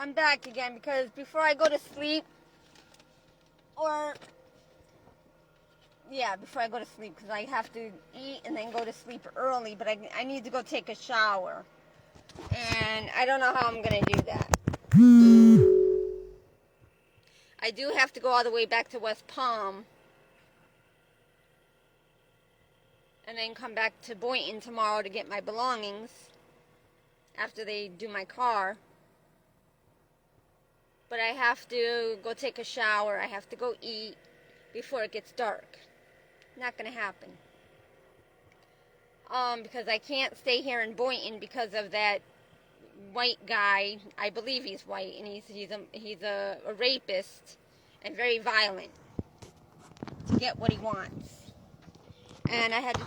I'm back again because before I go to sleep, before I go to sleep, because I have to eat and then go to sleep early, but I need to go take a shower. And I don't know how I'm going to do that. I do have to go all the way back to West Palm. And then come back to Boynton tomorrow to get my belongings after they do my car. But I have to go take a shower. I have to go eat before it gets dark. Not going to happen. Because I can't stay here in Boynton because of that white guy. I believe he's white, and he's a rapist and very violent to get what he wants. And I have to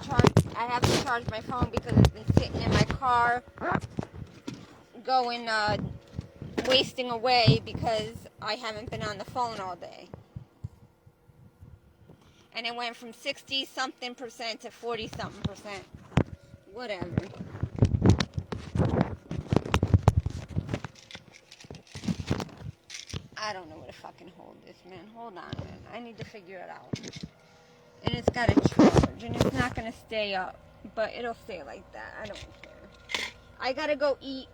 charge my phone because it's been sitting in my car wasting away because I haven't been on the phone all day. And it went from 60-something% to 40-something%. Whatever. I don't know where to fucking hold this, man. Hold on a minute. I need to figure it out. And it's got a charge, and it's not going to stay up. But it'll stay like that. I don't care. I gotta go eat.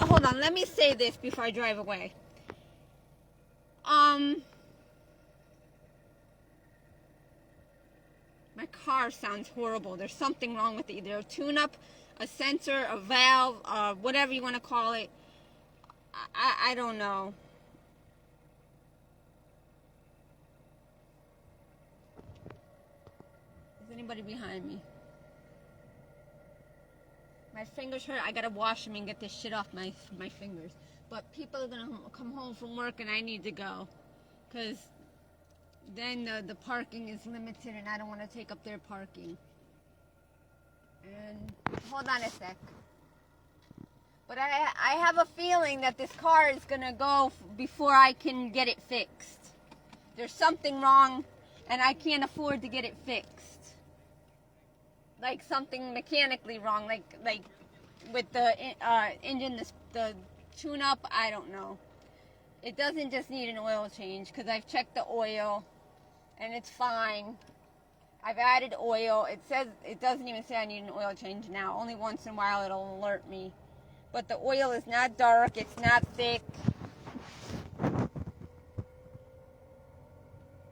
Hold on, let me say this before I drive away. My car sounds horrible. There's something wrong with it. Either a tune-up, a sensor, a valve, whatever you want to call it. I don't know. Is anybody behind me? My fingers hurt. I gotta wash them and get this shit off my fingers. But people are gonna come home from work and I need to go. Because then the parking is limited and I don't want to take up their parking. And hold on a sec. But I have a feeling that this car is gonna go before I can get it fixed. There's something wrong and I can't afford to get it fixed. Like something mechanically wrong, like with the engine, the tune-up, I don't know. It doesn't just need an oil change because I've checked the oil and it's fine. I've added oil. It doesn't even say I need an oil change now. Only once in a while it'll alert me. But the oil is not dark. It's not thick.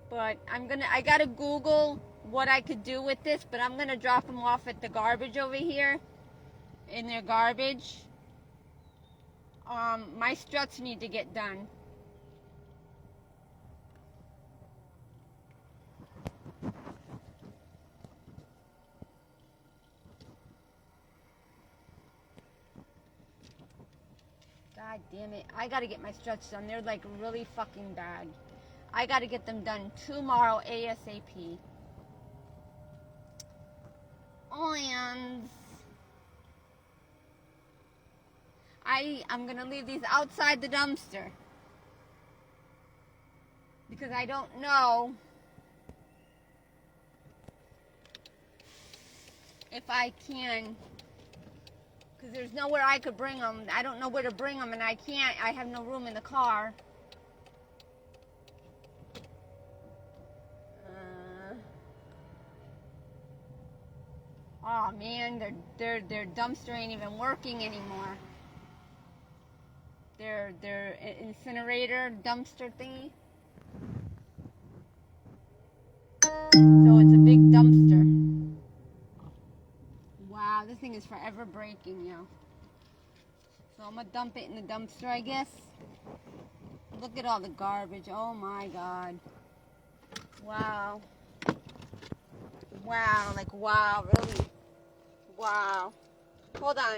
But I gotta Google what I could do with this, but I'm gonna drop them off at the garbage over here, in their garbage. My struts need to get done. God damn it. I gotta get my struts done. They're like really fucking bad. I gotta get them done tomorrow ASAP. And I'm gonna leave these outside the dumpster because I don't know if I can, because there's nowhere I could bring them. I don't know where to bring them, and I have no room in the car. Oh man, their dumpster ain't even working anymore. Their incinerator dumpster thingy. So it's a big dumpster. Wow, this thing is forever breaking, yo. So I'm gonna dump it in the dumpster, I guess. Look at all the garbage. Oh my god. Wow. Wow, like wow, really. Wow. Hold on.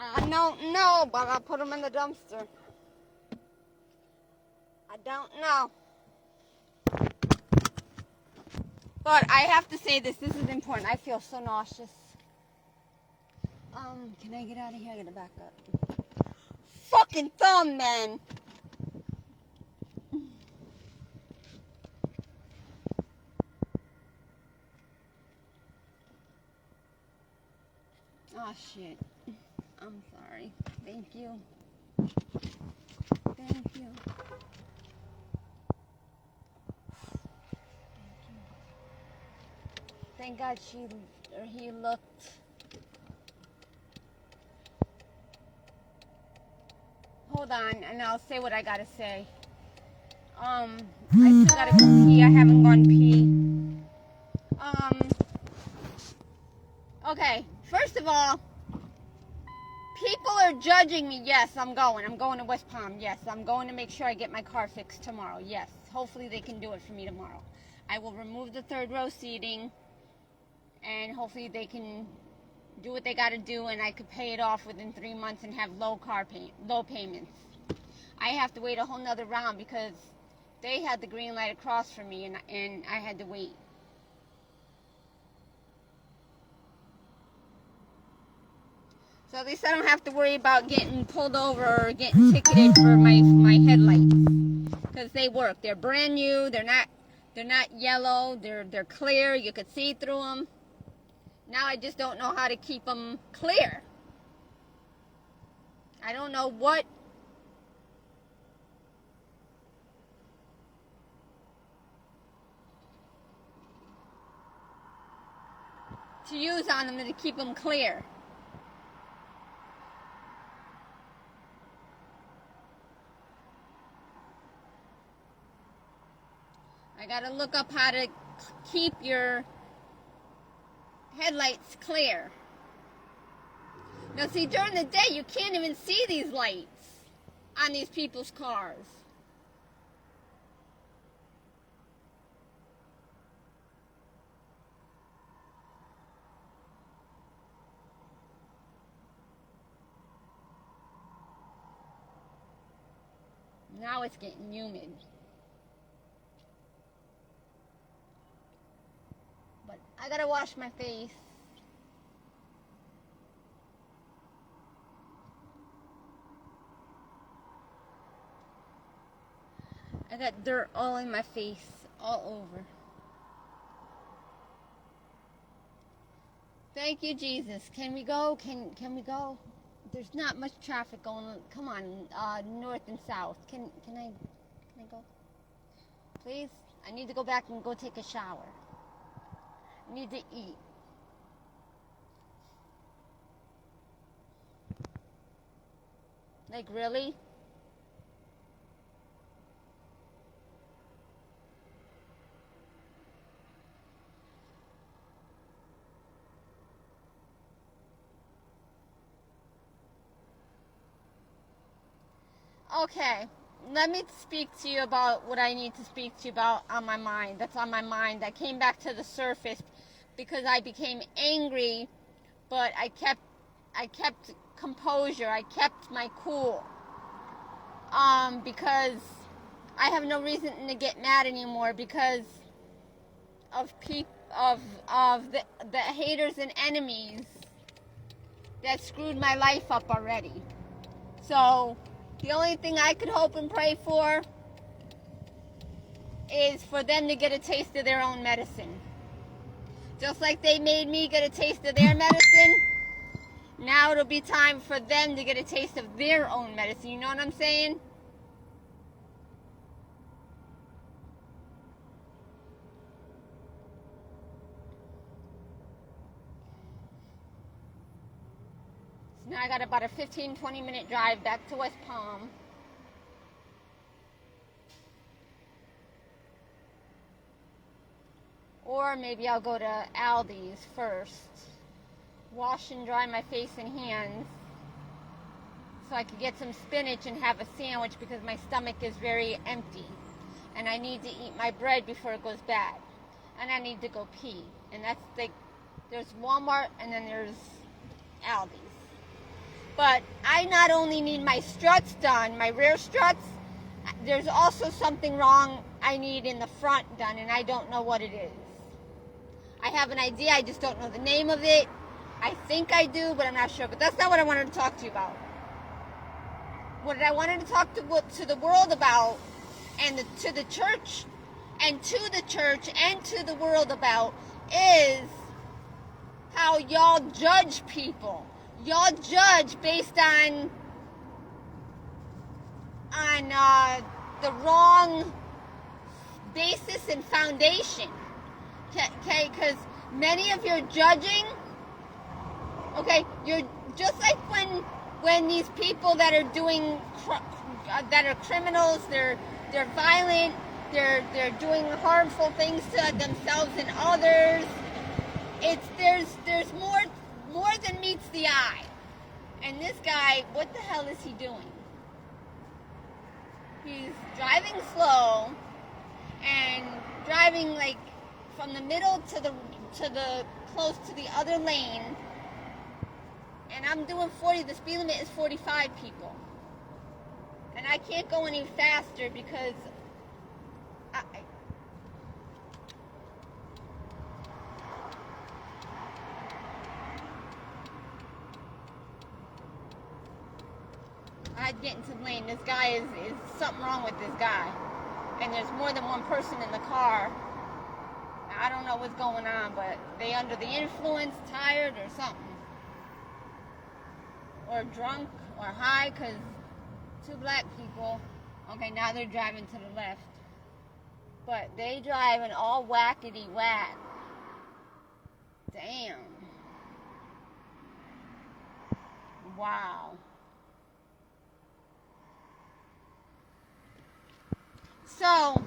I don't know, but I'll put them in the dumpster. I don't know. But I have to say this is important. I feel so nauseous. Can I get out of here? I gotta back up. Fucking thumb, man. Oh, shit. I'm sorry. Thank you. Thank you. Thank God he looked. Hold on, and I'll say what I gotta say. I still gotta go pee. I haven't gone pee. Okay. First of all, people are judging me. Yes, I'm going. I'm going to West Palm. Yes, I'm going to make sure I get my car fixed tomorrow. Yes, hopefully they can do it for me tomorrow. I will remove the third row seating, and hopefully they can do what they got to do, and I could pay it off within 3 months and have low payments. I have to wait a whole nother round because they had the green light across from me, and I had to wait. So at least I don't have to worry about getting pulled over or getting ticketed for my headlights, because they work. They're brand new. They're not yellow. They're clear. You could see through them. Now I just don't know how to keep them clear. I don't know what to use on them to keep them clear. I gotta look up how to keep your headlights clear. Now see, during the day you can't even see these lights on these people's cars. Now it's getting humid. But I gotta wash my face. I got dirt all in my face, all over. Thank you, Jesus. Can we go? Can we go? There's not much traffic going on. Come on, north and south. Can I go? Please? I need to go back and go take a shower. I need to eat. Like, really? Okay, let me speak to you about what I need to speak to you about on my mind. That's on my mind. That came back to the surface because I became angry, but I kept composure. I kept my cool. Because I have no reason to get mad anymore because of the haters and enemies that screwed my life up already. So the only thing I could hope and pray for is for them to get a taste of their own medicine. Just like they made me get a taste of their medicine, now it'll be time for them to get a taste of their own medicine. You know what I'm saying? So now I got about a 15-20 minute drive back to West Palm. Or maybe I'll go to Aldi's first, wash and dry my face and hands so I could get some spinach and have a sandwich because my stomach is very empty. And I need to eat my bread before it goes bad. And I need to go pee. And that's there's Walmart and then there's Aldi's. But I not only need my struts done, my rear struts, there's also something wrong I need in the front done, and I don't know what it is. I have an idea, I just don't know the name of it. I think I do, but I'm not sure. But that's not what I wanted to talk to you about. What I wanted to talk to the world about, and to the church, and to the world about, is how y'all judge people. Y'all judge based on the wrong basis and foundation. Okay, because many of your judging, okay, you're just like when these people that are doing that are criminals, they're violent, they're doing harmful things to themselves and others. There's more than meets the eye. And this guy, what the hell is he doing? He's driving slow and driving like from the middle to the close to the other lane. And I'm doing 40. The speed limit is 45, people. And I can't go any faster because I'd get into the lane. This guy is something wrong with this guy. And there's more than one person in the car. I don't know what's going on, but they under the influence, tired, or something. Or drunk, or high, because two black people, okay, now they're driving to the left. But they driving all whackety whack. Damn. Wow. So,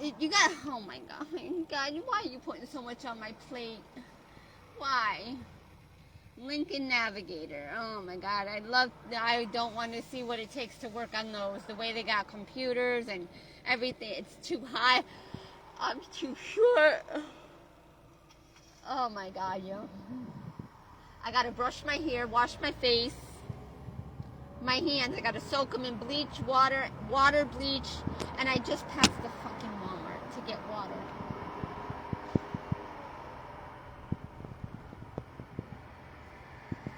you got, oh my God, why are you putting so much on my plate? Why? Lincoln Navigator, oh my God, I don't want to see what it takes to work on those. The way they got computers and everything, it's too high. I'm too short. Oh my God, yo. I gotta brush my hair, wash my face. My hands, I gotta soak them in bleach, water, bleach, and I just passed the fucking Walmart to get water.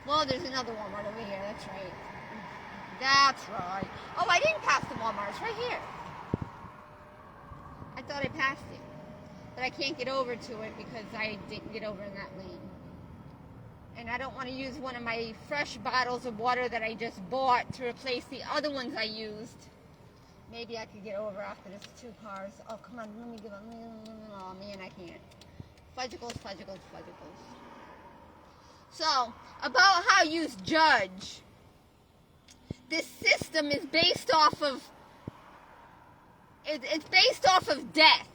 Well, there's another Walmart over here, that's right. That's right. Oh, I didn't pass the Walmart, it's right here. I thought I passed it, but I can't get over to it because I didn't get over in that lane. And I don't want to use one of my fresh bottles of water that I just bought to replace the other ones I used. Maybe I could get over after this 2 cars. Oh, come on, let me give them. Oh, man, I can't. Fudgicles. So, about how you judge. This system is based off of... It's based off of death.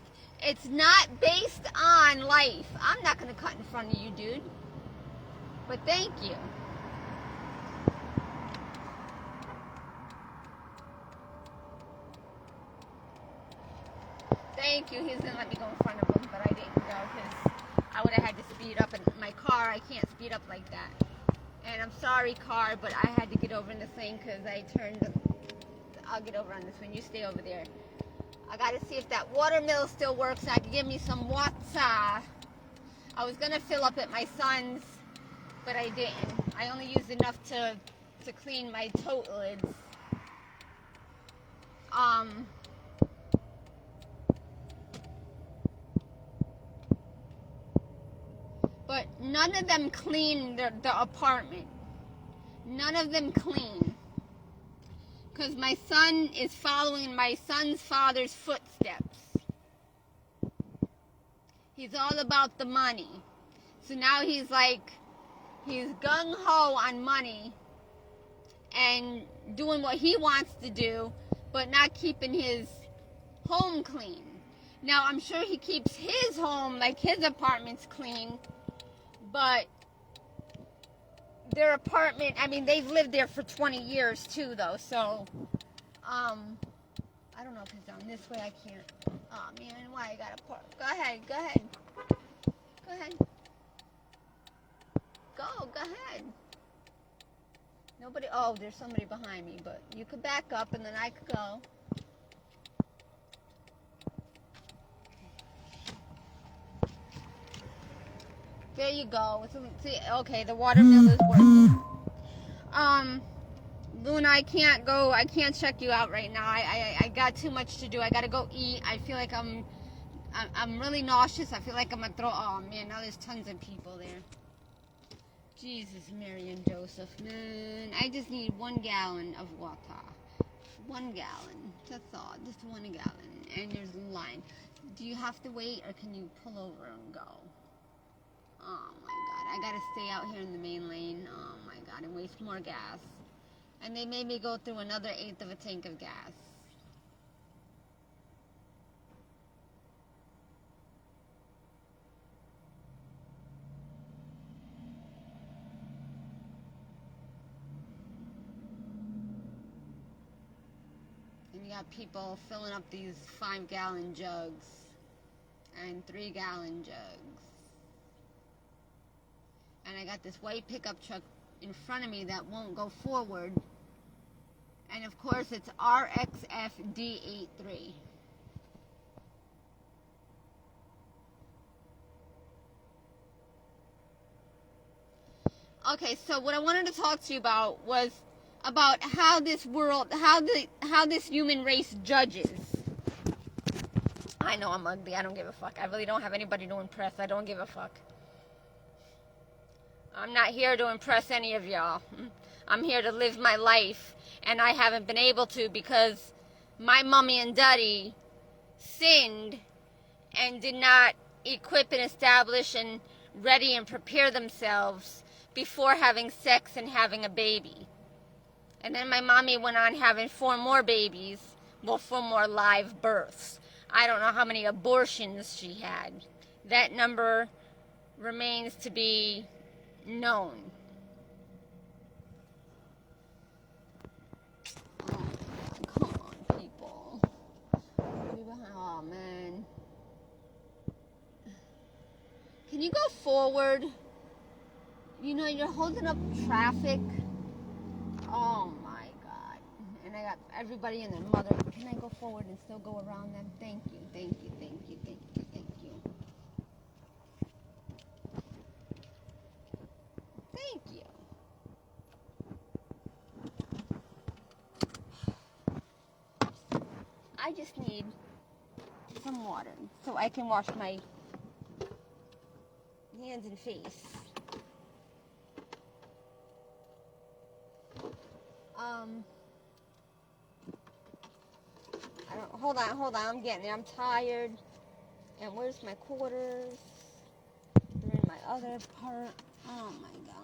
It's not based on life. I'm not going to cut in front of you, dude. But thank you. Thank you. He was going to let me go in front of him, but I didn't go because I would have had to speed up. And my car, I can't speed up like that. And I'm sorry, car, but I had to get over in this lane because I turned. I'll get over on this one. You stay over there. I got to see if that water mill still works so I can give me some water. I was going to fill up at my son's, but I didn't. I only used enough to clean my tote lids. But none of them clean the apartment. None of them clean. Because my son is following my son's father's footsteps. He's all about the money. So now he's gung-ho on money and doing what he wants to do, but not keeping his home clean. Now, I'm sure he keeps his home, like his apartments, clean, but their apartment, I mean, they've lived there for 20 years too, though, so, I don't know if it's down this way. I can't. Oh, man, why I gotta park? Go ahead. Go ahead. Go, go ahead. Nobody, oh, there's somebody behind me, but you could back up and then I could go. There you go. See, okay, the watermill is working. Luna, I can't go. I can't check you out right now. I got too much to do. I gotta go eat. I feel like I'm really nauseous. I feel like I'm gonna throw. Oh man, now there's tons of people there. Jesus, Mary and Joseph, man. I just need 1 gallon of water. 1 gallon. That's all. Just 1 gallon. And there's a line. Do you have to wait or can you pull over and go? Oh my god. I gotta stay out here in the main lane. Oh my god. And waste more gas. And they made me go through another 1/8 of a tank of gas. And you got people filling up these 5-gallon jugs and 3-gallon jugs. And I got this white pickup truck in front of me that won't go forward. And of course it's RXFD83. Okay, so what I wanted to talk to you about was about how this world, how this human race judges. I know I'm ugly. I don't give a fuck. I really don't have anybody to impress. I don't give a fuck. I'm not here to impress any of y'all. I'm here to live my life, and I haven't been able to because my mommy and daddy sinned and did not equip and establish and ready and prepare themselves before having sex and having a baby. And then my mommy went on having 4 more babies, well, 4 more live births. I don't know how many abortions she had. That number remains to be known. Oh my god, come on, people. Oh man. Can you go forward? You know, you're holding up traffic. Oh my god. And I got everybody and their mother. Can I go forward and still go around them? Thank you, thank you, thank you, thank you, thank you. Thank you. I just need some water so I can wash my hands and face. I don't, hold on, I'm getting there. I'm tired. And where's my quarters? They're in my other part. Oh my god.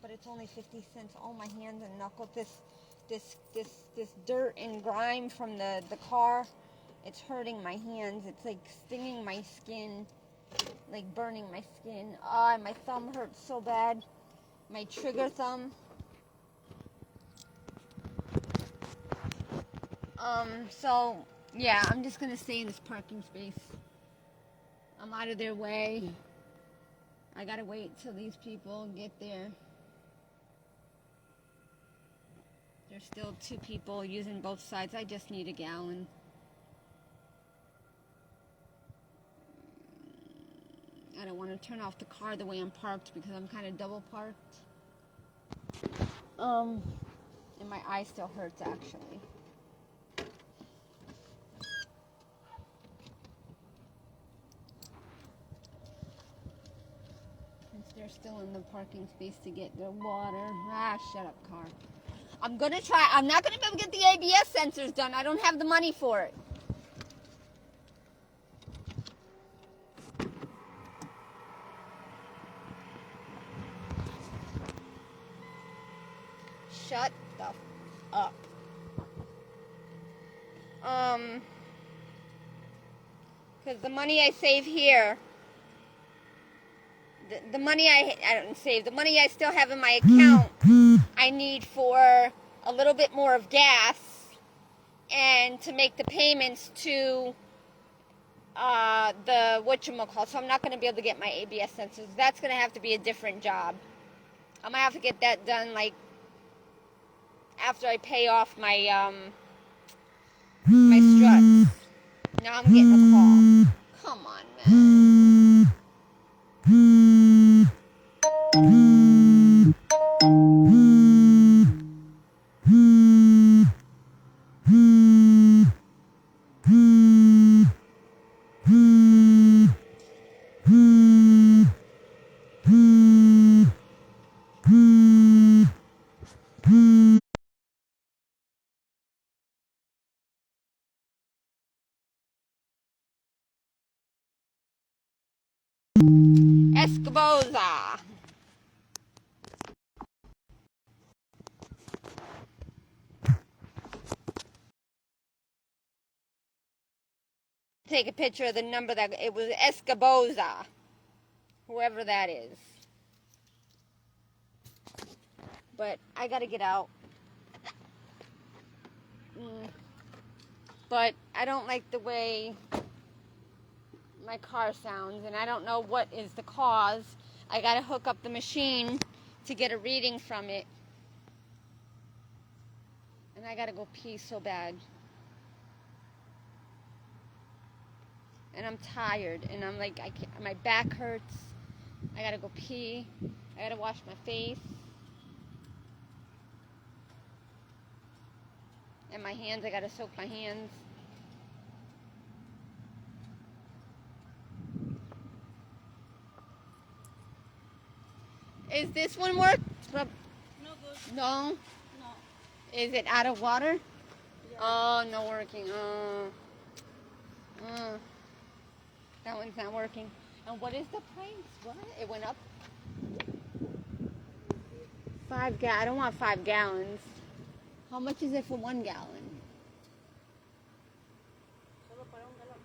But it's only 50 cents. Oh, my hands and knuckles. This dirt and grime from the car, it's hurting my hands. It's like stinging my skin, like burning my skin. Ah, my thumb hurts so bad. My trigger thumb. So, yeah, I'm just gonna stay in this parking space. I'm out of their way. I gotta wait till these people get there. There's still 2 people using both sides. I just need a gallon. I don't want to turn off the car the way I'm parked because I'm kind of double parked. And my eye still hurts actually. They're still in the parking space to get their water. Ah, shut up, car. I'm gonna try. I'm not gonna be able to get the ABS sensors done. I don't have the money for it. Shut the up. Because the money I save here, the money I don't save, the money I still have in my account, I need for a little bit more of gas and to make the payments to the whatchamacallit, so I'm not going to be able to get my ABS sensors. That's going to have to be a different job. I'm going to have to get that done, like, after I pay off my, my struts. Now I'm getting a call. Come on, man. Escoboza. Take a picture of the number that it was. Escoboza, whoever that is. But I gotta get out. But I don't like the way my car sounds, and I don't know what is the cause. I gotta hook up the machine to get a reading from it, and I gotta go pee so bad. And I'm tired, and I'm like, I can't, my back hurts. I gotta go pee. I gotta wash my face. And my hands, I gotta soak my hands. Is this one work? No good. No? No. Is it out of water? Yeah. Oh, no working. That one's not working. And what is the price? What? It went up? 5 gallons. I don't want 5 gallons. How much is it for 1 gallon? Solo para un galón.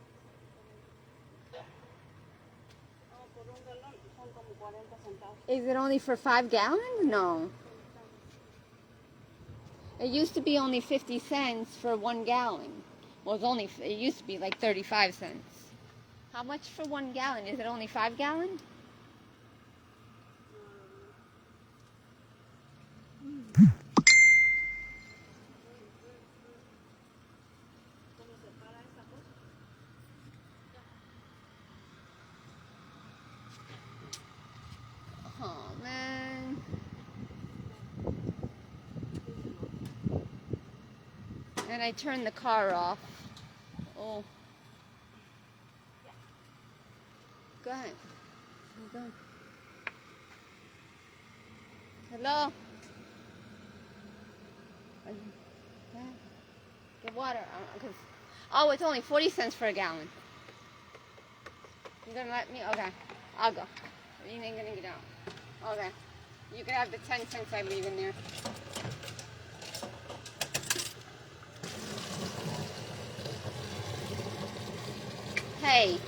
No, por un galón son como 40 centavos. Is it only for 5 gallons? No. It used to be only 50 cents for 1 gallon. Well, it used to be like 35 cents. How much for 1 gallon? Is it only 5 gallons? Oh, man. And I turned the car off. Oh. Go ahead. Go. Hello? Get water. Oh, it's only 40 cents for a gallon. You gonna let me? Okay. I'll go. You ain't gonna get out. Okay. You can have the 10 cents I leave in there. Hey.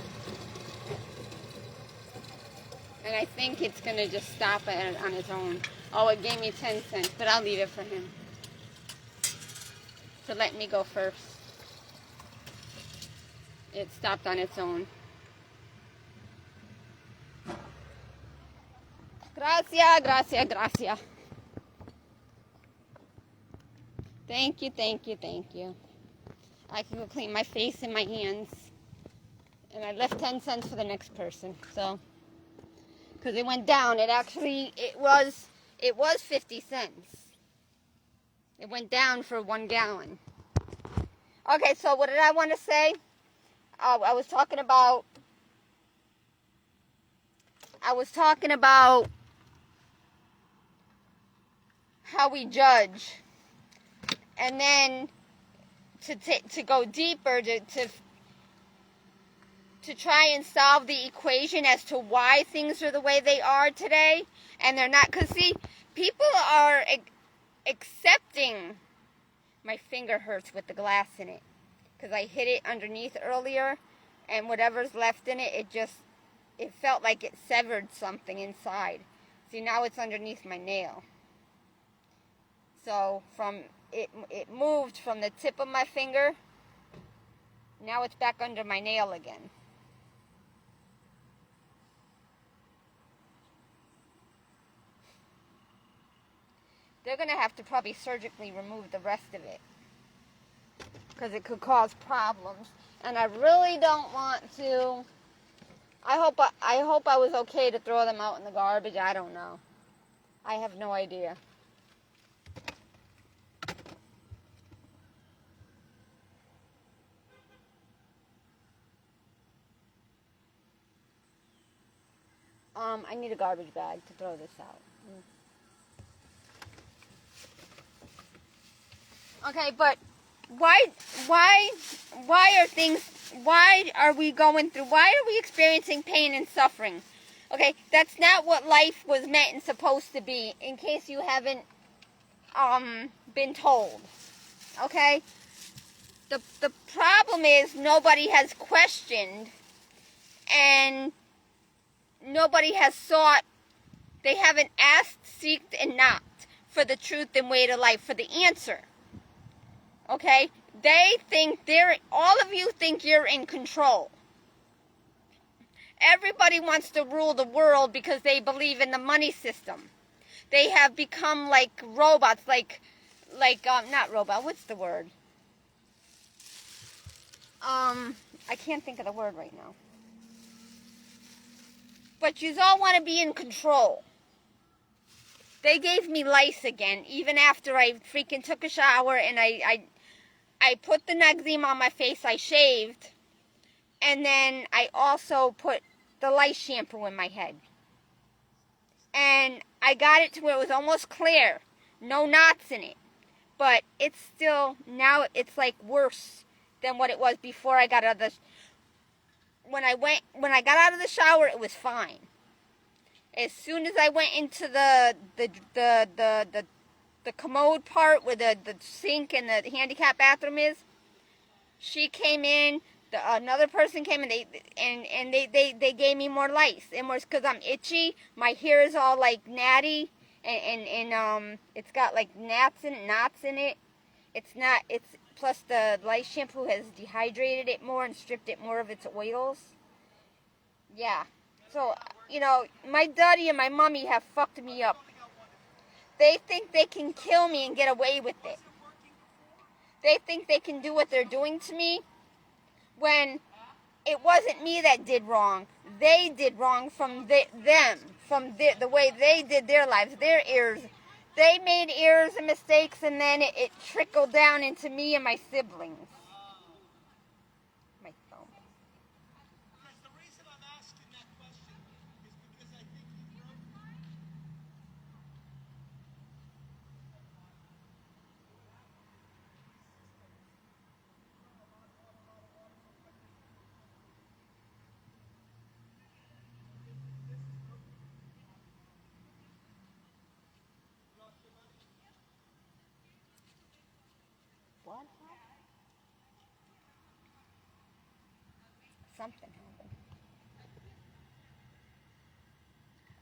And I think it's going to just stop it on its own. Oh, it gave me 10 cents, but I'll leave it for him to let me go first. It stopped on its own. Gracias, gracias, gracias. Thank you, thank you, thank you. I can go clean my face and my hands. And I left 10 cents for the next person, so. Because it went down. It was 50 cents. It went down for 1 gallon. Okay, so what did I want to say? I was talking about how we judge, and then to go deeper to try and solve the equation as to why things are the way they are today, and they're not. Because see, people are accepting. My finger hurts with the glass in it because I hit it underneath earlier, and whatever's left in it, it felt like it severed something inside. See, now it's underneath my nail. So it moved from the tip of my finger. Now it's back under my nail again. they're going to have to probably surgically remove the rest of it, because it could cause problems. And I really don't want to. I hope I was okay to throw them out in the garbage. I don't know. I have no idea. I need a garbage bag to throw this out. Okay, but why are we experiencing pain and suffering? Okay, that's not what life was meant and supposed to be, in case you haven't been told. Okay? The problem is nobody has questioned, and nobody has sought, they haven't asked, seeked, and knocked for the truth and way to life, for the answer. Okay? They think all of you think you're in control. Everybody wants to rule the world because they believe in the money system. They have become like robots, not robot, what's the word? I can't think of the word right now. But you all want to be in control. They gave me lice again, even after I freaking took a shower and I put the Nexium on my face, I shaved, and then I also put the lice shampoo in my head. And I got it to where it was almost clear, no knots in it. But it's still, now it's like worse than what it was before I got out of the, when I got out of the shower, it was fine. As soon as I went into the commode part where the sink and the handicap bathroom is, she came in, another person came in, they gave me more lice. And was because I'm itchy, my hair is all like natty, and it's got like knots in it. It's plus the lice shampoo has dehydrated it more and stripped it more of its oils. Yeah. So, my daddy and my mommy have fucked me up. They think they can kill me and get away with it. They think they can do what they're doing to me when it wasn't me that did wrong. They did wrong from the way they did their lives, their errors. They made errors and mistakes, and then it trickled down into me and my siblings. My thumb. Because the reason I'm asking that question is because I think you wrote. What? Something happened.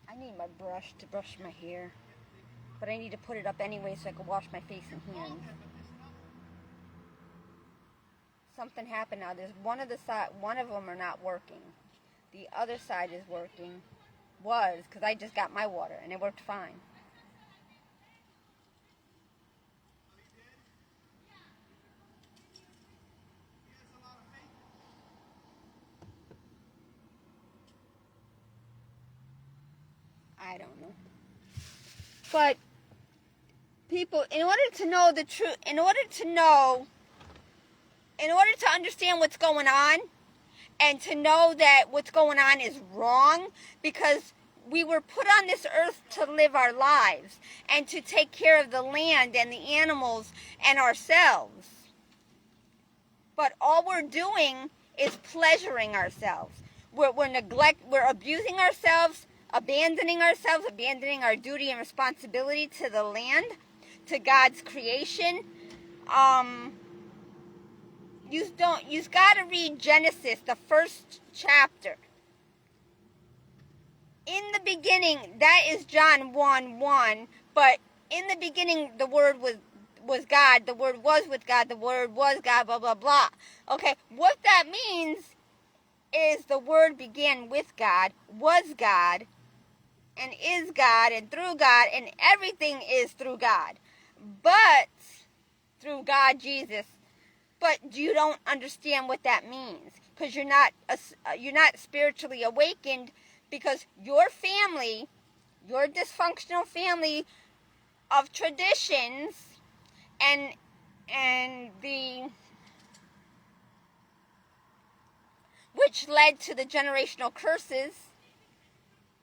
I need my brush to brush my hair, but I need to put it up anyway so I can wash my face and hands. Something happened now. There's one of them are not working. The other side is working. Because I just got my water and it worked fine. I don't know. But people, in order to know the truth, in order to understand what's going on, and to know that what's going on is wrong, because we were put on this earth to live our lives and to take care of the land and the animals and ourselves. But all we're doing is pleasuring ourselves. We're abusing ourselves, abandoning our duty and responsibility to the land, to God's creation. You've got to read Genesis, the first chapter. In the beginning, that is John 1:1, but in the beginning the Word was God, the Word was with God, the Word was God, blah, blah, blah. Okay, what that means is the Word began with God, was God, and is God and through God, and everything is through God. But through God, Jesus. But you don't understand what that means because you're not spiritually awakened, because your family, your dysfunctional family of traditions and the which led to the generational curses,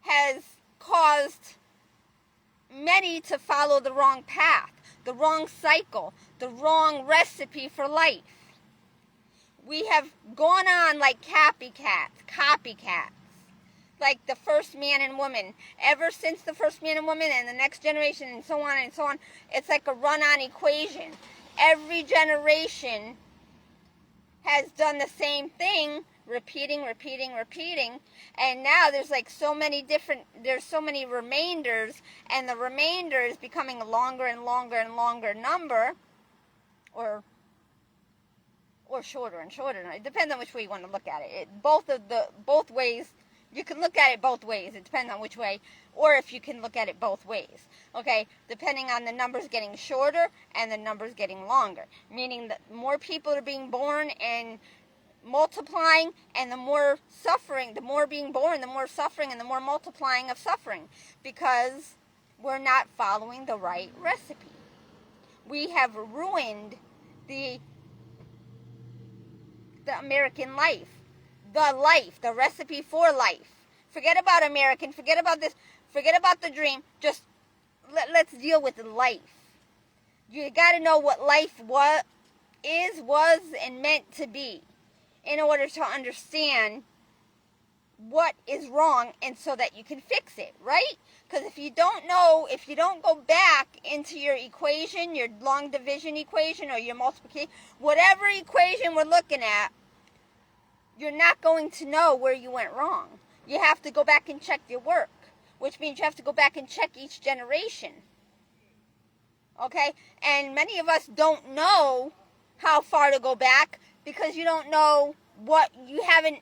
has caused many to follow the wrong path, the wrong cycle, the wrong recipe for life. We have gone on like copycats, like the first man and woman. Ever since the first man and woman and the next generation and so on and so on, it's like a run-on equation. Every generation has done the same thing, repeating, and now there's like there's so many remainders, and the remainder is becoming a longer and longer number, or shorter and shorter. It depends on which way you want to look at it. Both ways, you can look at it both ways. It depends on which way, or if you can look at it both ways. Okay, depending on the numbers getting shorter and the numbers getting longer, meaning that more people are being born and multiplying, and the more suffering, the more being born, the more suffering, and the more multiplying of suffering, because we're not following the right recipe. We have ruined the American life, the recipe for life. Forget about American, forget about this, forget about the dream, just let's deal with life. You got to know what life was, and meant to be, in order to understand what is wrong, and so that you can fix it, right? Because if you don't know, if you don't go back into your equation, your long division equation, or your multiplication, whatever equation we're looking at, you're not going to know where you went wrong. You have to go back and check your work, which means you have to go back and check each generation. Okay? And many of us don't know how far to go back, because you don't know what you haven't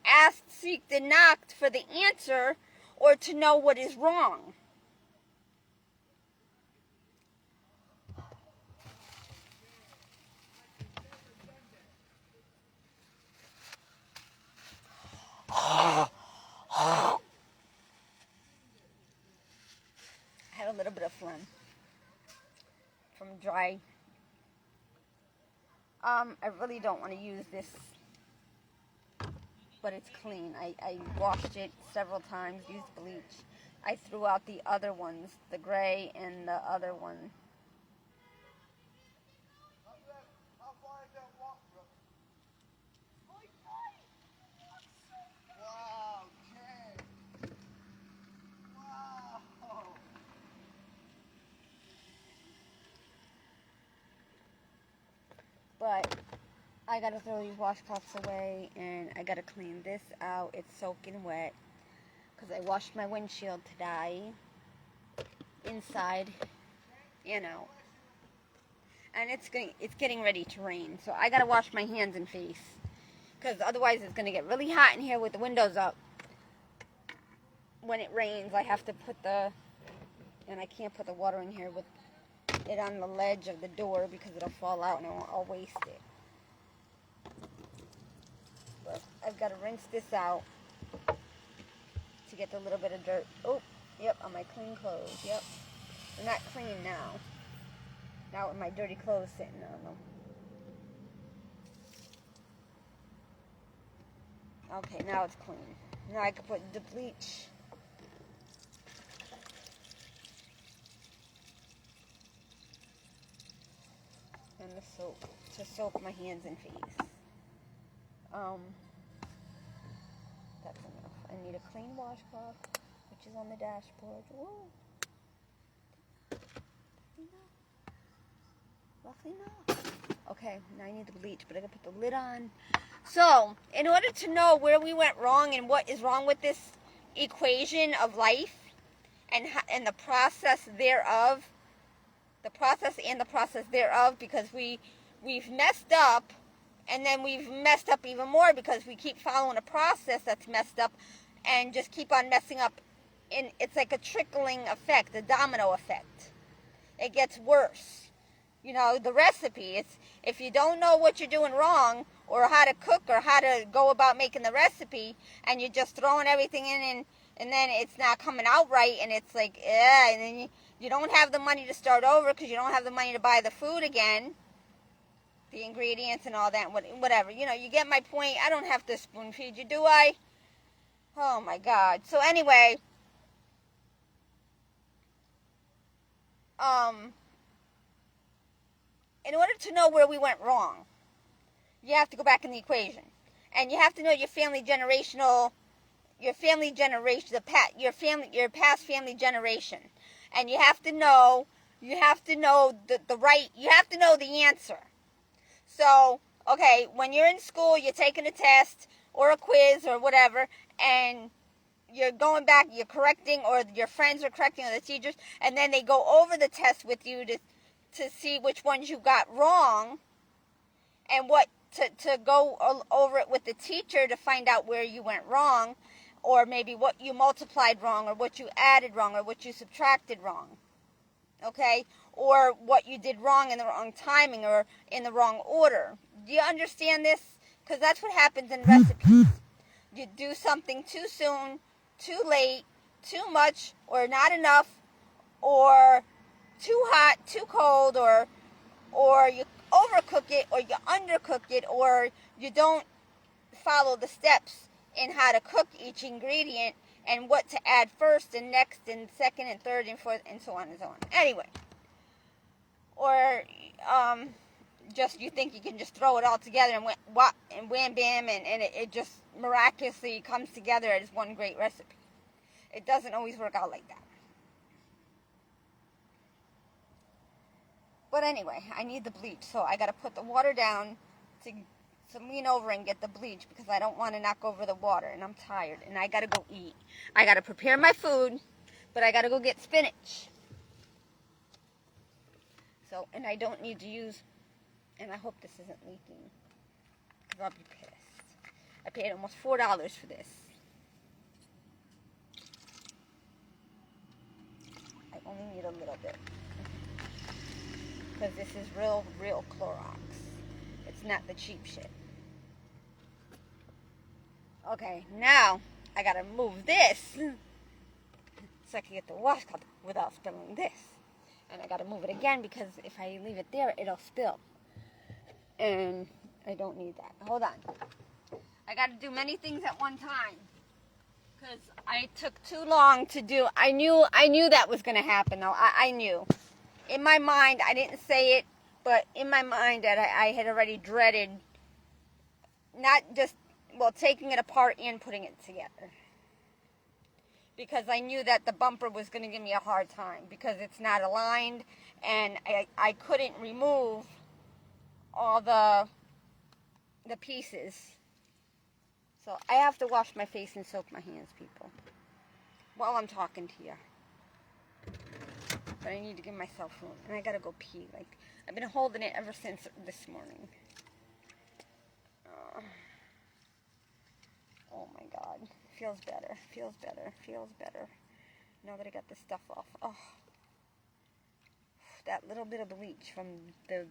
asked, seeked, and knocked for the answer, or to know what is wrong. I had a little bit of phlegm from dry. I really don't want to use this, but it's clean. I washed it several times, used bleach. I threw out the other ones, the gray and the other one. How far is that walk, bro? Wow, Ken. Wow. But I gotta throw these washcloths away, and I gotta clean this out. It's soaking wet because I washed my windshield today, inside, and out. And it's getting ready to rain, so I gotta wash my hands and face, because otherwise it's gonna get really hot in here with the windows up. When it rains, I have to and I can't put the water in here with it on the ledge of the door, because it'll fall out and I'll waste it. But I've got to rinse this out to get the little bit of dirt. Oh, yep, on my clean clothes. Yep, they're not clean now. Now with my dirty clothes sitting on them. Okay, now it's clean. Now I can put the bleach. And the soap to soak my hands and face. That's enough. I need a clean washcloth, which is on the dashboard. Whoa. Roughly enough. Okay, now I need the bleach, but I gotta put the lid on. So, in order to know where we went wrong and what is wrong with this equation of life, and the process thereof, because we've messed up, and then we've messed up even more because we keep following a process that's messed up, and just keep on messing up it's like a trickling effect, a domino effect. It gets worse. You know, the recipe, it's, if you don't know what you're doing wrong or how to cook or how to go about making the recipe, and you're just throwing everything in, and then it's not coming out right, and it's like, and then you don't have the money to start over because you don't have the money to buy the food again, the ingredients and all that, whatever. You know, you get my point. I don't have to spoon feed you, do I? Oh my God. So anyway, in order to know where we went wrong, you have to go back in the equation, and you have to know your past family generation, and you have to know the answer. So, okay, when you're in school, you're taking a test or a quiz or whatever, and you're going back, you're correcting, or your friends are correcting, or the teachers, and then they go over the test with you to see which ones you got wrong, and what to go over it with the teacher to find out where you went wrong, or maybe what you multiplied wrong, or what you added wrong, or what you subtracted wrong. Okay? Or what you did wrong in the wrong timing or in the wrong order. Do you understand this? Because that's what happens in recipes. You do something too soon, too late, too much, or not enough, or too hot, too cold, or you overcook it, or you undercook it, or you don't follow the steps in how to cook each ingredient and what to add first and next and second and third and fourth and so on and so on. Anyway, or just you think you can just throw it all together and wham bam and it just miraculously comes together as one great recipe. It doesn't always work out like that. But anyway, I need the bleach, so I got to put the water down to lean over and get the bleach because I don't want to knock over the water, and I'm tired, and I got to go eat. I got to prepare my food, but I got to go get spinach. So, and I don't need to use, and I hope this isn't leaking because I'll be pissed. I paid almost $4 for this. I only need a little bit. Because this is real Clorox. It's not the cheap shit. Okay, now I gotta move this so I can get the washcloth without spilling this. And I gotta move it again because if I leave it there, it'll spill. And I don't need that. Hold on. I gotta do many things at one time. Because I took too long to do. I knew that was gonna happen though. I knew. In my mind, I didn't say it, but in my mind that I had already dreaded not just, taking it apart and putting it together. Because I knew that the bumper was going to give me a hard time because it's not aligned and I couldn't remove all the pieces. So I have to wash my face and soak my hands, people, while I'm talking to you. But I need to give myself room. And I gotta go pee. Like, I've been holding it ever since this morning. Oh my God. Feels better. Feels better. Feels better. Now that I got this stuff off. Oh. That little bit of bleach from the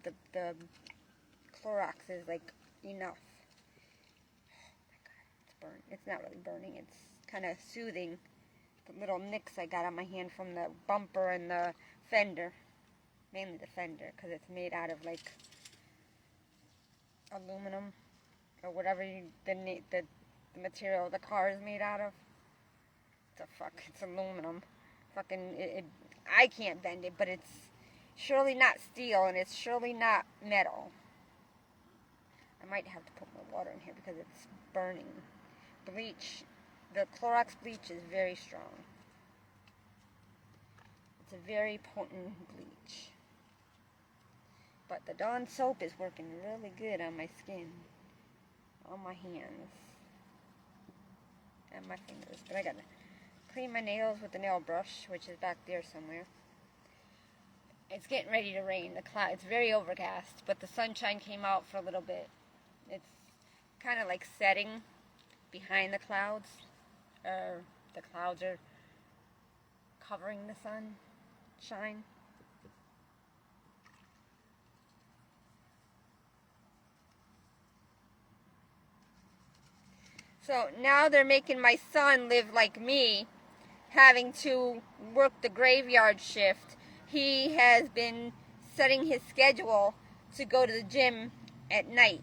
Clorox is like enough. Oh my God. It's burning. It's not really burning. It's kind of soothing. The little nicks I got on my hand from the bumper and the fender, mainly the fender, because it's made out of like aluminum or whatever the material the car is made out of. It's aluminum. I can't bend it, but it's surely not steel and it's surely not metal. I might have to put more water in here because it's burning. Bleach. The Clorox bleach is very strong. It's a very potent bleach. But the Dawn soap is working really good on my skin. On my hands. And my fingers. But I gotta clean my nails with the nail brush, which is back there somewhere. It's getting ready to rain. It's very overcast, but the sunshine came out for a little bit. It's kind of like setting behind the clouds. The clouds are covering the sun shine. So now they're making my son live like me, having to work the graveyard shift. He has been setting his schedule to go to the gym at night.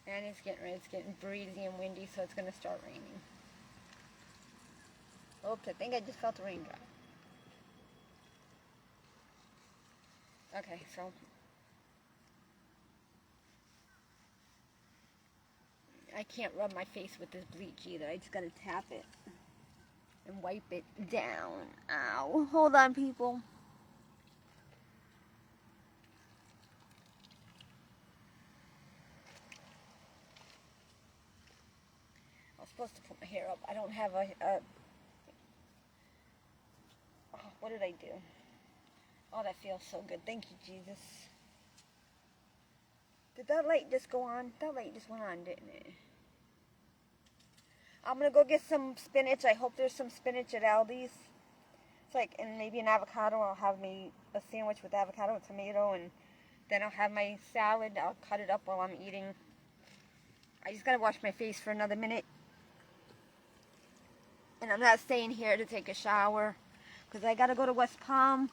And it's getting breezy and windy, so it's going to start raining. Oops, I think I just felt a raindrop. Okay, so I can't rub my face with this bleach either. I just got to tap it and wipe it down. Ow. Hold on, people. I was supposed to put my hair up. I don't have a oh, what did I do? Oh, that feels so good. Thank you, Jesus. Did that light just go on? That light just went on, didn't it? I'm going to go get some spinach. I hope there's some spinach at Aldi's. It's like, and maybe an avocado. I'll have me a sandwich with avocado and tomato, and then I'll have my salad. I'll cut it up while I'm eating. I just got to wash my face for another minute. And I'm not staying here to take a shower because I got to go to West Palm.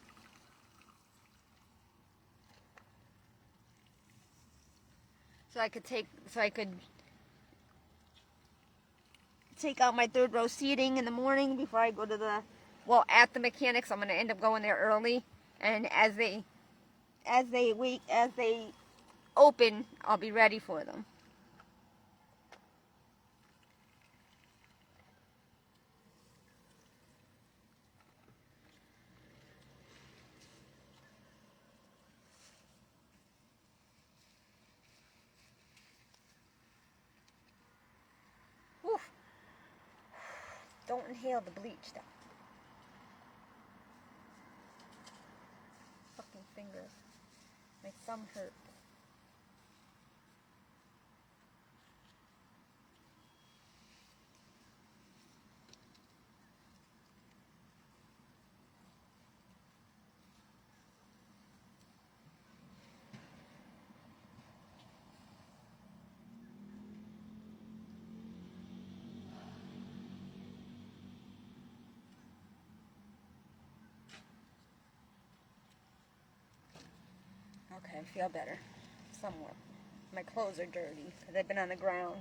So I could take out my third row seating in the morning before I go to at the mechanics. I'm going to end up going there early, and as they open, I'll be ready for them. Whew. Don't inhale the bleach though. Fucking fingers. My thumb hurts. Okay, I feel better. Somewhat. My clothes are dirty because they've been on the ground.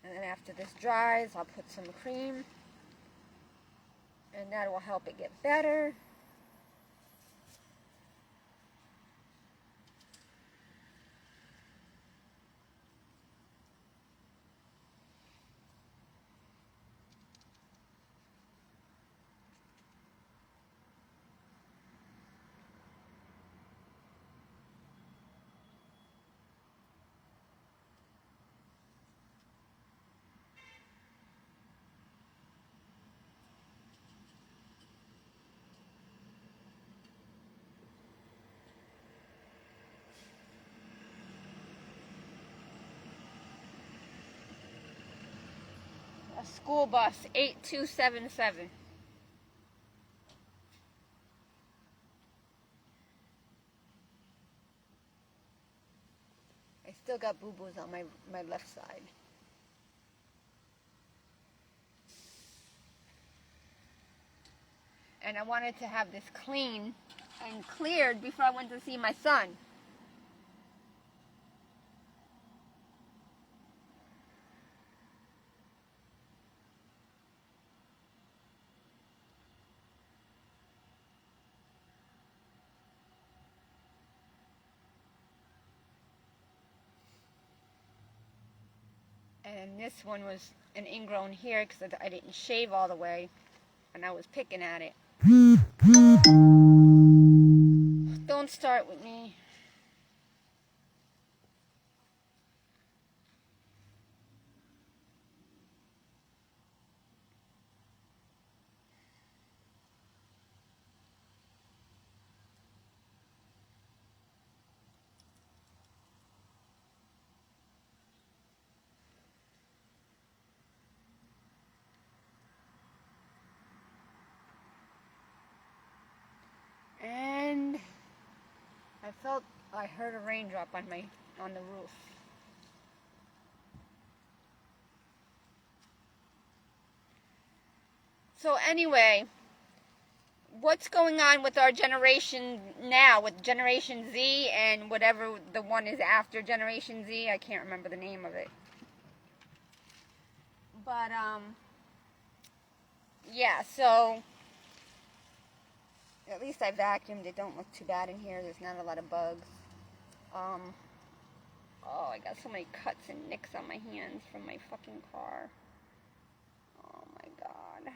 And then after this dries, I'll put some cream. And that will help it get better. A school bus, 8277. I still got boo-boos on my left side. And I wanted to have this clean and cleared before I went to see my son. And this one was an ingrown hair because I didn't shave all the way. and I was picking at it. Don't start with me. And I heard a raindrop on the roof. So anyway, what's going on with our generation now, with Generation Z and whatever the one is after Generation Z? I can't remember the name of it. But yeah, so at least I vacuumed. It don't look too bad in here. There's not a lot of bugs. Oh, I got so many cuts and nicks on my hands from my fucking car. Oh my god.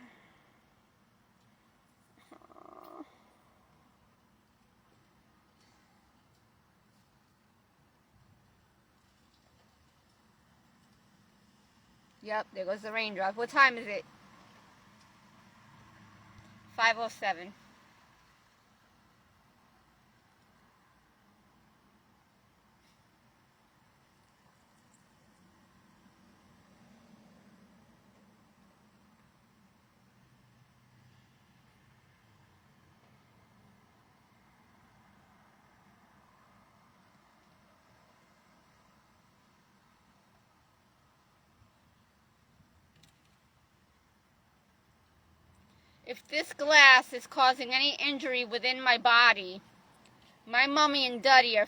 Yep, there goes the raindrop. What time is it? 5:07. If this glass is causing any injury within my body, my mommy and daddy are...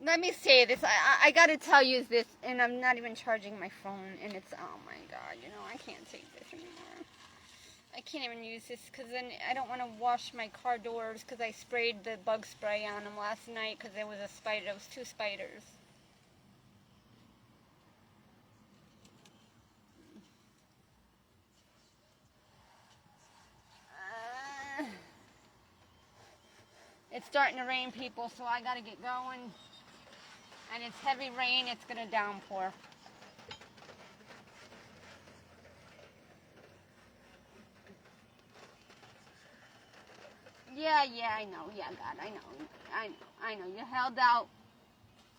Let me say this. I gotta tell you this, and I'm not even charging my phone, and it's... Oh my god, you know, I can't take this anymore. I can't even use this because then I don't want to wash my car doors because I sprayed the bug spray on them last night because there was a spider. There was 2 spiders. It's starting to rain, people, so I gotta get going. And it's heavy rain. It's gonna downpour. Yeah, I know. Yeah, God, I know. You held out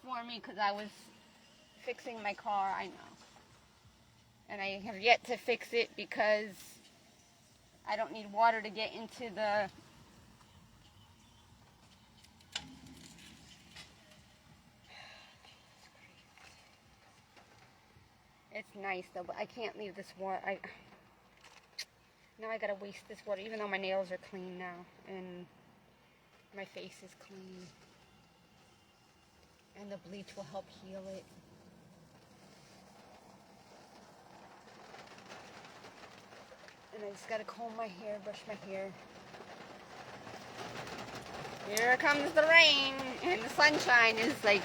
for me because I was fixing my car. I know. And I have yet to fix it because I don't need water to get into the... It's nice though, but I can't leave this water. Now I gotta waste this water, even though my nails are clean now and my face is clean. And the bleach will help heal it. And I just gotta comb my hair, brush my hair. Here comes the rain, and the sunshine is like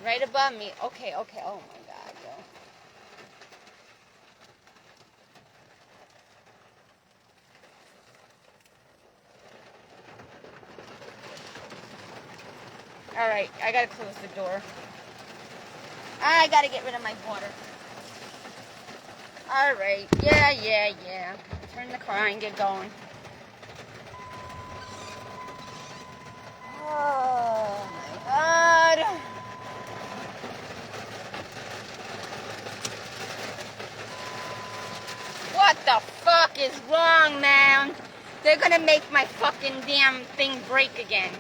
right above me. Okay, oh my god, yo. Alright, I gotta close the door. I gotta get rid of my water. Alright, yeah. Turn the car and get going. Oh my god. What the fuck is wrong, man? They're gonna make my fucking damn thing break again.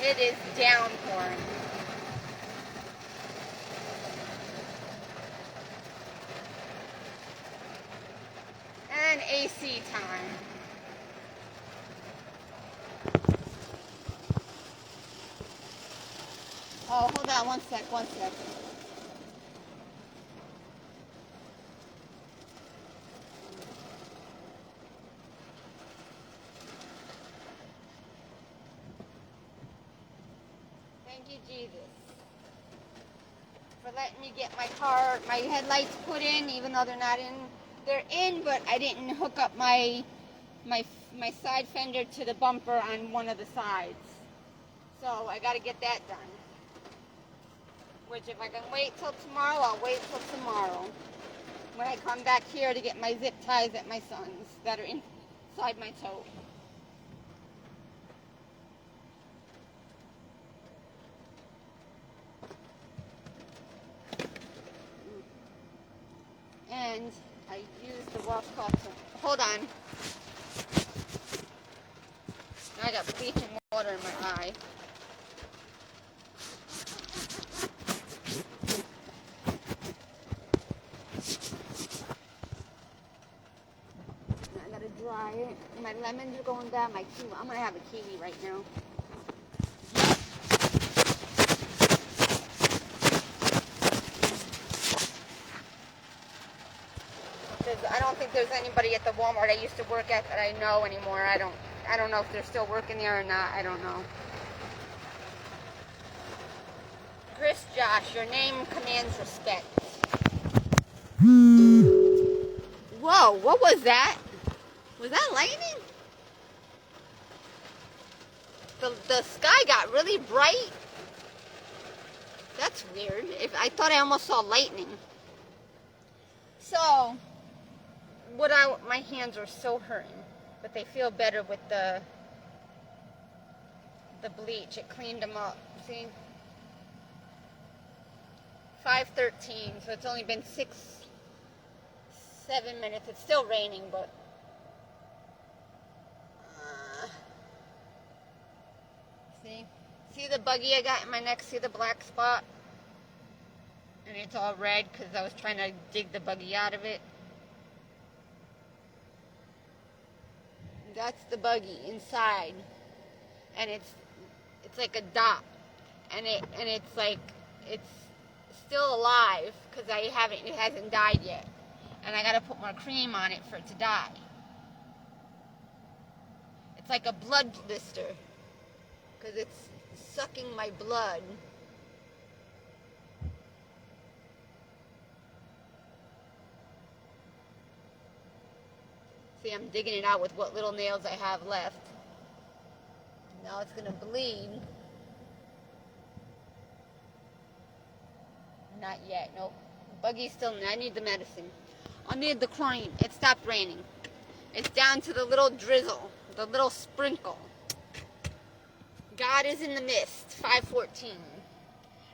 It is downpouring. And AC time. on, one sec. Thank you, Jesus, for letting me get my headlights put in, even though they're not in. They're in, but I didn't hook up my side fender to the bumper on one of the sides. So I got to get that done. Which, if I can wait till tomorrow, I'll wait till tomorrow. When I come back here to get my zip ties at my son's that are inside my tote. And I used the washcloth to, hold on. I got bleaching water in my eye. I gotta dry it. My lemons are going down. My kiwi, I'm gonna have a kiwi right now. I don't think there's anybody at the Walmart I used to work at that I know anymore. I don't know if they're still working there or not. I don't know. Chris Josh, your name commands respect. Whoa, what was that? Was that lightning? The sky got really bright. That's weird. I thought I almost saw lightning. So, my hands are so hurting, but they feel better with the bleach. It cleaned them up. See? 5:13, so it's only been 7 minutes. It's still raining, but see the buggy I got in my neck? See the black spot? And it's all red because I was trying to dig the buggy out of it. That's the buggy inside, and it's like a dot, and it's like it's still alive because it hasn't died yet, and I gotta put more cream on it for it to die. It's like a blood blister because it's sucking my blood. See, I'm digging it out with what little nails I have left. Now it's gonna bleed. Not yet, nope. Buggy's still, I need the medicine. I need the cream. It stopped raining. It's down to the little drizzle, the little sprinkle. God is in the mist, 5:14.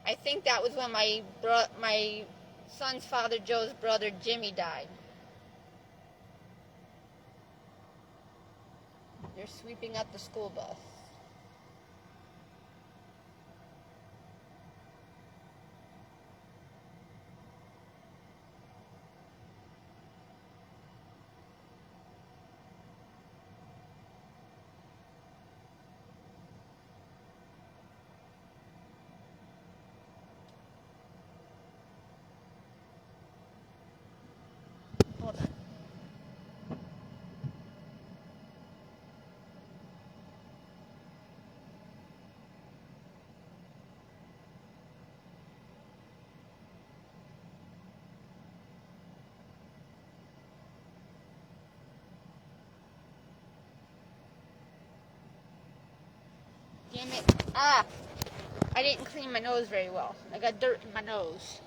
I think that was when my son's father, Joe's brother, Jimmy, died. They're sweeping up the school bus. Hold on. Damn it. Ah! I didn't clean my nose very well. I got dirt in my nose.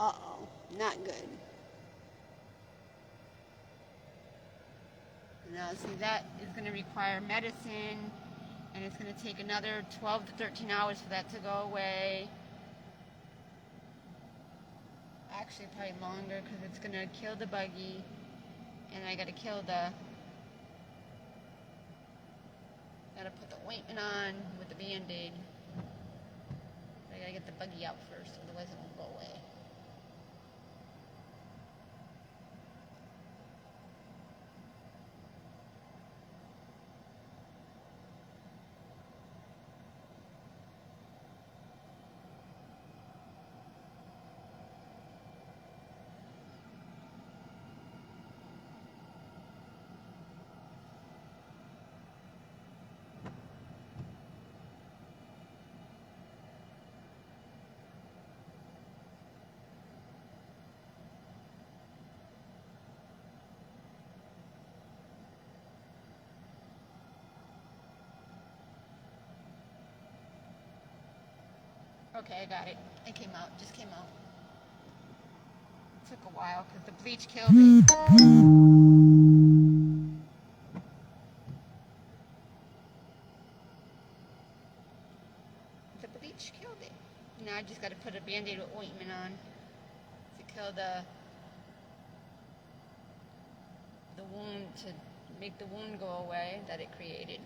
Uh-oh. Not good. Now, see, that is going to require medicine, and it's going to take another 12 to 13 hours for that to go away. Actually, probably longer, because it's going to kill the buggy, and I got to kill gotta put the ointment on with the Band-Aid. I gotta get the buggy out first, otherwise it won't go away. Okay, I got it. It came out. Just came out. It took a while because the bleach killed it. The bleach killed it. Now I just got to put a Band-Aid with ointment on to kill the wound, to make the wound go away that it created.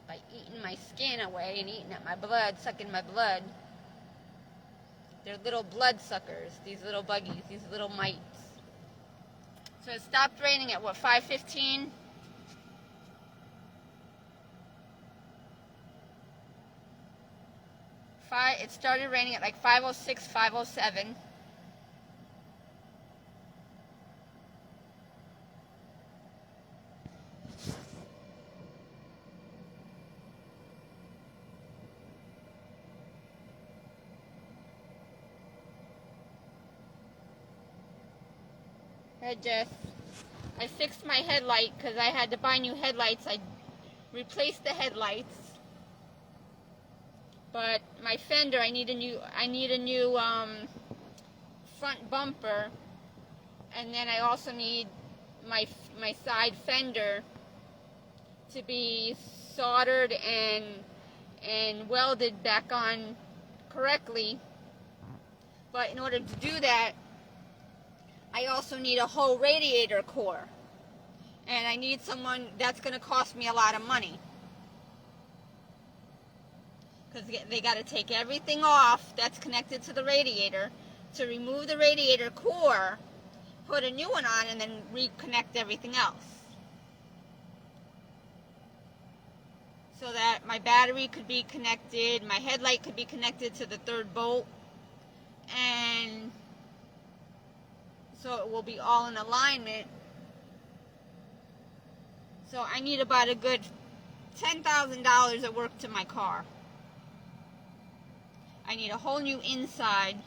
By eating my skin away and eating at my blood, sucking my blood. They're little blood suckers, these little buggies, these little mites. So it stopped raining at what, 5:15? It started raining at like 5:06, 5:07. I fixed my headlight because I had to buy new headlights. I replaced the headlights, but my fender, I need a new front bumper, and then I also need my side fender to be soldered and welded back on correctly. But in order to do that, I also need a whole radiator core, and I need someone that's going to cost me a lot of money, because they got to take everything off that's connected to the radiator to remove the radiator core, put a new one on, and then reconnect everything else, so that my battery could be connected, my headlight could be connected to the third bolt, and so it will be all in alignment. So I need about a good $10,000 of work to my car. I need a whole new inside.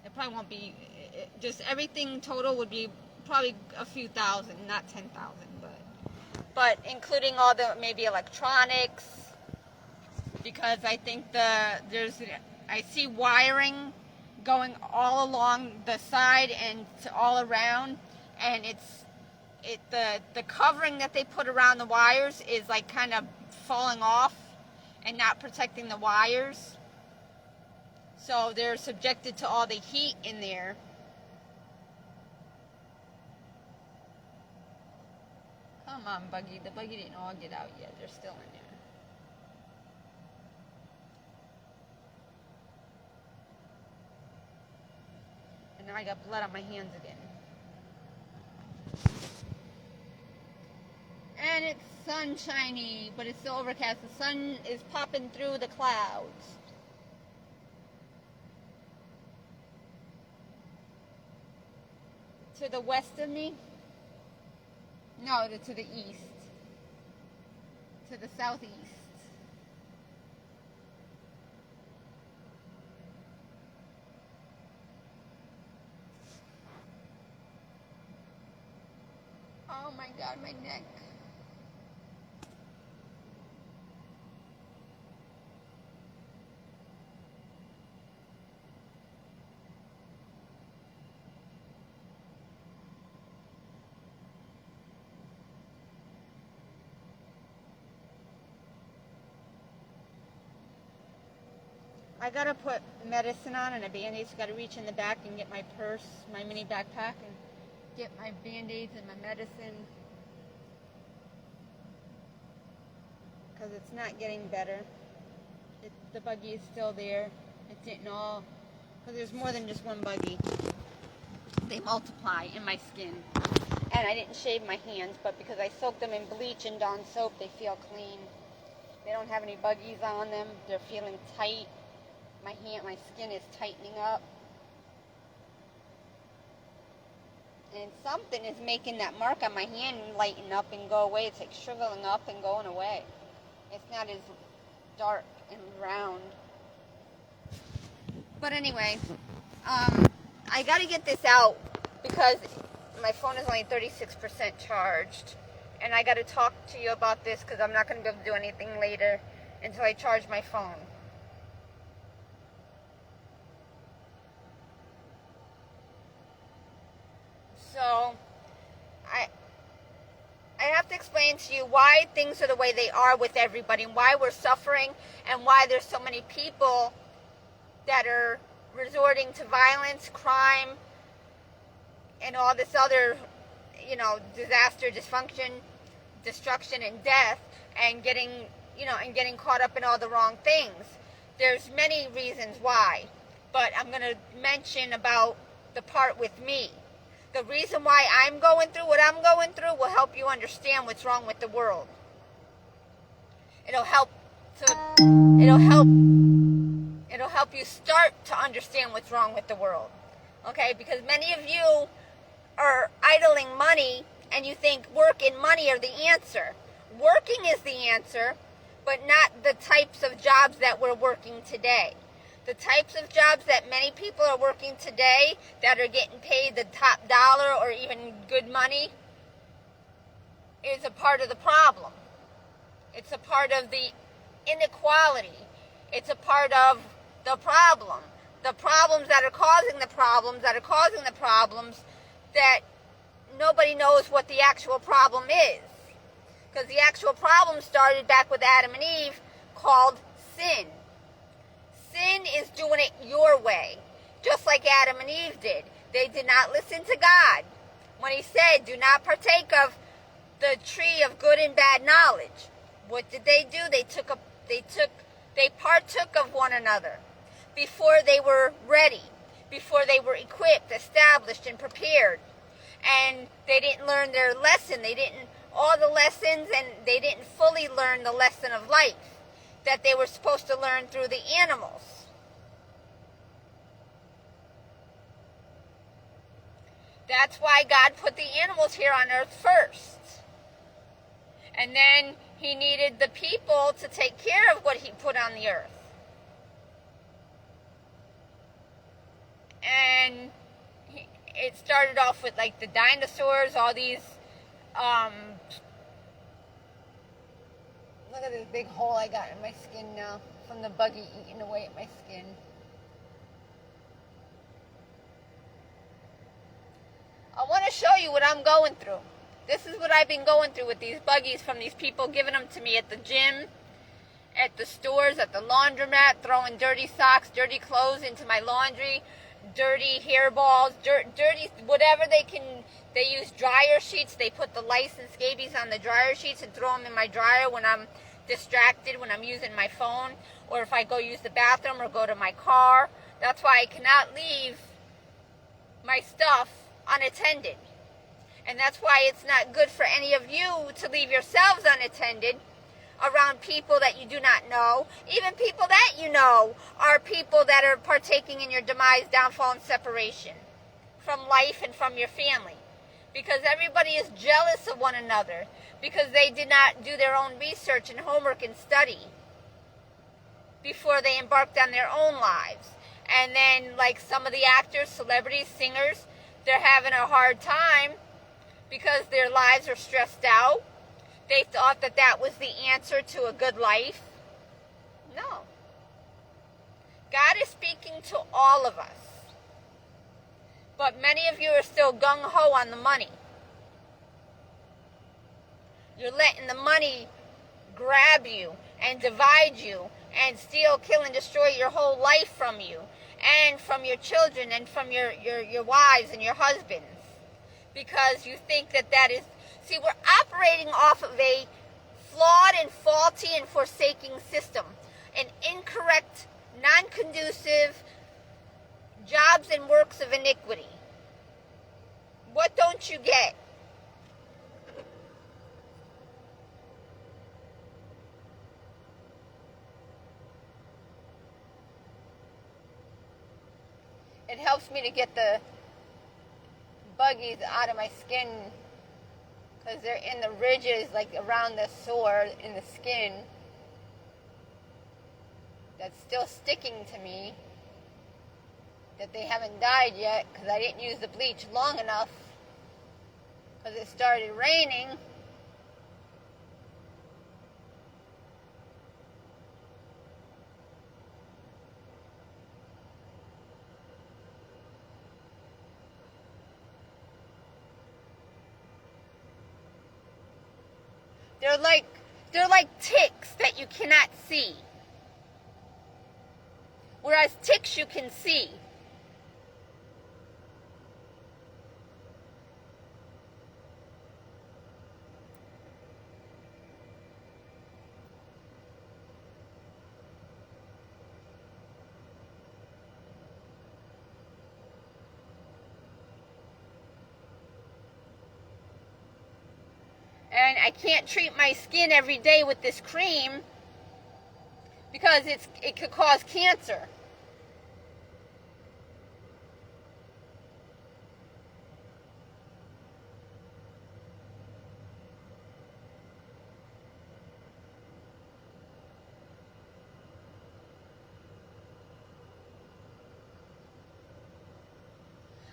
It probably won't be, just everything total would be probably a few thousand, not 10,000, but including all the maybe electronics, because I think I see wiring going all along the side and all around, and the covering that they put around the wires is like kind of falling off and not protecting the wires, so they're subjected to all the heat in there. Come on, buggy. The buggy didn't all get out yet. They're still in there. And now I got blood on my hands again. And it's sunshiny, but it's still overcast. The sun is popping through the clouds. To the west of me? No, to the east. To the southeast. Oh my God, my neck. I gotta put medicine on and a Band-Aid, so I gotta reach in the back and get my purse, my mini backpack, and get my Band-Aids and my medicine, because it's not getting better. The buggy is still there. It didn't all, because there's more than just one buggy. They multiply in my skin. And I didn't shave my hands, but because I soaked them in bleach and Dawn soap, they feel clean. They don't have any buggies on them. They're feeling tight. My skin is tightening up. And something is making that mark on my hand lighten up and go away. It's like shriveling up and going away. It's not as dark and round. But anyway, I gotta get this out because my phone is only 36% charged. And I got to talk to you about this because I'm not going to be able to do anything later until I charge my phone. So, I have to explain to you why things are the way they are with everybody, and why we're suffering, and why there's so many people that are resorting to violence, crime, and all this other, disaster, dysfunction, destruction, and death, and getting caught up in all the wrong things. There's many reasons why, but I'm going to mention about the part with me. The reason why I'm going through what I'm going through will help you understand what's wrong with the world. It'll help you start to understand what's wrong with the world. Okay? Because many of you are idling money and you think work and money are the answer. Working is the answer, but not the types of jobs that we're working today. The types of jobs that many people are working today that are getting paid the top dollar or even good money is a part of the problem. It's a part of the inequality. It's a part of the problem. The problems that are causing the problems that nobody knows what the actual problem is. Because the actual problem started back with Adam and Eve, called sin. Sin is doing it your way, just like Adam and Eve did. They did not listen to God when he said, do not partake of the tree of good and bad knowledge. What did they do? They partook of one another before they were ready, before they were equipped, established, and prepared. And they didn't learn their lesson. All the lessons, and they didn't fully learn the lesson of life that they were supposed to learn through the animals. That's why God put the animals here on earth first. And then he needed the people to take care of what he put on the earth. And it started off with like the dinosaurs, all these, look at this big hole I got in my skin now from the buggy eating away at my skin. I want to show you what I'm going through. This is what I've been going through with these buggies from these people giving them to me at the gym, at the stores, at the laundromat, throwing dirty socks, dirty clothes into my laundry, dirty hairballs, dirty whatever they can. They use dryer sheets. They put the lice and scabies on the dryer sheets and throw them in my dryer when I'm distracted, when I'm using my phone, or if I go use the bathroom or go to my car. That's why I cannot leave my stuff unattended. And that's why it's not good for any of you to leave yourselves unattended around people that you do not know. Even people that you know are people that are partaking in your demise, downfall, and separation from life and from your family. Because everybody is jealous of one another. Because they did not do their own research and homework and study before they embarked on their own lives. And then, like some of the actors, celebrities, singers, they're having a hard time because their lives are stressed out. They thought that that was the answer to a good life. No. God is speaking to all of us. But many of you are still gung-ho on the money. You're letting the money grab you and divide you and steal, kill, and destroy your whole life from you and from your children and from your wives and your husbands. Because you think that is... See, we're operating off of a flawed and faulty and forsaking system. An incorrect, non-conducive jobs and works of iniquity. What don't you get? It helps me to get the buggies out of my skin because they're in the ridges, like around the sore in the skin that's still sticking to me, that they haven't died yet because I didn't use the bleach long enough because it started raining They're like ticks that you cannot see. Whereas ticks you can see. And I can't treat my skin every day with this cream because it could cause cancer.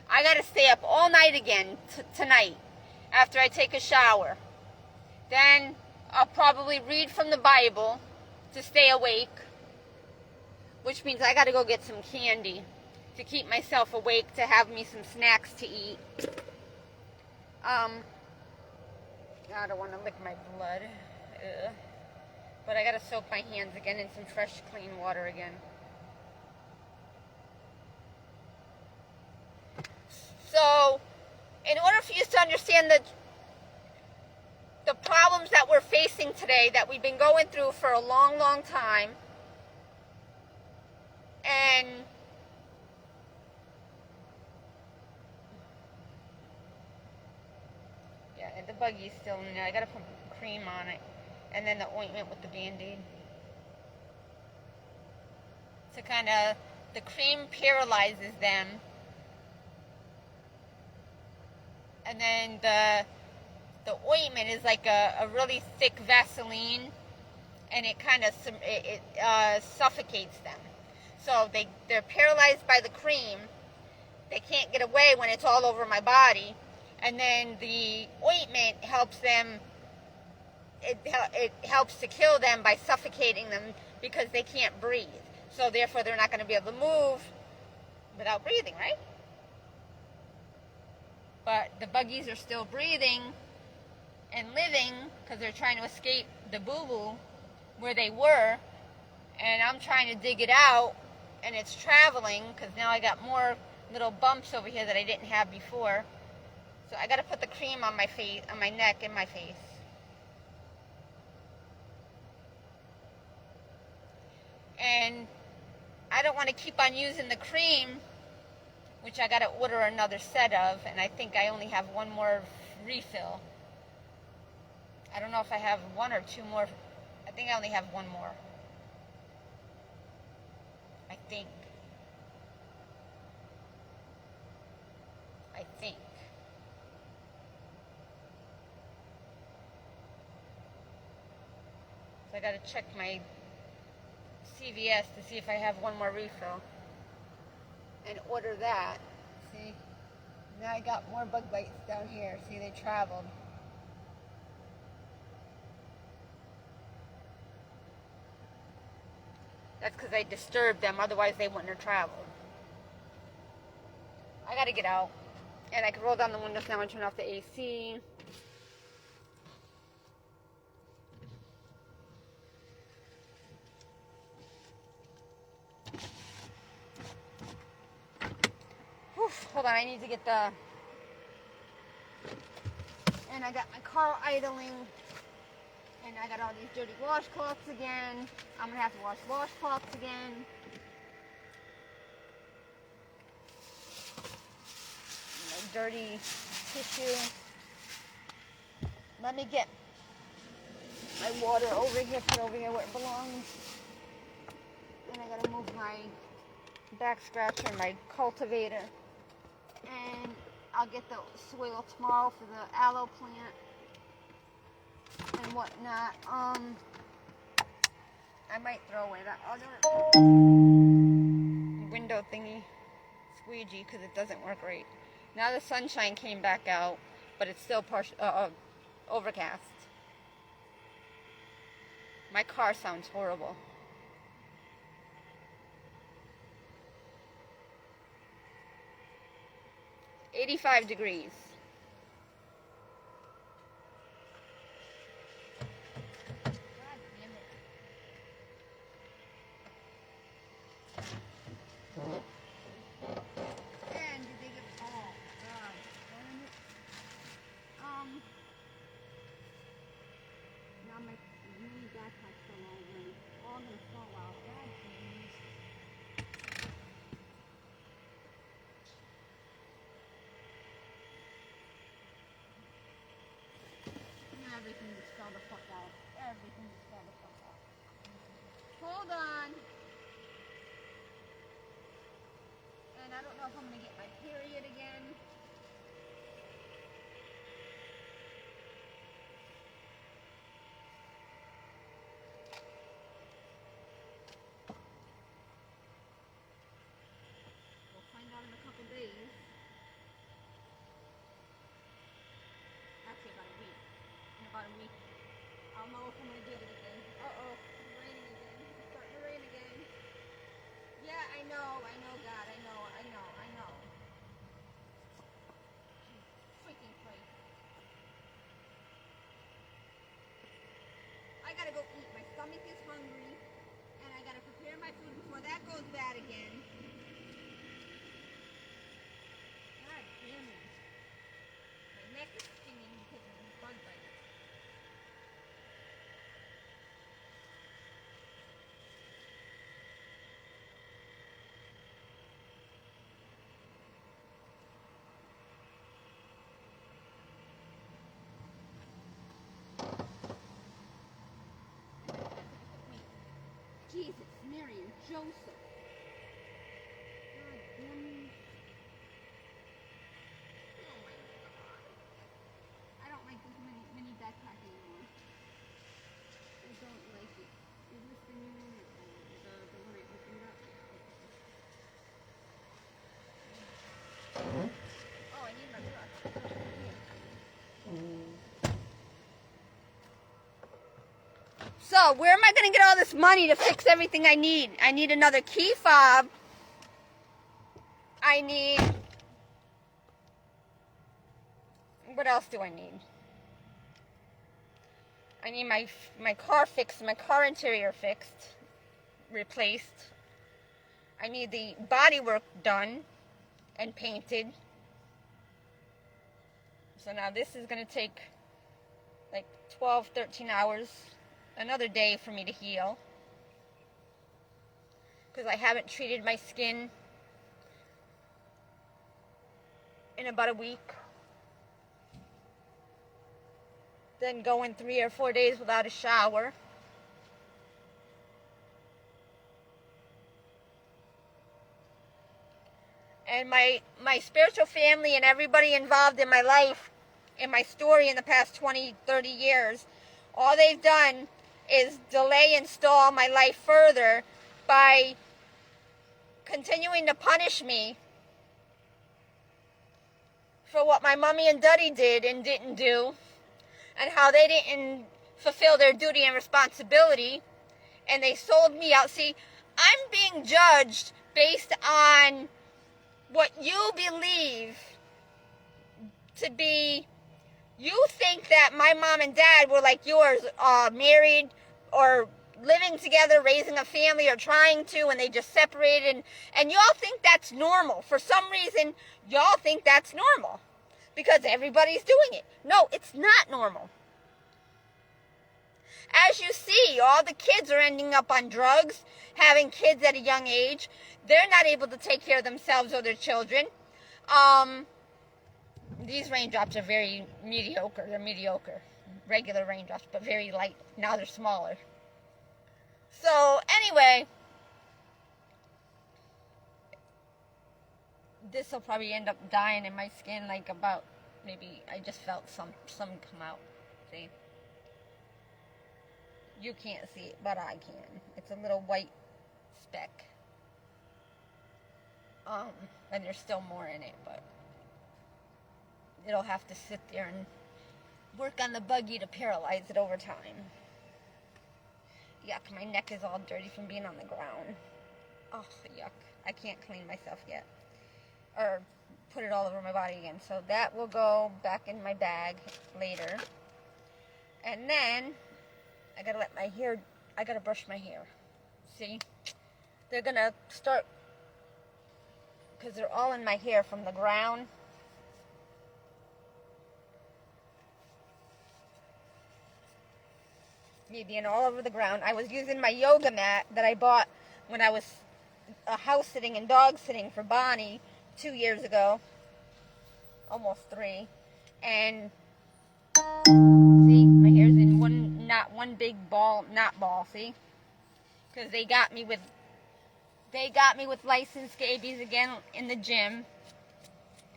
I gotta stay up all night again tonight after I take a shower. Then I'll probably read from the Bible to stay awake, which means I gotta go get some candy to keep myself awake, to have me some snacks to eat. I don't want to lick my blood. Ugh. But I gotta soak my hands again in some fresh, clean water again. So, in order for you to understand the problems that we're facing today, that we've been going through for a long, long time, and yeah, the buggy's still in there. I gotta put cream on it, and then the ointment with the Band-Aid. To kind of, the cream paralyzes them, and then the ointment is like a really thick Vaseline, and it kind of suffocates them. So they're paralyzed by the cream. They can't get away when it's all over my body. And then the ointment helps them. It helps to kill them by suffocating them because they can't breathe. So therefore they're not going to be able to move without breathing, right? But the buggies are still breathing and living because they're trying to escape the boo-boo where they were, and I'm trying to dig it out, and it's traveling because now I got more little bumps over here that I didn't have before. So I got to put the cream on my face, on my neck and my face. And I don't want to keep on using the cream, which I got to order another set of, and I think I only have one more refill. I don't know if I have one or two more. I think I only have one more. I think. So I gotta check my CVS to see if I have one more refill and order that. See? Now I got more bug bites down here. See, they traveled. That's because I disturbed them, otherwise they wouldn't have traveled. I gotta get out. And I can roll down the windows now and turn off the AC. Whew, hold on, I need to get the... And I got my car idling. And I got all these dirty washcloths again. I'm gonna have to wash washcloths again. My dirty tissue. Let me get my water over here, put over here where it belongs. And I gotta move my back scratcher, my cultivator. And I'll get the soil tomorrow for the aloe plant and whatnot. I might throw away that other window thingy squeegee because it doesn't work right. Now the sunshine came back out, but it's still overcast. My car sounds horrible. .85 degrees. And did they get, oh God, darn it. Now my mini backpack fell over and it's all gonna fall out. God, jeez. Everything just fell the fuck out. Everything just fell the fuck out. Hold on. And I don't know if I'm gonna get my period again. We'll find out in a couple days. Actually, about a week. In about a week, I'll know if I'm gonna get it again. Uh-oh, it's raining again. It's starting to rain again. Yeah, I know, God, I know. Freaking Christ. I gotta go eat. My stomach is hungry, and I gotta prepare my food before that goes bad again. God damn it. My neck is stinging because of these bug bites. Jesus, Mary and Joseph. God damn it. Oh my God. I don't like this mini backpack anymore. I don't like it. Is this the new one? The one I opened up? Oh, I need my brush. So, where am I going to get all this money to fix everything I need? I need another key fob. I need... What else do I need? I need my car fixed, my car interior fixed, replaced. I need the body work done and painted. So now this is going to take like 12, 13 hours. Another day for me to heal, because I haven't treated my skin in about a week. Then going 3 or 4 days without a shower. And my spiritual family and everybody involved in my life, in my story in the past 20, 30 years, all they've done is delay and stall my life further by continuing to punish me for what my mommy and daddy did and didn't do, and how they didn't fulfill their duty and responsibility, and they sold me out. See, I'm being judged based on what you believe to be. You think that my mom and dad were like yours, married or living together, raising a family, or trying to, and they just separated, and y'all think that's normal. For some reason, y'all think that's normal because everybody's doing it. No, it's not normal. As you see, all the kids are ending up on drugs, having kids at a young age. They're not able to take care of themselves or their children. These raindrops are very mediocre. They're mediocre. Regular raindrops, but very light. Now they're smaller. So, anyway, this will probably end up dying in my skin, like about, maybe, I just felt some come out. See? You can't see it, but I can. It's a little white speck. And there's still more in it, but it'll have to sit there and work on the buggy to paralyze it over time. Yuck, my neck is all dirty from being on the ground. Oh, yuck. I can't clean myself yet. Or put it all over my body again. So that will go back in my bag later. And then I gotta brush my hair. See? they're gonna start, because they're all in my hair from the ground. Being all over the ground. I was using my yoga mat that I bought when I was house sitting and dog sitting for Bonnie 2 years ago. Almost 3. And see, my hair's in one big ball, knot ball, see? Because they got me with licensed scabies again in the gym.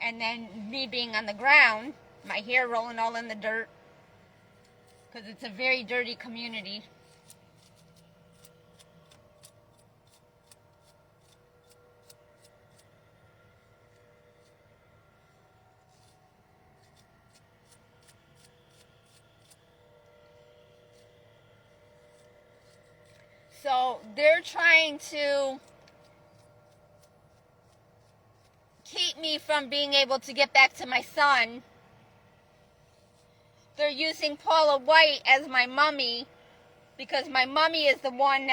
And then me being on the ground, my hair rolling all in the dirt. Because it's a very dirty community. So they're trying to keep me from being able to get back to my son. They're using Paula White as my mummy, because my mummy is the one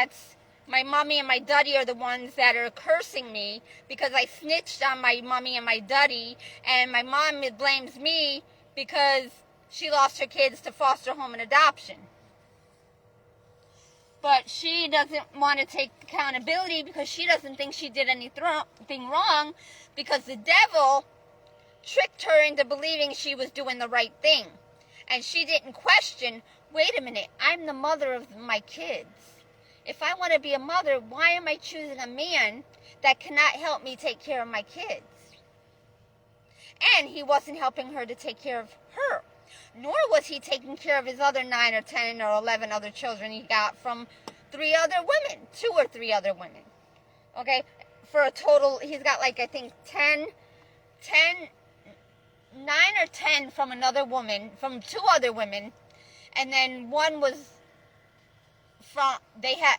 my mummy and my daddy are the ones that are cursing me because I snitched on my mummy and my daddy, and my mom blames me because she lost her kids to foster home and adoption. But she doesn't want to take accountability because she doesn't think she did anything wrong, because the devil tricked her into believing she was doing the right thing. And she didn't question, wait a minute, I'm the mother of my kids. If I want to be a mother, why am I choosing a man that cannot help me take care of my kids? And he wasn't helping her to take care of her. Nor was he taking care of his other 9 or 10 or 11 other children he got from 3 other women, 2 or 3 other women. Okay? For a total, he's got like, I think 9 or 10 from another woman, from 2 other women, and then one was from,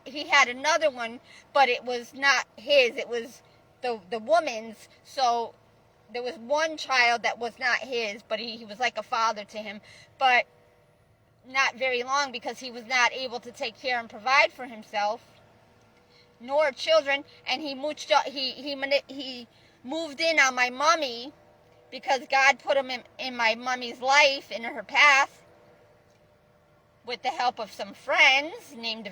he had another one, but it was not his, it was the woman's. So there was one child that was not his, but he was like a father to him, but not very long, because he was not able to take care and provide for himself nor children. And he moved in on my mummy, because God put him in my mummy's life, in her path, with the help of some friends named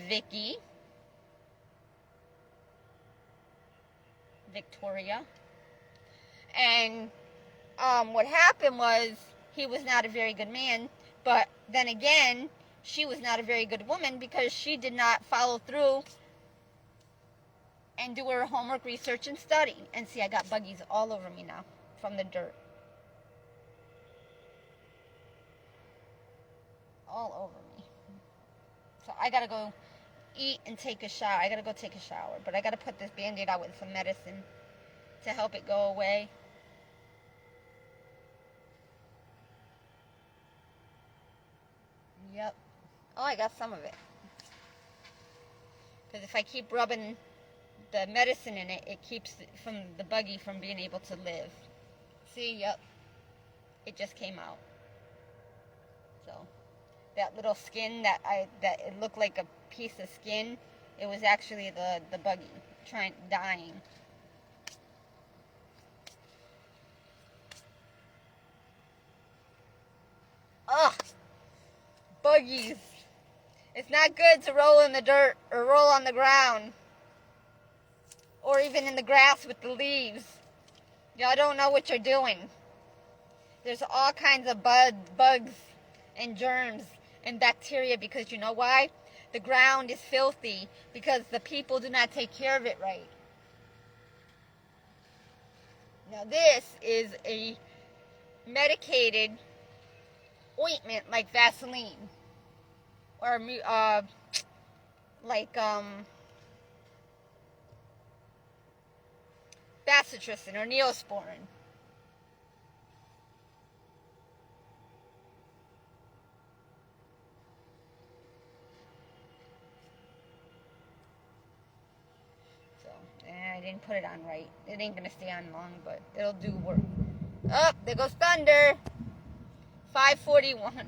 Victoria. And what happened was, he was not a very good man, but then again, she was not a very good woman, because she did not follow through and do her homework, research, and study. And see, I got buggies all over me now from the dirt. All over me. So I gotta go eat and take a shower. I gotta go take a shower, but I gotta put this Band-Aid out with some medicine to help it go away. Yep. Oh, I got some of it. Because if I keep rubbing the medicine in it, it keeps the buggy from being able to live. See, yep. It just came out. So that little skin that it looked like a piece of skin, it was actually the buggy dying. Ugh, buggies. It's not good to roll in the dirt or roll on the ground, or even in the grass with the leaves. Y'all don't know what you're doing. There's all kinds of bugs and germs and bacteria, because you know why? The ground is filthy because the people do not take care of it right. Now this is a medicated ointment like Vaseline, or bacitracin or Neosporin. I didn't put it on right. It ain't gonna stay on long, but it'll do work. Oh, there goes thunder. 5:41.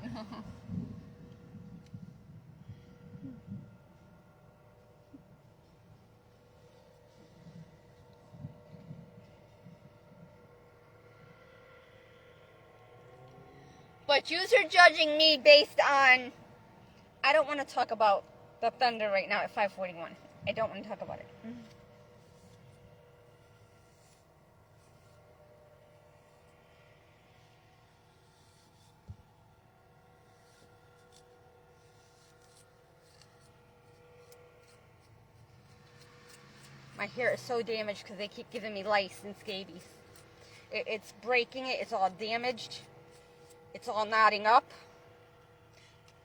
But yous are judging me based on... I don't want to talk about the thunder right now at 5:41. I don't want to talk about it. My hair is so damaged because they keep giving me lice and scabies. It's breaking it. It's all damaged. It's all knotting up.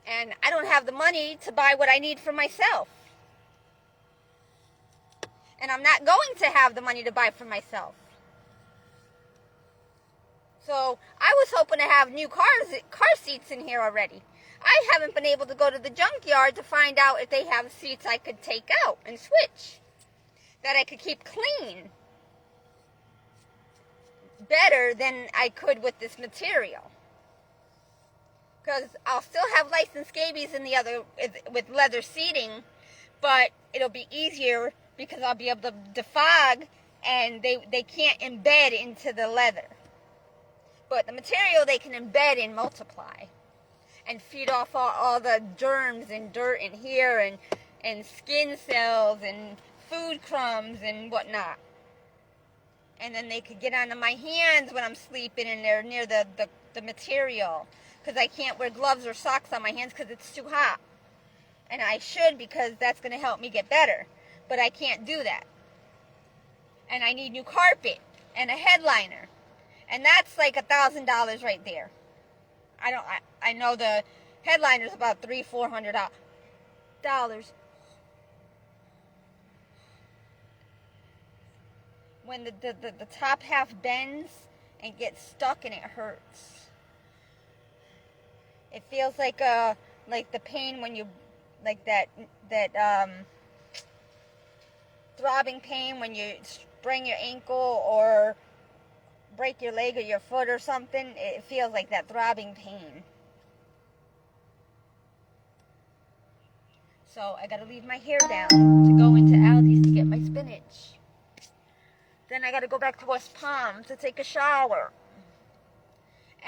And I don't have the money to buy what I need for myself. And I'm not going to have the money to buy for myself. So I was hoping to have new car seats in here already. I haven't been able to go to the junkyard to find out if they have seats I could take out and switch, that I could keep clean better than I could with this material. Because I'll still have lice and scabies in the other with leather seating, but it'll be easier because I'll be able to defog and they can't embed into the leather. But the material they can embed and multiply and feed off all the germs and dirt in here and skin cells and food crumbs and whatnot. And then they could get onto my hands when I'm sleeping and they're near the material. Because I can't wear gloves or socks on my hands because it's too hot. And I should, because that's going to help me get better. But I can't do that. And I need new carpet and a headliner. And that's like $1,000 right there. I know the headliner's about $300-400. When the top half bends and gets stuck and it hurts. It feels like the pain when you, like that throbbing pain when you sprain your ankle or break your leg or your foot or something. It feels like that throbbing pain. So I gotta leave my hair down to go into Aldi's to get my spinach. Then I gotta go back to West Palm to take a shower.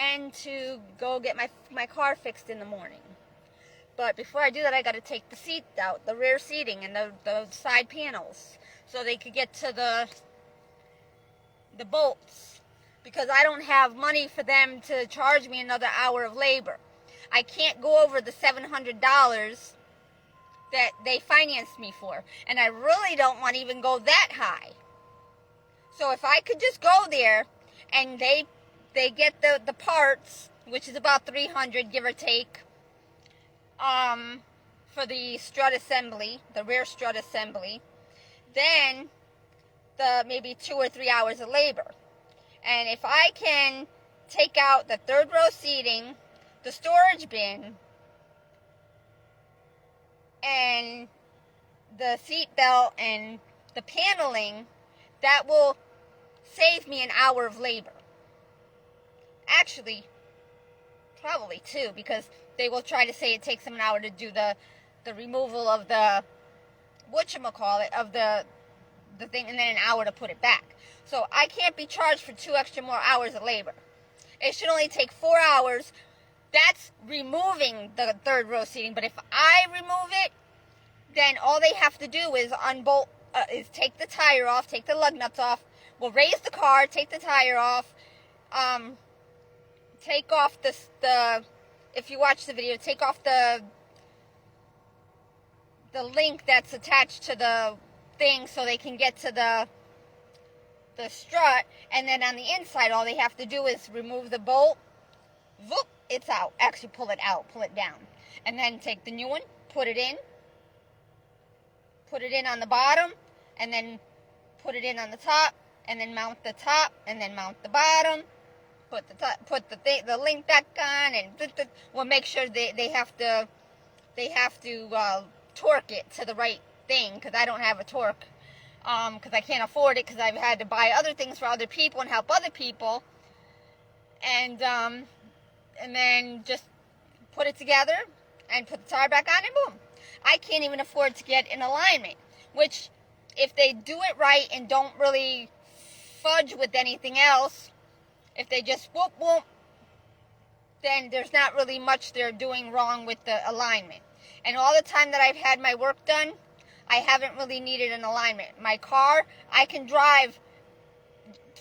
And to go get my car fixed in the morning. But before I do that, I got to take the seat out, the rear seating and the side panels, so they could get to the bolts. Because I don't have money for them to charge me another hour of labor. I can't go over the $700 that they financed me for. And I really don't want to even go that high. So if I could just go there and they get the parts, which is about $300 give or take, for the strut assembly, the rear strut assembly, then the maybe 2 or 3 hours of labor. And if I can take out the third row seating, the storage bin, and the seat belt and the paneling, that will save me an hour of labor. Actually, probably 2, because they will try to say it takes them an hour to do the removal of the whatchamacallit, of the thing, and then an hour to put it back. So I can't be charged for 2 extra more hours of labor. It should only take 4 hours. That's removing the third row seating. But if I remove it, then all they have to do is unbolt, is take the tire off, take the lug nuts off. We'll raise the car, take the tire off, take off the if you watch the video, take off the link that's attached to the thing so they can get to the strut, and then on the inside all they have to do is remove the bolt, whoop, it's out. Actually pull it out, pull it down, and then take the new one, put it in on the bottom, and then put it in on the top, and then mount the top, and then mount the bottom, put the link back on, and we'll make sure they have to torque it to the right thing, because I don't have a torque, because I can't afford it, because I've had to buy other things for other people and help other people, and then just put it together and put the tire back on, and boom. I can't even afford to get an alignment, which if they do it right and don't really fudge with anything else, if they just whoop whoop then there's not really much they're doing wrong with the alignment. And all the time that I've had my work done, I haven't really needed an alignment. My car, I can drive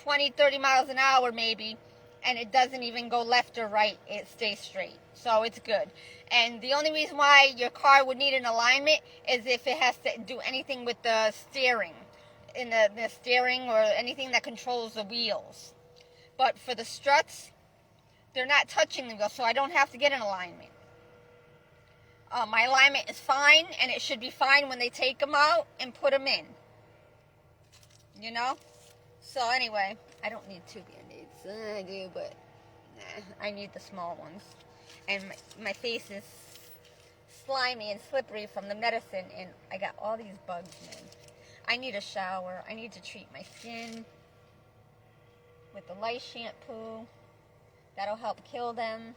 20, 30 miles an hour maybe, and it doesn't even go left or right. It stays straight. So it's good. And the only reason why your car would need an alignment is if it has to do anything with the steering, in the steering or anything that controls the wheels. But for the struts, they're not touching the wheel, so I don't have to get an alignment. My alignment is fine, and it should be fine when they take them out and put them in. You know? So anyway, I don't need 2 Band-Aids. I do, but I need the small ones. And my face is slimy and slippery from the medicine, and I got all these bugs, man. I need a shower. I need to treat my skin with the lice shampoo. That'll help kill them.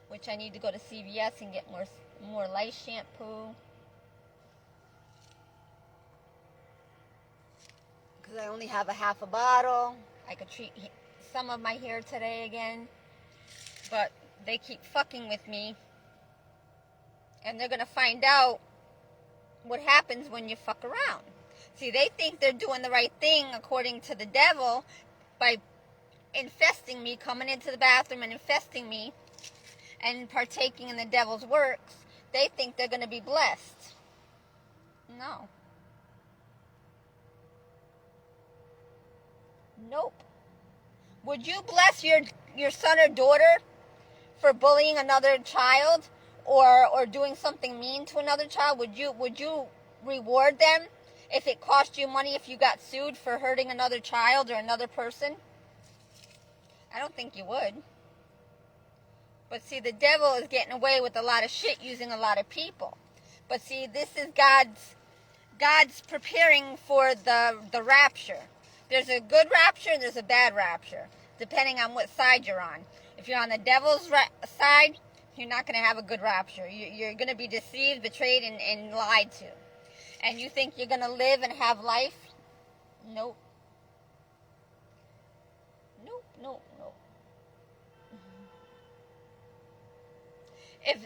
Which I need to go to CVS and get more lice shampoo. Because I only have a half a bottle. I could treat some of my hair today again. But they keep fucking with me. And they're going to find out what happens when you fuck around. See, they think they're doing the right thing according to the devil by infesting me, coming into the bathroom and infesting me and partaking in the devil's works. They think they're going to be blessed. No. Nope. Would you bless your son or daughter for bullying another child or doing something mean to another child? Would you reward them if it cost you money if you got sued for hurting another child or another person? I don't think you would. But see, the devil is getting away with a lot of shit using a lot of people. But see, this is God's preparing for the rapture. There's a good rapture and there's a bad rapture, depending on what side you're on. If you're on the devil's side, you're not going to have a good rapture. You're going to be deceived, betrayed, and lied to. And you think you're going to live and have life? Nope. Nope.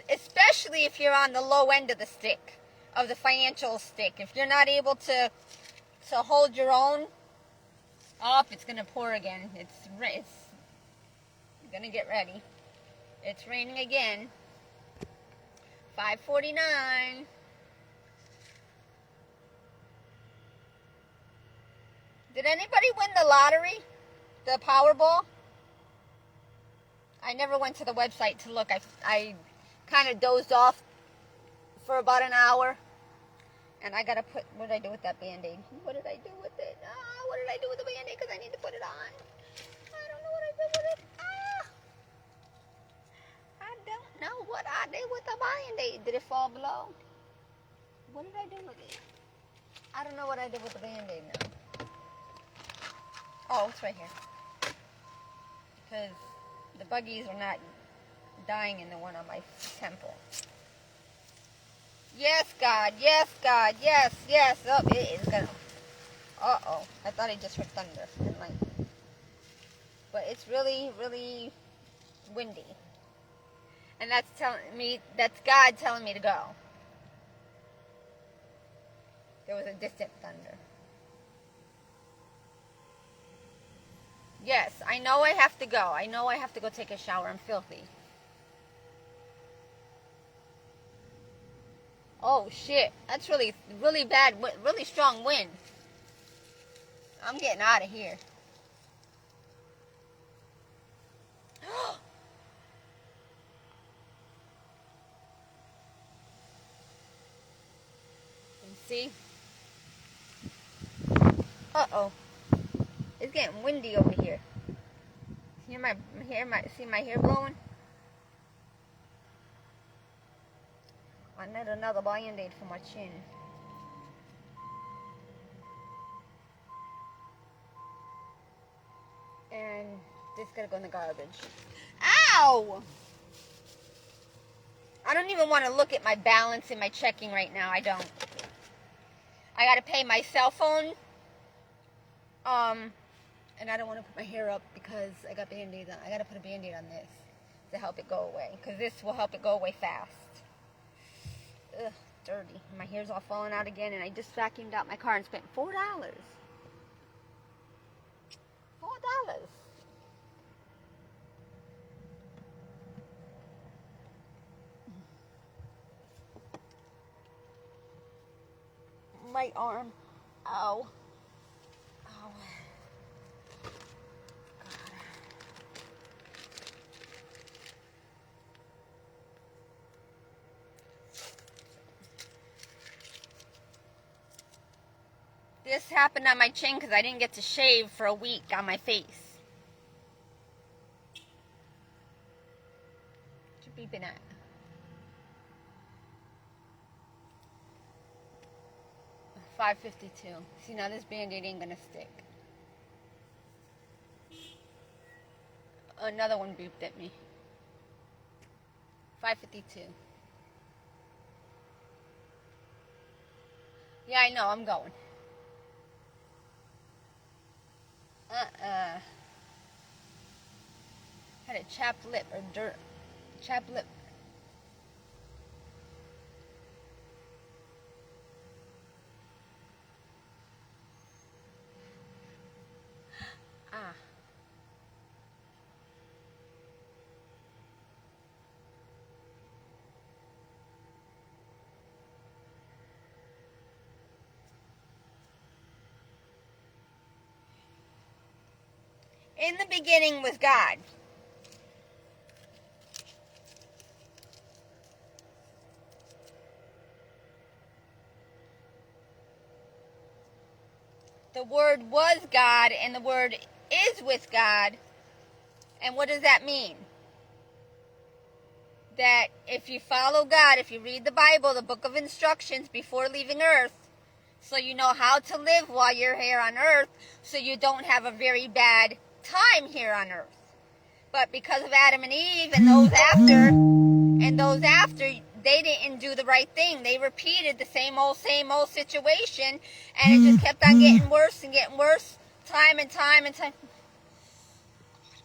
Especially if you're on the low end of the stick, of the financial stick. If you're not able to hold your own, it's going to pour again. It's going to get ready. It's raining again. 5:49. Did anybody win the lottery? The Powerball? I never went to the website to look. I kind of dozed off for about an hour. And I got to what did I do with that Band-Aid? What did I do with it? What did I do with the Band-Aid? Because I need to put it on. I don't know what I did with it. I don't know what I did with the Band-Aid. Did it fall below? What did I do with it? I don't know what I did with the Band-Aid now. Oh, it's right here. Because the buggies are not dying in the one on my temple. Yes, God. Yes, God. Yes. Oh, it is gonna. Uh-oh. I thought I just heard thunder and lightning. But it's really, really windy. And that's God telling me to go. There was a distant thunder. Yes, I know I have to go. I know I have to go take a shower. I'm filthy. Oh, shit. That's really, really bad, really strong wind. I'm getting out of here. See? Uh-oh. It's getting windy over here. See my hair blowing? I need another Band-Aid for my chin. And this gotta go in the garbage. Ow! I don't even want to look at my balance in my checking right now. I don't. I gotta pay my cell phone. And I don't want to put my hair up because I got Band-Aids on. I gotta put a Band-Aid on this. to help it go away, because this will help it go away fast. Ugh, dirty. My hair's all falling out again, and I just vacuumed out my car and spent $4. $4. My arm. Ow. Ow. God. This happened on my chin because I didn't get to shave for a week on my face. What you beeping at? $5.52. See, now this Band-Aid ain't gonna stick. Another one beeped at me. $5.52. Yeah, I know, I'm going. Had a chapped lip or chapped lip. In the beginning was God. The Word was God, and the Word is with God. And what does that mean? That if you follow God, if you read the Bible, the book of instructions before leaving earth, so you know how to live while you're here on earth, so you don't have a very bad time here on earth. But because of Adam and Eve and those after, they didn't do the right thing. They repeated the same old situation, and it just kept on getting worse and getting worse, time and time and time.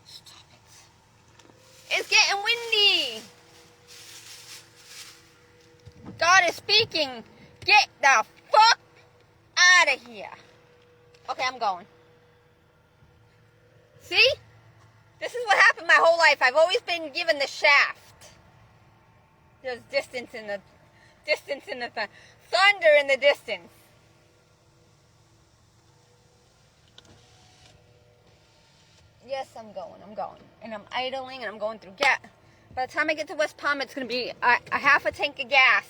Stop it. It's getting windy. God is speaking. Get the fuck out of here. Okay, I'm going. See? This is what happened my whole life. I've always been given the shaft. There's distance in the thunder in the distance. Yes, I'm going. And I'm idling and I'm going through gas. By the time I get to West Palm, it's going to be a half a tank of gas.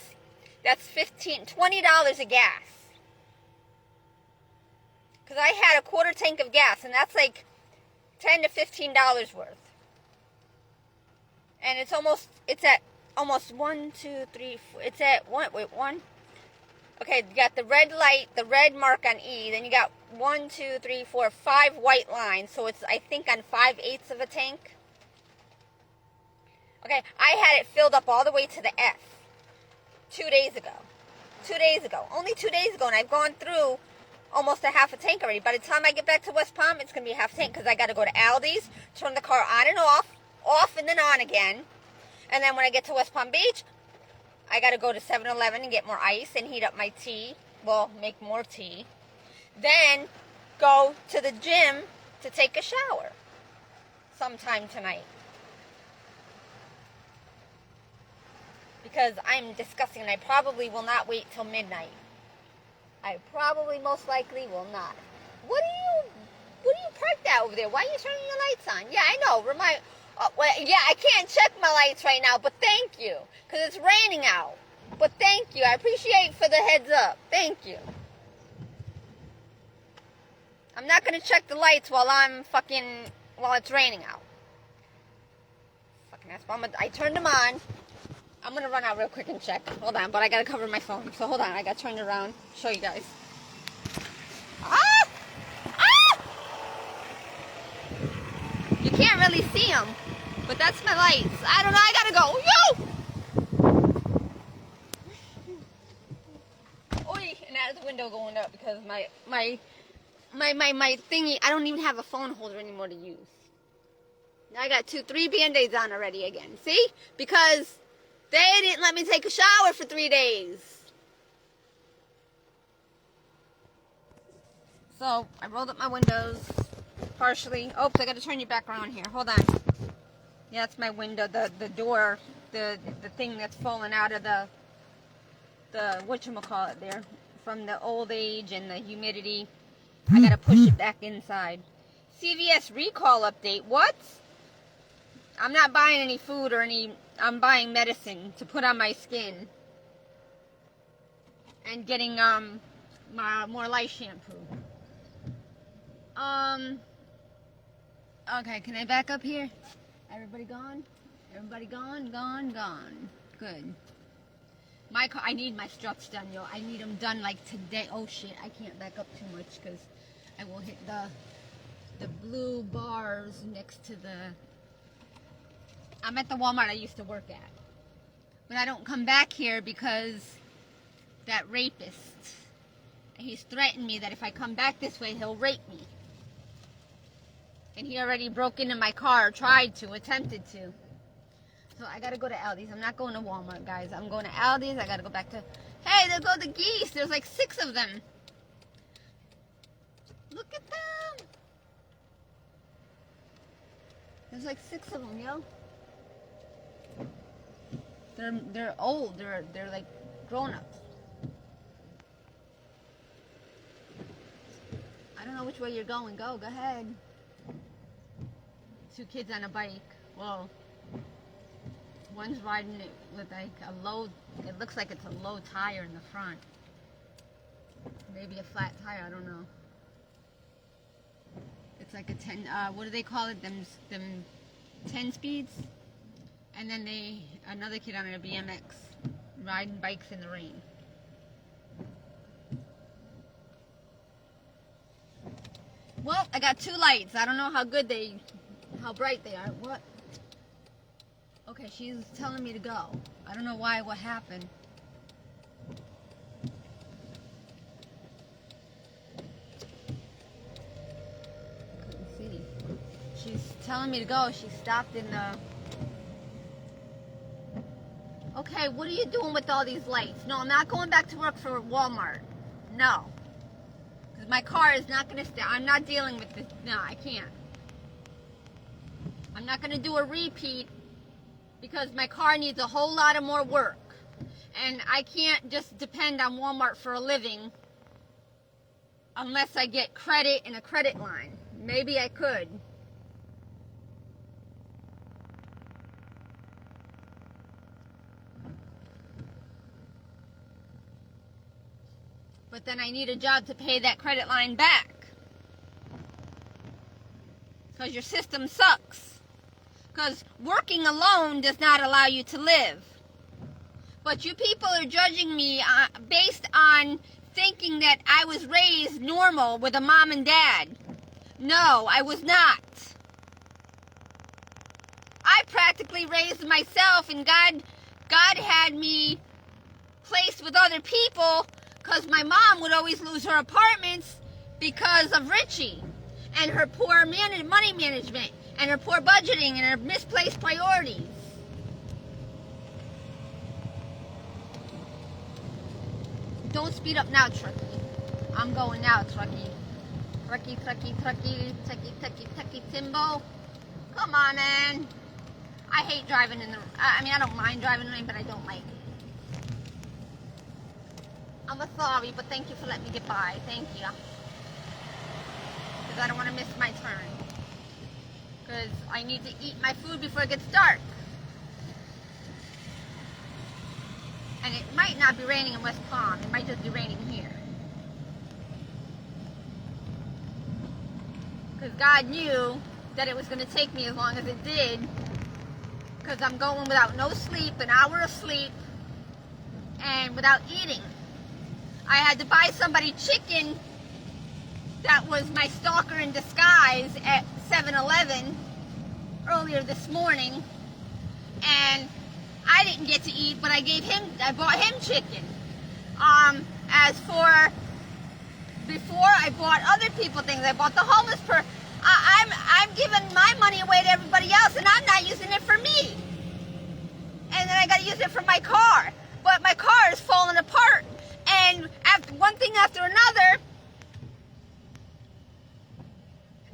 That's $20 a gas. Because I had a quarter tank of gas, and that's like $10 to $15 worth. And it's at almost 1, 2, 3, 4. It's at one. Okay, you got the red light, the red mark on E. Then you got 1, 2, 3, 4, 5 white lines. So it's, I think, on 5/8 of a tank. Okay, I had it filled up all the way to the F 2 days ago. Only 2 days ago, and I've gone through almost a half a tank already. By the time I get back to West Palm, it's going to be a half tank, because I got to go to Aldi's, turn the car on and off and then on again. And then when I get to West Palm Beach, I got to go to 7-Eleven and get more ice and heat up my tea. Well, make more tea. Then go to the gym to take a shower sometime tonight. Because I'm disgusting, and I probably will not wait till midnight. I probably most likely will not. What are you parked at over there? Why are you turning your lights on? Yeah, I know. I can't check my lights right now, but thank you. Because it's raining out. But thank you. I appreciate for the heads up. Thank you. I'm not going to check the lights while it's raining out. Fucking ass. I turned them on. I'm going to run out real quick and check. Hold on, but I got to cover my phone. So hold on, I got to turn it around. Show you guys. You can't really see them, but that's my lights. I don't know, I got to go. Yo! Oi, and that is the window going up because my thingy, I don't even have a phone holder anymore to use. Now I got 3 Band-Aids on already again. See? Because they didn't let me take a shower for 3 days. So I rolled up my windows partially. Oops, I got to turn you back around here. Hold on. Yeah, that's my window. The door, the thing that's fallen out of the whatchamacallit there from the old age and the humidity. I got to push it back inside. CVS recall update. What? I'm not buying any food or I'm buying medicine to put on my skin. And getting my more light shampoo. Okay, can I back up here? Everybody gone? Everybody gone? Gone. Good. My car, I need my struts done, yo. I need them done like today. Oh shit, I can't back up too much because I will hit the blue bars next to the... I'm at the Walmart I used to work at. But I don't come back here because that rapist, he's threatened me that if I come back this way, he'll rape me. And he already broke into my car, attempted to. So I gotta go to Aldi's. I'm not going to Walmart, guys. I'm going to Aldi's. I gotta go back to... Hey, there go the geese. There's like 6 of them. Look at them. There's like 6 of them, yo. They're old. They're like grown-ups. I don't know which way you're going. Go ahead. 2 kids on a bike. Whoa. One's riding it with like a low, it looks like it's a low tire in the front. Maybe a flat tire, I don't know. It's like a 10, what do they call it? Them 10 speeds? And then another kid on a BMX, riding bikes in the rain. Well, I got 2 lights. I don't know how bright they are. What? Okay, she's telling me to go. I don't know why, what happened. Couldn't see. She's telling me to go. She stopped in the... Okay, what are you doing with all these lights? No, I'm not going back to work for Walmart. No. Because my car is not going to stay. I'm not dealing with this. No, I can't. I'm not going to do a repeat because my car needs a whole lot of more work. And I can't just depend on Walmart for a living unless I get credit and a credit line. Maybe I could. But then I need a job to pay that credit line back. Because your system sucks. Because working alone does not allow you to live. But you people are judging me based on thinking that I was raised normal with a mom and dad. No, I was not. I practically raised myself, and God had me placed with other people because my mom would always lose her apartments because of Richie and her poor money management and her poor budgeting and her misplaced priorities. Don't speed up now, Trucky. I'm going now, Trucky. Trucky, Timbo. Come on, man. I hate driving in the... I mean, I don't mind driving in the rain, but I don't like it. I'm sorry, but thank you for letting me get by. Thank you. Because I don't want to miss my turn. Because I need to eat my food before it gets dark. And it might not be raining in West Palm. It might just be raining here. Because God knew that it was going to take me as long as it did. Because I'm going without no sleep, an hour of sleep, and without eating. I had to buy somebody chicken that was my stalker in disguise at 7-Eleven earlier this morning. And I didn't get to eat, but I bought him chicken. As for before, I bought other people things. I bought the homeless I'm giving my money away to everybody else. it for my car, but my car is falling apart. And after one thing after another,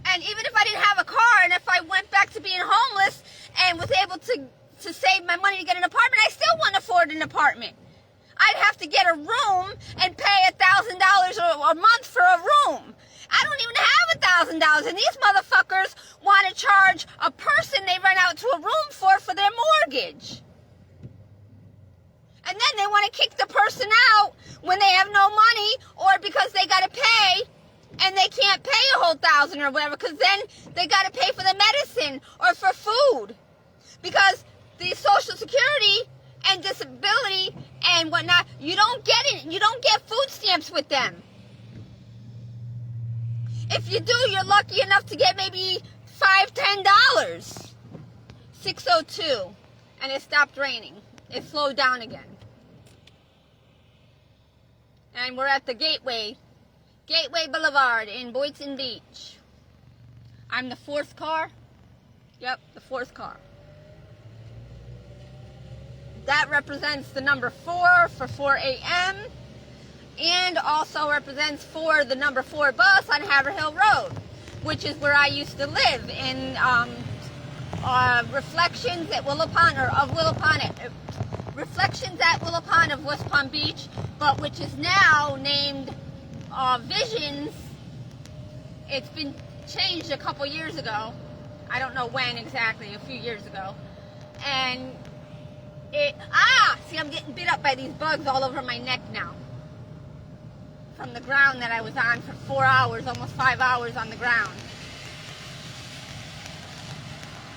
and even if I didn't have a car, and if I went back to being homeless and was able to save my money to get an apartment, I still wouldn't afford an apartment. I'd have to get a room and pay $1,000 a month for a room. I don't even have $1,000, and these motherfuckers want to charge a person they rent out to a room for their mortgage. And then they want to kick the person out when they have no money, or because they got to pay and they can't pay a whole $1,000 or whatever, because then they got to pay for the medicine or for food. Because the Social Security and disability and whatnot, you don't get food stamps with them. If you do, you're lucky enough to get maybe $5-10. 6:02, and it stopped raining. It slowed down again. And we're at the Gateway Boulevard in Boynton Beach. I'm the fourth car. Yep, the fourth car. That represents the number 4 for 4 a.m. and also represents the number 4 bus on Haverhill Road, which is where I used to live in Reflections at Willapon, or of Willapon, Reflections at Willapon of West Palm Beach, but which is now named Visions. It's been changed a couple years ago. I don't know when exactly, a few years ago. And see, I'm getting bit up by these bugs all over my neck now. From the ground that I was on for 4 hours, almost 5 hours on the ground.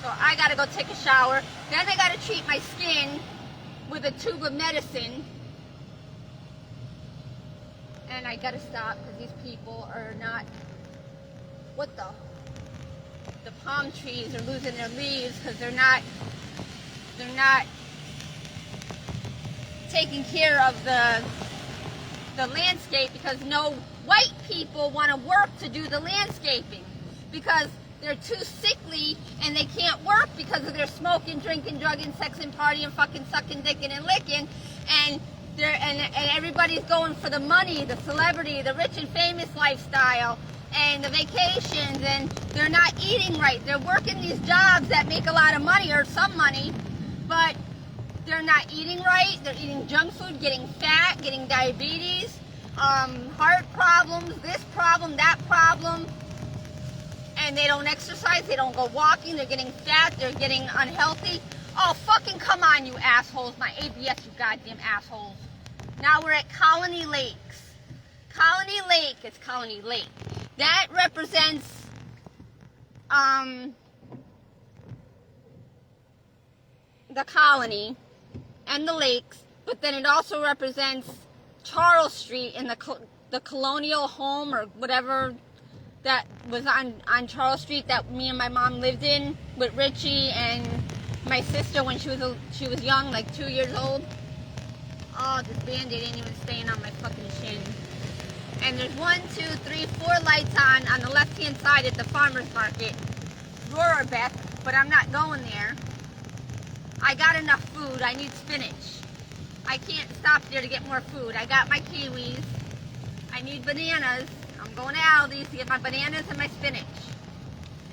So I gotta go take a shower. Then I gotta treat my skin with a tube of medicine. And I gotta stop because these people are not, the palm trees are losing their leaves because they're not taking care of the landscape, because no white people want to work to do the landscaping because they're too sickly and they can't work because of their smoking, drinking, drugging, sexing, partying, fucking sucking, dicking, and licking, and everybody's going for the money, the celebrity, the rich and famous lifestyle, and the vacations, and they're not eating right. They're working these jobs that make a lot of money, or some money, but they're not eating right. They're eating junk food, getting fat, getting diabetes, heart problems, this problem, that problem, and they don't exercise, they don't go walking, they're getting fat, they're getting unhealthy. Oh, fucking come on, you assholes. My ABS, you goddamn assholes. Now we're at Colony Lakes. Colony Lake, it's Colony Lake. That represents, the colony and the lakes, but then it also represents Charles Street and the colonial home or whatever that was on Charles Street that me and my mom lived in with Richie and my sister when she was young, like 2 years old. Oh, this Band-Aid ain't even staying on my fucking chin. And there's 1, 2, 3, 4 lights on the left-hand side at the farmer's market, Roarbeck, but I'm not going there. I got enough food. I need spinach. I can't stop there to get more food. I got my kiwis. I need bananas. I'm going to Aldi's to get my bananas and my spinach.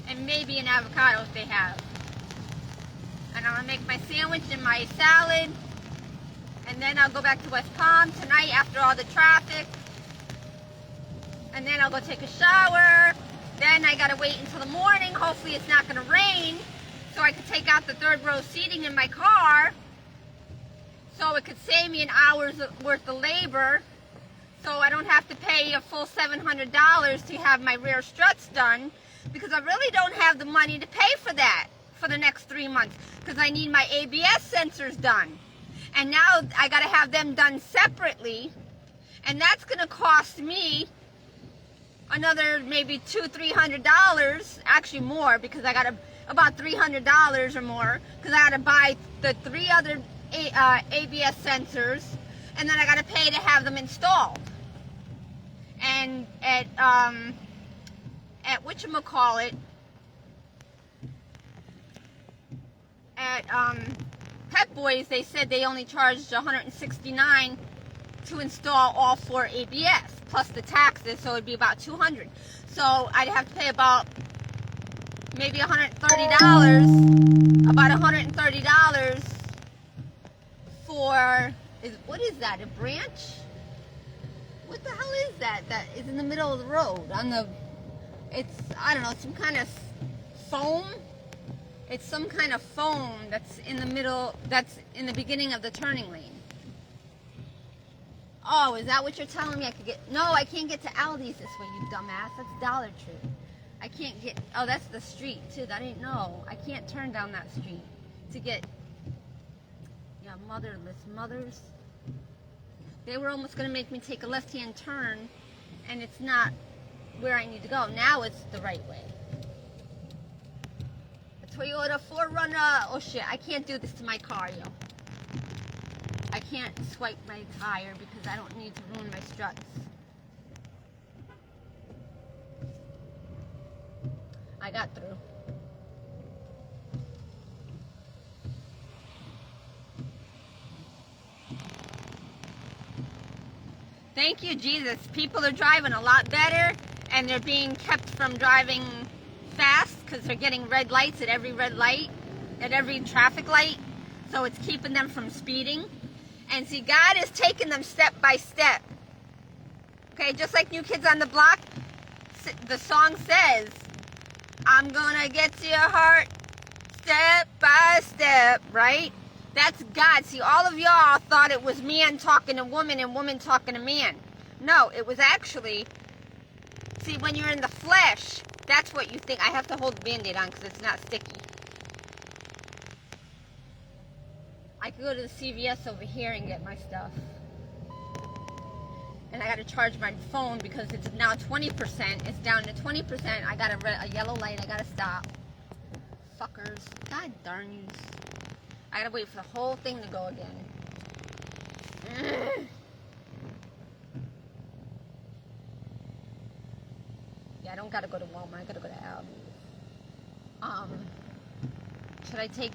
And maybe an avocado if they have. And I'm going to make my sandwich and my salad. And then I'll go back to West Palm tonight after all the traffic. And then I'll go take a shower. Then I got to wait until the morning. Hopefully it's not going to rain, so I could take out the third row seating in my car, so it could save me an hour's worth of labor, so I don't have to pay a full $700 to have my rear struts done, because I really don't have the money to pay for that for the next 3 months, because I need my ABS sensors done. And now I got to have them done separately, and that's going to cost me another maybe $200-300, actually more, because I got about $300 or more, because I got to buy the 3 other ABS sensors, and then I got to pay to have them installed. And at whatchamacallit, at Tech Boys, they said they only charged $169 to install all 4 ABS plus the taxes, so it'd be about $200. So I'd have to pay about maybe $130, about $130 for, what is that, a branch? What the hell is that? That is in the middle of the road on the, it's, I don't know, some kind of foam. It's some kind of foam that's in the middle, that's in the beginning of the turning lane. Oh, is that what you're telling me I could get? No, I can't get to Aldi's this way, you dumbass. That's Dollar Tree. I can't get, oh, that's the street too. I didn't know. I can't turn down that street to get, yeah, motherless mothers. They were almost going to make me take a left-hand turn, and it's not where I need to go. Now it's the right way. A Toyota 4Runner. Oh shit, I can't do this to my car, yo. I can't swipe my tire because I don't need to ruin my struts. I got through. Thank you, Jesus. People are driving a lot better, and they're being kept from driving fast because they're getting red lights at every red light, at every traffic light. So it's keeping them from speeding. And see, God is taking them step by step. Okay, just like New Kids on the Block, the song says, I'm gonna get to your heart step by step, right? That's God. See, all of y'all thought it was man talking to woman and woman talking to man. No, it was actually, see, when you're in the flesh, that's what you think. I have to hold the Band-Aid on because it's not sticky. I could go to the CVS over here and get my stuff. And I got to charge my phone because it's now 20%. It's down to 20%. I got a yellow light. I got to stop. Fuckers. God darn you. I got to wait for the whole thing to go again. Yeah, I don't got to go to Walmart. I got to go to Aldi. Should I take...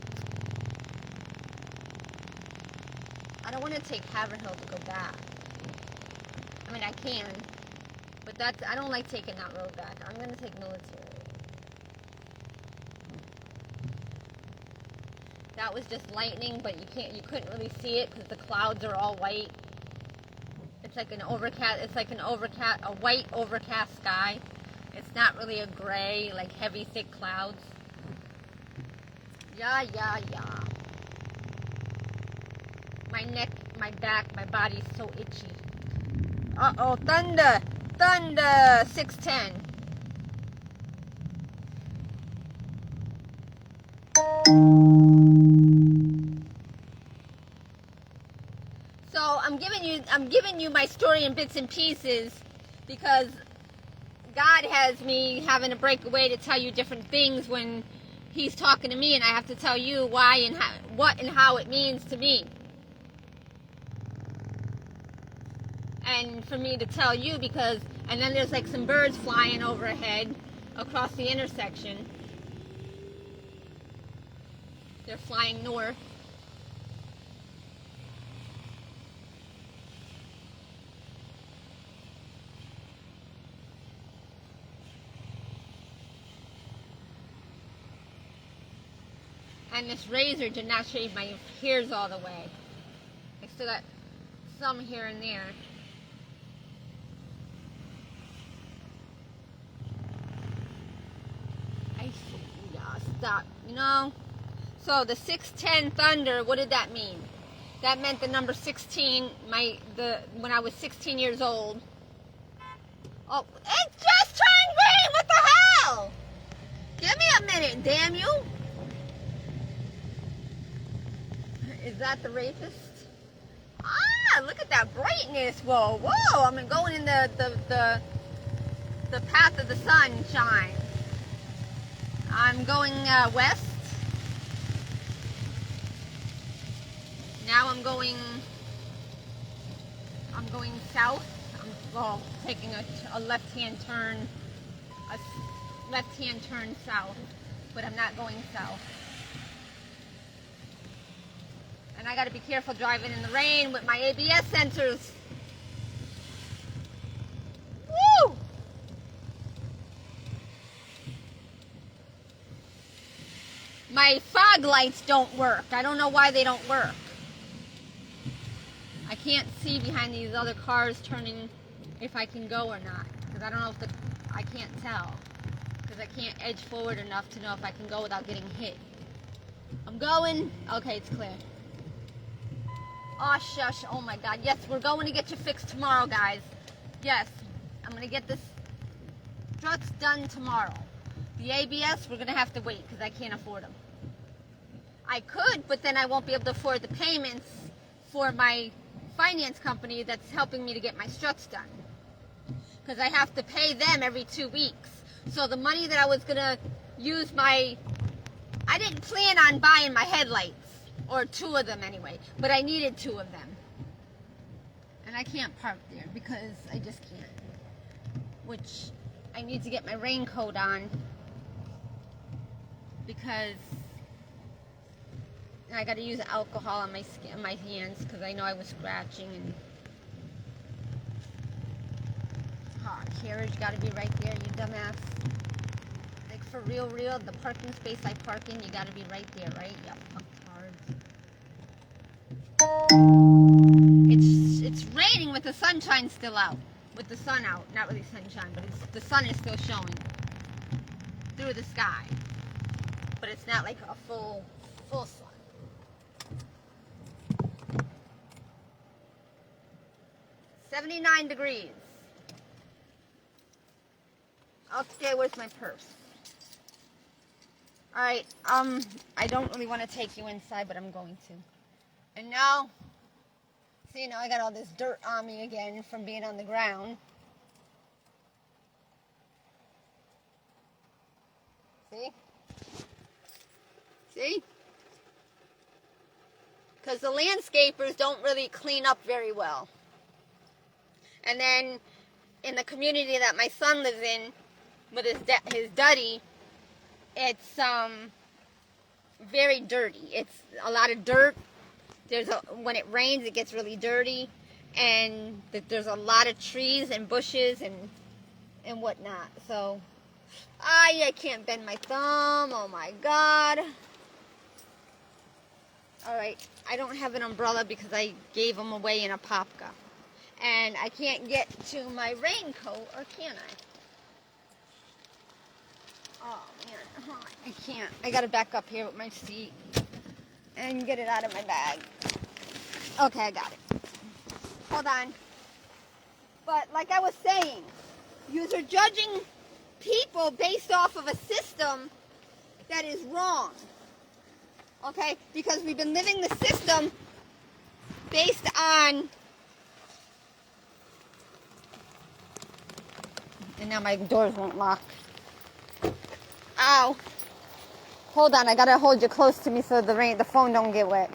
I don't want to take Haverhill to go back. I mean, I can, but that's, I don't like taking that road back. I'm going to take Military. That was just lightning, but you couldn't really see it because the clouds are all white. It's like an overcast, a white overcast sky. It's not really a gray, like heavy, thick clouds. Yeah. My neck, my back, my body's so itchy. Uh-oh, thunder, 610. So I'm giving you my story in bits and pieces because God has me having to break away to tell you different things when He's talking to me, and I have to tell you why and how, what and how it means to me. And for me to tell you because, and then there's like some birds flying overhead across the intersection. They're flying north. And this razor did not shave my hairs all the way. I still got some here and there. Stop, you know. So the 610 thunder, what did that mean? That meant the number 16, when I was 16 years old. Oh, it just turned green, what the hell? Give me a minute, damn you. Is that the rapist? Ah, look at that brightness, whoa, I'm going in the path of the sunshine. I'm going west. Now I'm going south. I'm taking a left-hand turn south, but I'm not going south. And I gotta be careful driving in the rain with my ABS sensors. Woo! My fog lights don't work. I don't know why they don't work. I can't see behind these other cars turning if I can go or not. Because I don't know if I can't tell. Because I can't edge forward enough to know if I can go without getting hit. I'm going. Okay, it's clear. Oh, shush. Oh, my God. Yes, we're going to get you fixed tomorrow, guys. Yes, I'm going to get this struts done tomorrow. The ABS, we're going to have to wait because I can't afford them. I could, but then I won't be able to afford the payments for my finance company that's helping me to get my struts done. Because I have to pay them every 2 weeks. So the money that I was going to use I didn't plan on buying my headlights. Or 2 of them anyway. But I needed 2 of them. And I can't park there because I just can't. Which I need to get my raincoat on. Because I got to use alcohol on my skin, my hands, because I know I was scratching. And carriage got to be right there, you dumbass. Like for real, the parking space I park in, you got to be right there, right? Yeah, it's raining with the sunshine still out. With the sun out, not really sunshine, but the sun is still showing through the sky. But it's not like a full sun. 79 degrees. Okay, where's my purse? Alright, I don't really want to take you inside, but I'm going to. And now, see, now I got all this dirt on me again from being on the ground. See? See? Because the landscapers don't really clean up very well. And then in the community that my son lives in with his duddy, it's very dirty. It's a lot of dirt. When it rains, it gets really dirty, and there's a lot of trees and bushes and whatnot. So I can't bend my thumb. Oh my God. All right, I don't have an umbrella because I gave them away in a Popka. And I can't get to my raincoat, or can I? Oh, man. I can't. I got to back up here with my seat and get it out of my bag. Okay, I got it. Hold on. But like I was saying, you're judging people based off of a system that is wrong. Okay? Because we've been living the system based on... And now my doors won't lock. Ow. Hold on, I gotta hold you close to me so the phone don't get wet.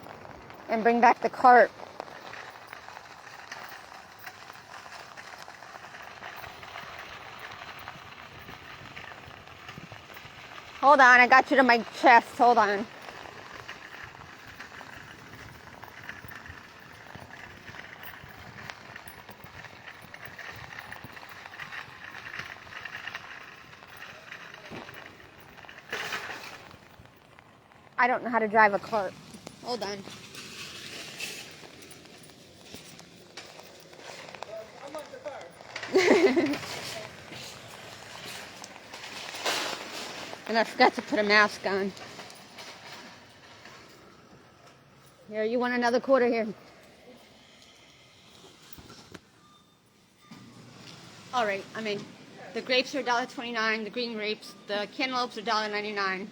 And bring back the cart. Hold on, I got you to my chest. Hold on. I don't know how to drive a cart. Hold on. I'm on the car. And I forgot to put a mask on. Here, you want another quarter here? All right, I mean, the grapes are $1.29, the green grapes, the cantaloupes are $1.99.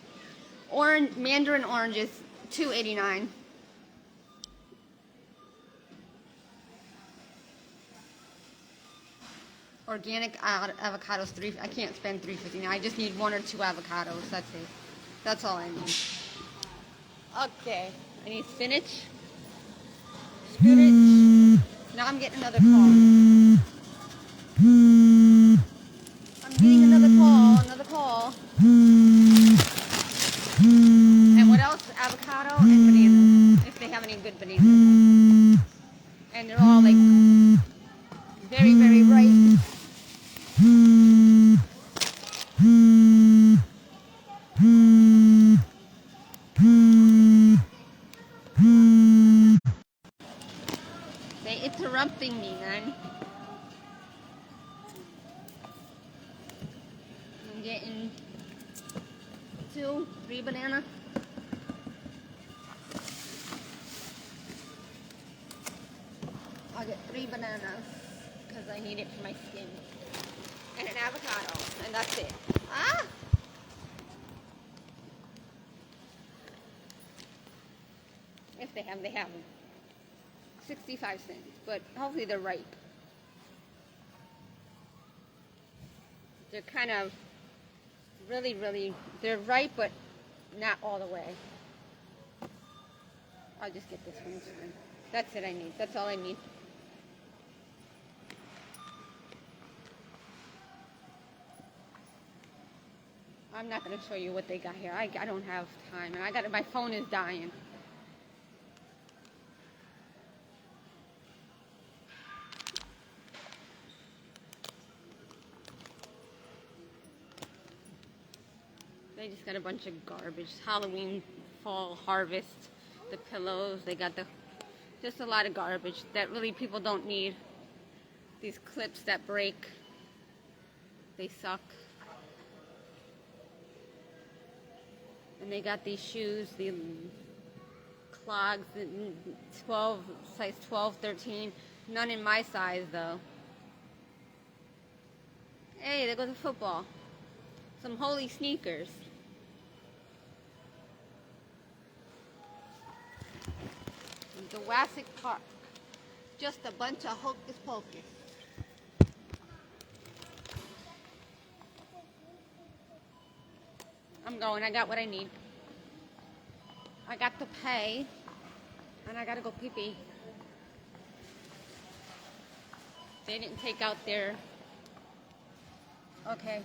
Mandarin oranges, $2.89. Organic avocados, I can't spend $3.59. I just need 1 or 2 avocados. That's it. That's all I need. Okay, I need spinach. Now I'm getting another call. I'm getting another call. And what else? Avocado and bananas, if they have any good good bananas. And they're all like very, very ripe. They're interrupting me, man. I'm getting 2, 3 bananas. I'll get 3 bananas because I need it for my skin. And an avocado, and that's it. Ah! If they have them. 65 cents, but hopefully they're ripe. They're kind of really, they're ripe, but not all the way. I'll just get this one. That's it I need. That's all I need. I'm not going to show you what they got here. I don't have time, and my phone is dying. They just got a bunch of garbage. Halloween, fall, harvest, the pillows. They got just a lot of garbage that really people don't need. These clips that break, they suck. And they got these shoes, the clogs, size 12, 13. None in my size though. Hey, there goes the football. Some holy sneakers. Jurassic Park. Just a bunch of hocus pocus. I'm going. I got what I need. I got to pay. And I gotta go pee-pee. They didn't take out their... Okay.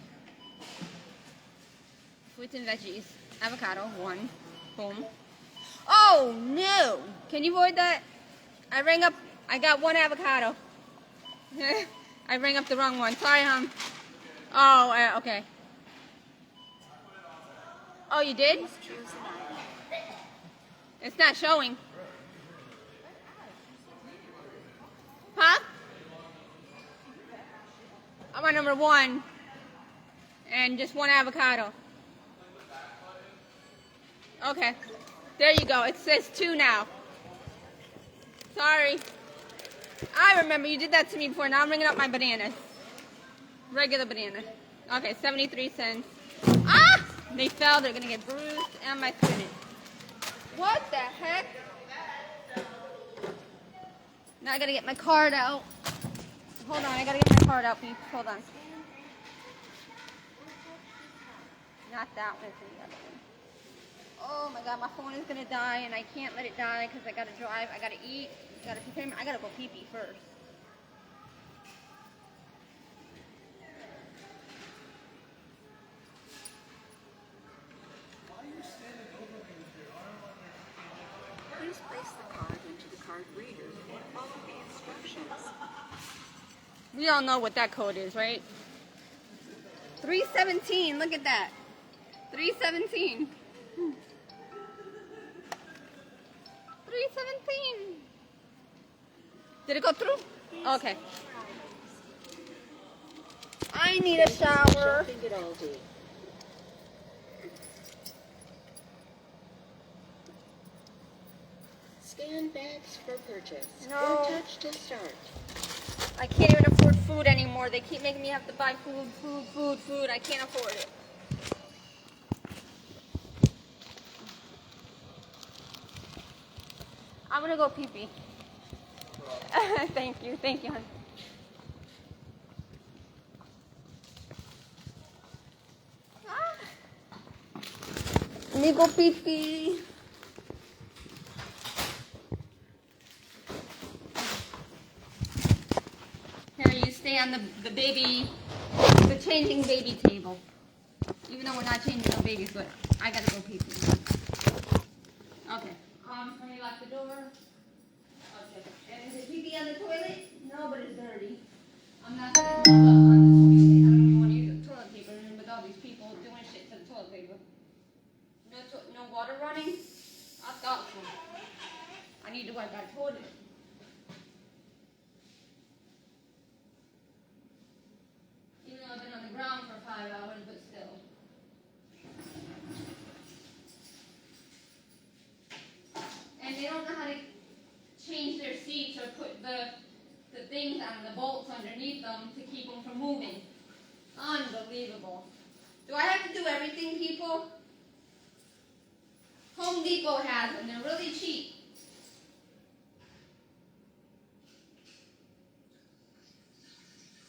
Fruits and veggies. Avocado, 1. Boom. Oh, no! Can you avoid that? I got 1 avocado. I rang up the wrong one. Sorry, hon. Oh, okay. Oh, you did? It's not showing. Huh? I'm on number 1. And just 1 avocado. Okay. There you go. It says 2 now. Sorry. I remember you did that to me before. Now I'm ringing up my bananas. Regular banana. Okay, 73 cents. Ah! They fell. They're going to get bruised. And my spinach. What the heck? Now I got to get my card out. Hold on. I got to get my card out, peeps. Hold on. Not that one. It's the other one. Oh my god, my phone is gonna die and I can't let it die because I gotta drive, I gotta eat, I gotta go pee-pee first. Please place the card into the card reader and follow the instructions. We all know what that code is, right? 317, look at that. 317. 317. Did it go through? Okay. I need a shower. Shopping at Aldi. Scan bags for purchase. No. Or touch to start. I can't even afford food anymore. They keep making me have to buy food. I can't afford it. I'm gonna go pee-pee. Thank you, hon. Let me go pee-pee. Here, you stay on the changing baby table. Even though we're not changing no babies, but I gotta go pee-pee. Okay. Let me lock the door. And is it pee on the toilet? No, but it's dirty. I'm not gonna throw up on the toilet. I don't even want to use the toilet paper with all these people doing shit to the toilet paper. No water running? I thought so. I need to wipe my toilet. Even though I've been on the ground for 5 hours, but still. And they don't know how to change their seats or put the things on the bolts underneath them to keep them from moving. Unbelievable. Do I have to do everything, people? Home Depot has them. They're really cheap.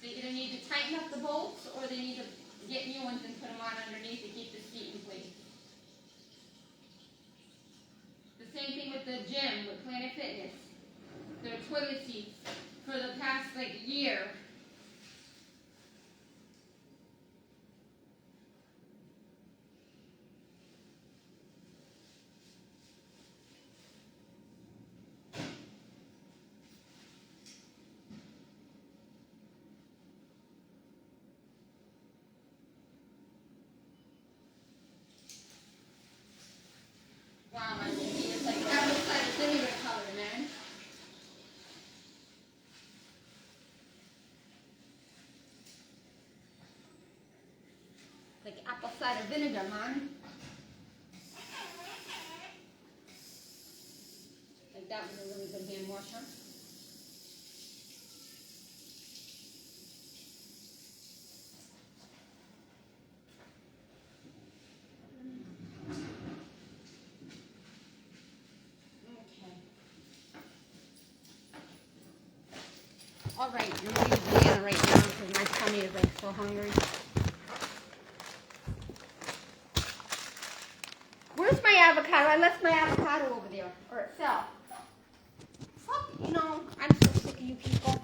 So you're going to need to tighten up the bolts, or they need to get new ones and put them on underneath to keep the seat in place. The same thing with the gym, with Planet Fitness. Their toilet seats for the past year. Wow, my baby is like apple cider vinegar color, man. Like apple cider vinegar, man. Like that was a really good hand wash, huh? All right, I'm gonna eat a banana right now because my tummy is so hungry. Where's my avocado? I left my avocado over there, or it fell. Fuck, I'm so sick of you people.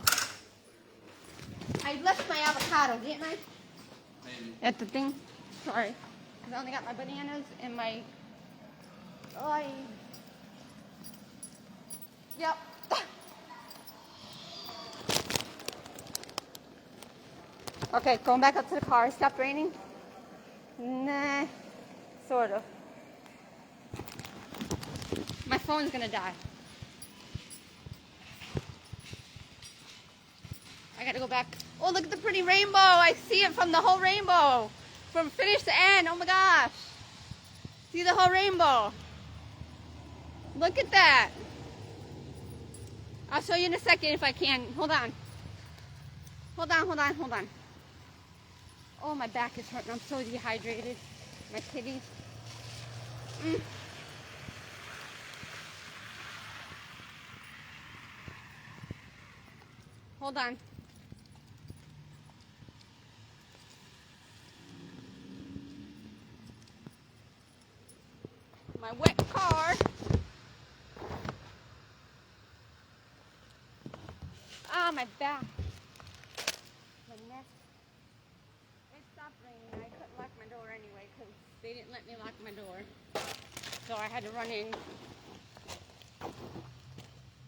I left my avocado, didn't I? Maybe. At the thing? Sorry. Because I only got my bananas and my... Yep. Okay, going back up to the car. Stopped raining? Nah, sort of. My phone's gonna die. I gotta go back. Oh, look at the pretty rainbow. I see it from the whole rainbow. From finish to end. Oh my gosh. See the whole rainbow. Look at that. I'll show you in a second if I can. Hold on. Hold on. Oh, my back is hurting. I'm so dehydrated. My titties. Hold on. My wet car. Ah, my back. My neck. It stopped raining. I couldn't lock my door anyway because they didn't let me lock my door. So I had to run in.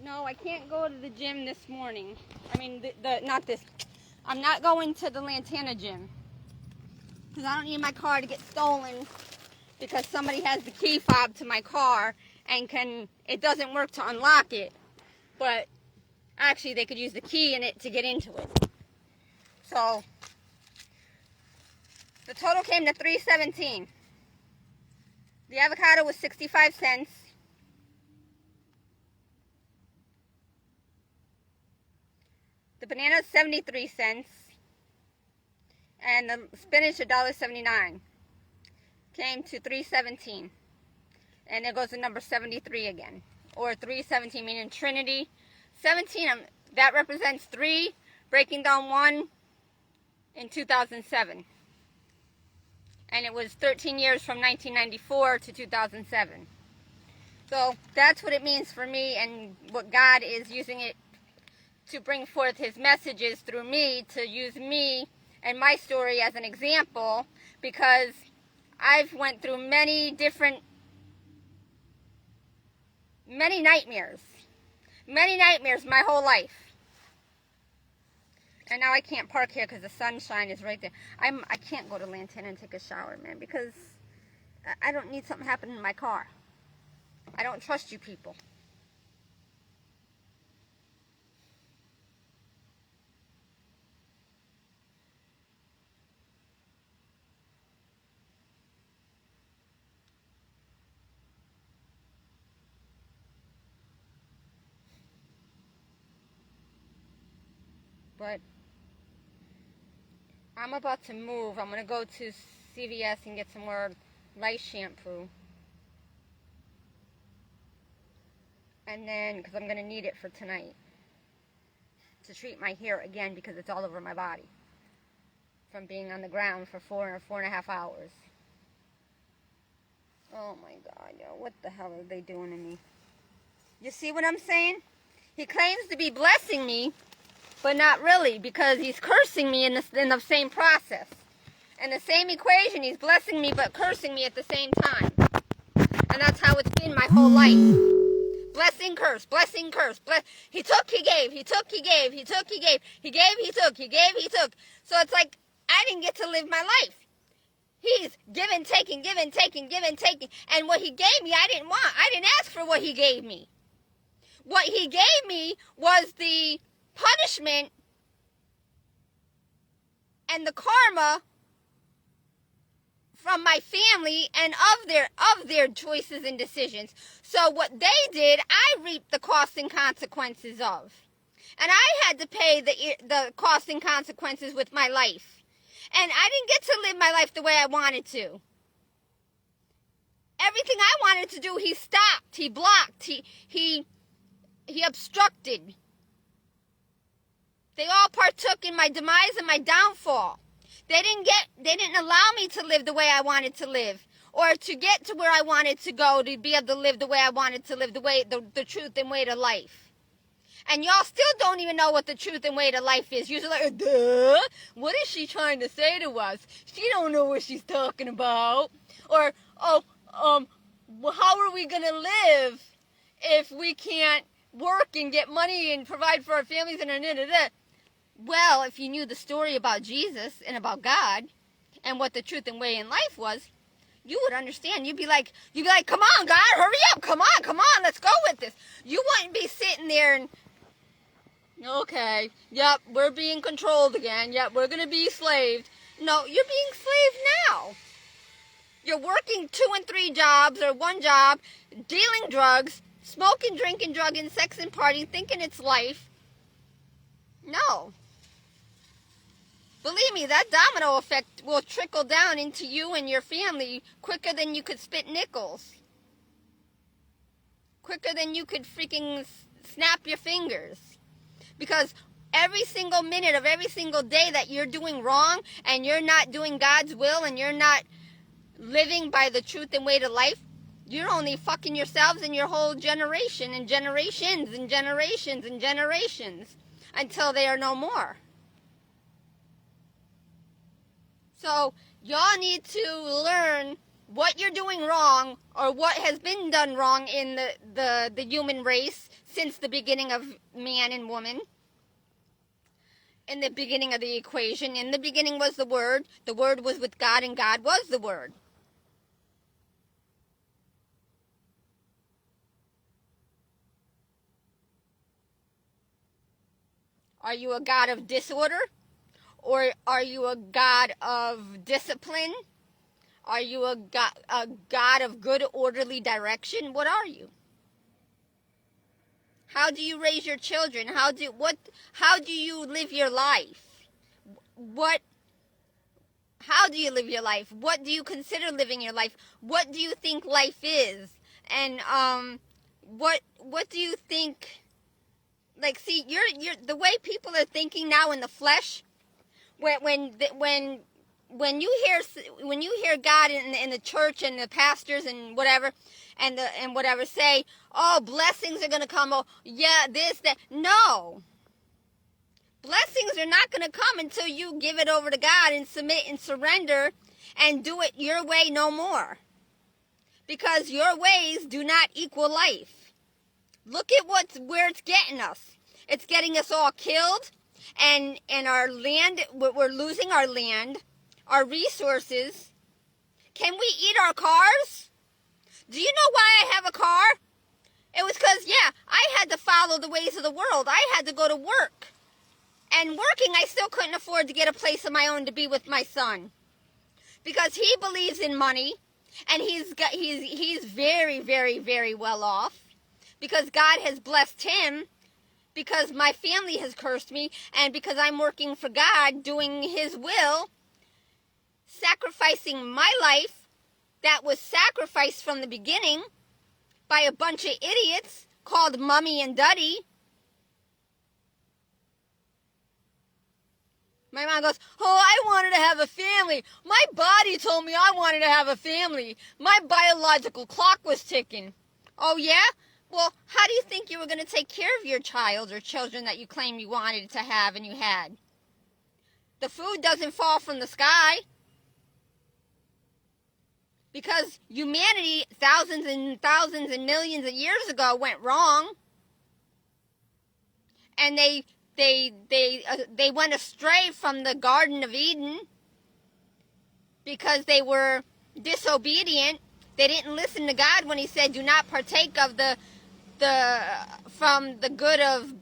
No, I can't go to the gym this morning. I mean, not this. I'm not going to the Lantana gym. Because I don't need my car to get stolen because somebody has the key fob to my car and it doesn't work to unlock it. But actually, they could use the key in it to get into it. So, the total came to $3.17. The avocado was 65 cents. The banana 73 cents. And the spinach $1.79. Came to $3.17. And it goes to number 73 again. Or 317 meaning Trinity. 17, that represents 3, breaking down 1 in 2007. And it was 13 years from 1994 to 2007. So that's what it means for me, and what God is using it to bring forth his messages through me, to use me and my story as an example, because I've went through many nightmares. Many nightmares my whole life. And now I can't park here because the sunshine is right there. I can't go to Lantana and take a shower, man, because I don't need something happening in my car. I don't trust you people. But I'm about to move. I'm going to go to CVS and get some more lice shampoo. And then, because I'm going to need it for tonight. To treat my hair again because it's all over my body. From being on the ground for 4.5 hours. Oh my God, yo, what the hell are they doing to me? You see what I'm saying? He claims to be blessing me, but not really, because he's cursing me in the same process. In the same equation, he's blessing me but cursing me at the same time. And that's how it's been my whole life. Blessing, curse, blessing, curse. He took, he gave, he took, he gave, he took, he gave, he gave, he took, he gave, he took. So it's like, I didn't get to live my life. He's giving, taking, giving, taking, giving, taking. And what he gave me, I didn't want. I didn't ask for what he gave me. What he gave me was the punishment and the karma from my family and of their choices and decisions. So what they did, I reaped the costs and consequences of. And I had to pay the costs and consequences with my life. And I didn't get to live my life the way I wanted to. Everything I wanted to do, he stopped, he blocked, he obstructed. They all partook in my demise and my downfall. They didn't allow me to live the way I wanted to live, or to get to where I wanted to go, to be able to live the way I wanted to live, the truth and way to life. And y'all still don't even know what the truth and way to life is. You're like, duh, what is she trying to say to us? She don't know what she's talking about. Or, how are we going to live if we can't work and get money and provide for our families and Well, if you knew the story about Jesus and about God and what the truth and way in life was, you would understand. You'd be like, come on, God, hurry up. Come on, let's go with this. You wouldn't be sitting there and, okay, yep, we're being controlled again. Yep, we're going to be slaved. No, you're being slaved now. You're working 2 and 3 jobs or 1 job, dealing drugs, smoking, drinking, drugging, sex, and partying, thinking it's life. No. Believe me, that domino effect will trickle down into you and your family quicker than you could spit nickels. Quicker than you could freaking snap your fingers. Because every single minute of every single day that you're doing wrong and you're not doing God's will and you're not living by the truth and way to life, you're only fucking yourselves and your whole generation and generations and generations and generations until they are no more. So y'all need to learn what you're doing wrong or what has been done wrong in the human race since the beginning of man and woman. In the beginning of the equation, in the beginning was the Word was with God, and God was the Word. Are you a God of disorder? Or are you a God of discipline? Are you a God of good, orderly direction? What are you? How do you raise your children? How do you live your life? How do you live your life? What do you consider living your life? What do you think life is? And what do you think? Like, see, you're the way people are thinking now in the flesh. When you hear God in the church and the pastors and whatever and whatever say, oh, blessings are going to come, oh yeah, this, that. No, blessings are not going to come until you give it over to God and submit and surrender and do it your way no more, because your ways do not equal life. Look at where it's getting us. It's getting us all killed, and our land, we're losing our land, our resources. Can we eat our cars? Do you know why I have a car? It was because, yeah, I had to follow the ways of the world. I had to go to work. And working, I still couldn't afford to get a place of my own to be with my son. Because he believes in money, and he's very, very, very well off. Because God has blessed him, because my family has cursed me, and because I'm working for God, doing his will, sacrificing my life that was sacrificed from the beginning by a bunch of idiots called Mummy and Duddy. My mom goes, oh, I wanted to have a family. My body told me I wanted to have a family. My biological clock was ticking. Oh, yeah? Well, how do you think you were going to take care of your child or children that you claim you wanted to have and you had? The food doesn't fall from the sky. Because humanity, thousands and millions of years ago, went wrong. And they went astray from the Garden of Eden because they were disobedient. They didn't listen to God when he said, do not partake of from the good of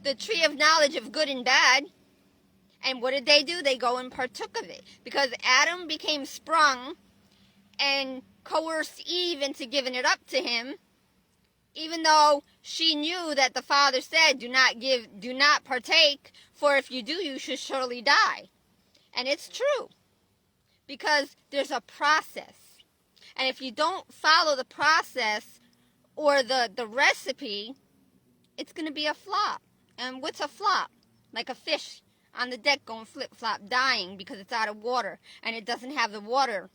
the tree of knowledge of good and bad. And what did they do? They go and partook of it. Because Adam became sprung and coerced Eve into giving it up to him, even though she knew that the Father said, do not partake, for if you do, you should surely die. And it's true. Because there's a process. And if you don't follow the process or the recipe, it's going to be a flop. And what's a flop? Like a fish on the deck going flip-flop, dying because it's out of water. And it doesn't have the water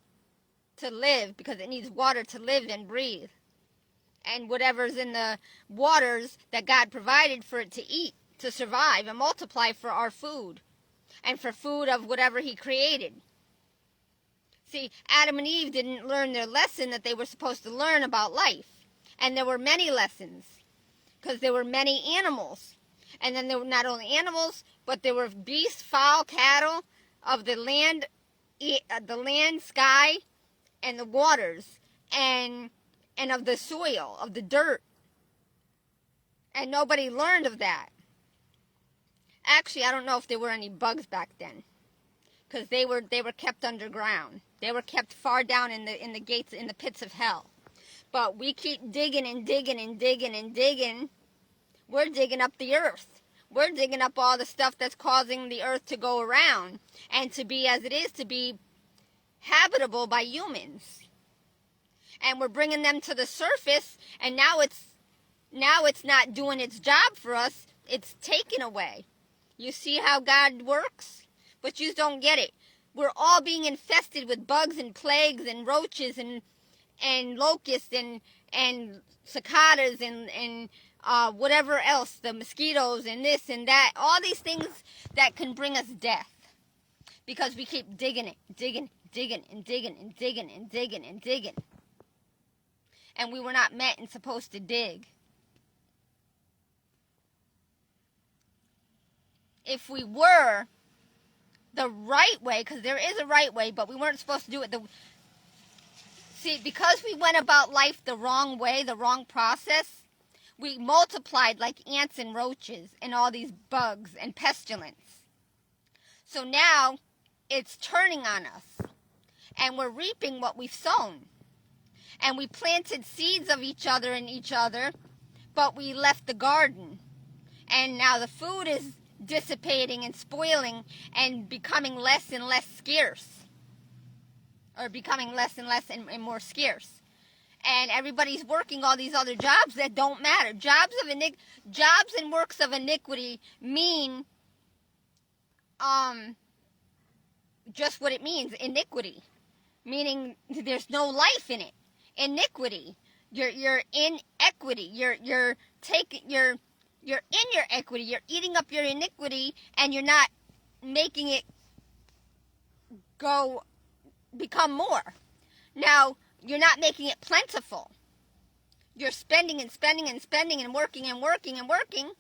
to live because it needs water to live and breathe. And whatever's in the waters that God provided for it to eat, to survive and multiply for our food. And for food of whatever he created. See, Adam and Eve didn't learn their lesson that they were supposed to learn about life. And there were many lessons. Because there were many animals. And then there were not only animals, but there were beasts, fowl, cattle of the land, sky, and the waters, and of the soil, of the dirt. And nobody learned of that. Actually, I don't know if there were any bugs back then, because they were kept underground. They were kept far down in the gates, in the pits of hell. But we keep digging and digging and digging and digging. We're digging up the earth. We're digging up all the stuff that's causing the earth to go around and to be as it is, to be habitable by humans. And we're bringing them to the surface, and now it's not doing its job for us. It's taken away. You see how God works? But you don't get it. We're all being infested with bugs and plagues and roaches and locusts and cicadas and whatever else, the mosquitoes and this and that, all these things that can bring us death. Because we keep digging and digging and digging and digging. And we were not meant and supposed to dig. If we were the right way, because there is a right way, but we weren't supposed to do it See, because we went about life the wrong way, the wrong process, we multiplied like ants and roaches and all these bugs and pestilence. So now it's turning on us, and we're reaping what we've sown. And we planted seeds of each other in each other, but we left the garden. And now the food is dissipating and spoiling and becoming less and less scarce. Or becoming less and less and more scarce. And everybody's working all these other jobs that don't matter. Jobs and works of iniquity mean just what it means, iniquity. Meaning there's no life in it. Iniquity. You're in equity. You're in your equity. You're eating up your iniquity, and you're not making it become more. Now, you're not making it plentiful. You're spending and spending and spending and working and working and working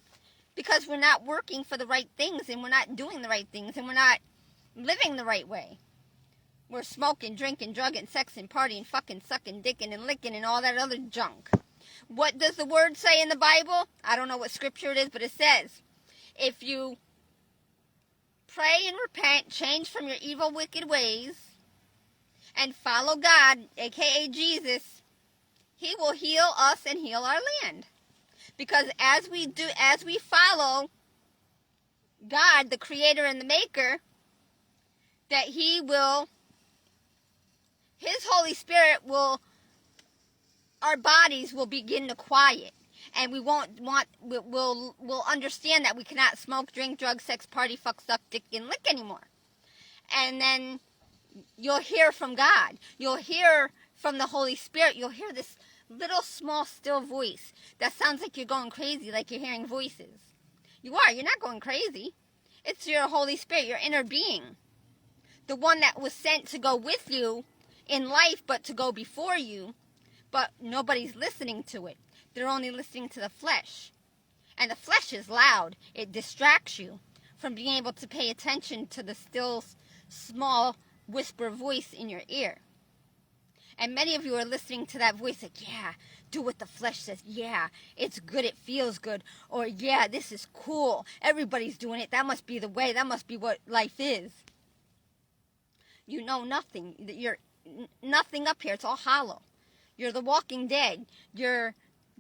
because we're not working for the right things and we're not doing the right things and we're not living the right way. We're smoking, drinking, drugging, sexing, partying, fucking, sucking, dicking, and licking and all that other junk. What does the word say in the Bible? I don't know what scripture it is, but it says, if you pray and repent, change from your evil, wicked ways, and follow God, aka Jesus, He will heal us and heal our land. Because as we follow God, the creator and the maker, that His Holy Spirit our bodies will begin to quiet. And we'll understand that we cannot smoke, drink, drug, sex, party, fuck, suck, dick, and lick anymore. And then you'll hear from God. You'll hear from the Holy Spirit. You'll hear this little, small, still voice that sounds like you're going crazy, like you're hearing voices. You are. You're not going crazy. It's your Holy Spirit, your inner being. The one that was sent to go with you in life, but to go before you. But nobody's listening to it. They're only listening to the flesh. And the flesh is loud. It distracts you from being able to pay attention to the still, small whisper voice in your ear. And many of you are listening to that voice like, yeah, do what the flesh says. Yeah, it's good. It feels good. Or, yeah, this is cool. Everybody's doing it. That must be the way. That must be what life is. You know nothing. You're nothing up here. It's all hollow. You're the Walking Dead. You're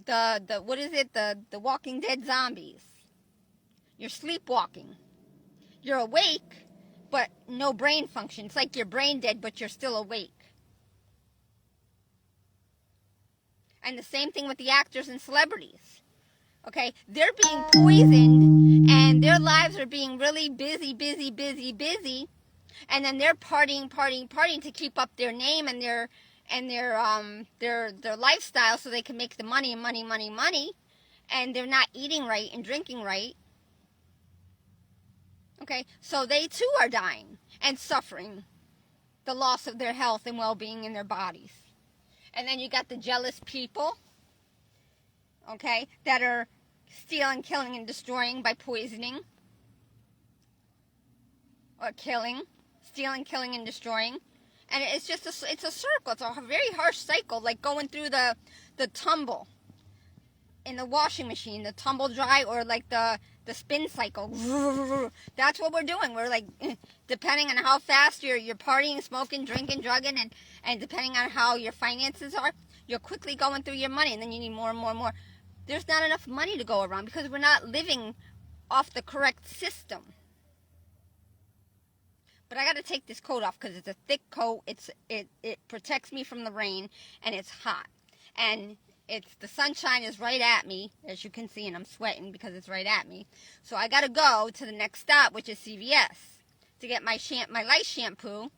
what is it? The Walking Dead zombies. You're sleepwalking. You're awake, but no brain function. It's like you're brain dead, but you're still awake. And the same thing with the actors and celebrities. Okay? They're being poisoned, and their lives are being really busy. And then they're partying to keep up their name and their lifestyle so they can make the money. And they're not eating right and drinking right. Okay? So they too are dying and suffering the loss of their health and well-being in their bodies. And then you got the jealous people, okay, that are stealing, killing, and destroying by poisoning. Or stealing, killing, and destroying. And it's just it's a circle. It's a very harsh cycle, like going through the tumble in the washing machine, the tumble dry, or like the spin cycle. That's what we're doing. We're like, depending on how fast you're partying, smoking, drinking, drugging, and depending on how your finances are, you're quickly going through your money, and then you need more and more and more. There's not enough money to go around because we're not living off the correct system. But I got to take this coat off because it's a thick coat. It protects me from the rain, and it's hot. And the sunshine is right at me, as you can see, and I'm sweating because it's right at me. So I got to go to the next stop, which is CVS, to get my lice shampoo.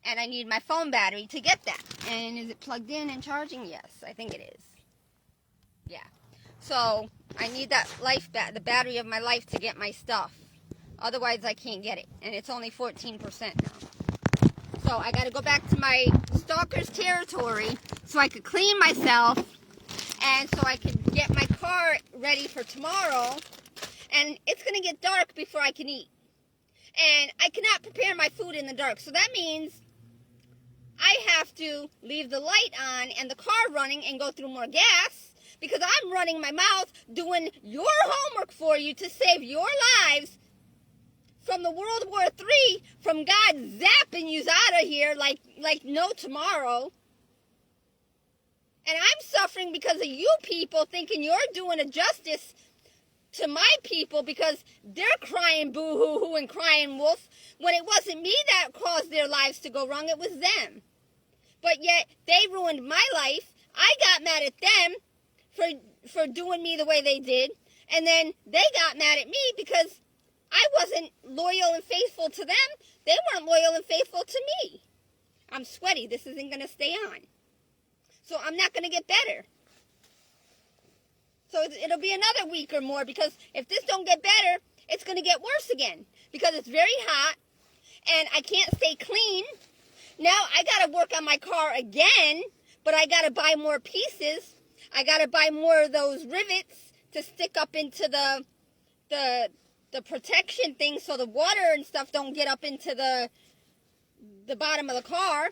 And I need my phone battery to get that. And is it plugged in and charging? Yes, I think it is. Yeah. So I need that the battery of my life to get my stuff. Otherwise, I can't get it. And it's only 14% now. So I got to go back to my stalker's territory so I could clean myself and so I could get my car ready for tomorrow. And it's going to get dark before I can eat. And I cannot prepare my food in the dark. So that means I have to leave the light on and the car running and go through more gas because I'm running my mouth doing your homework for you to save your lives from the World War III, from God zapping you out of here like no tomorrow. And I'm suffering because of you people thinking you're doing a justice to my people because they're crying boo-hoo-hoo and crying wolf when it wasn't me that caused their lives to go wrong, it was them. But yet they ruined my life. I got mad at them for doing me the way they did. And then they got mad at me because I wasn't loyal and faithful to them. They weren't loyal and faithful to me. I'm sweaty. This isn't going to stay on. So I'm not going to get better. So it'll be another week or more because if this don't get better, it's going to get worse again because it's very hot and I can't stay clean. Now I got to work on my car again, but I got to buy more pieces. I gotta buy more of those rivets to stick up into the protection thing so the water and stuff don't get up into the bottom of the car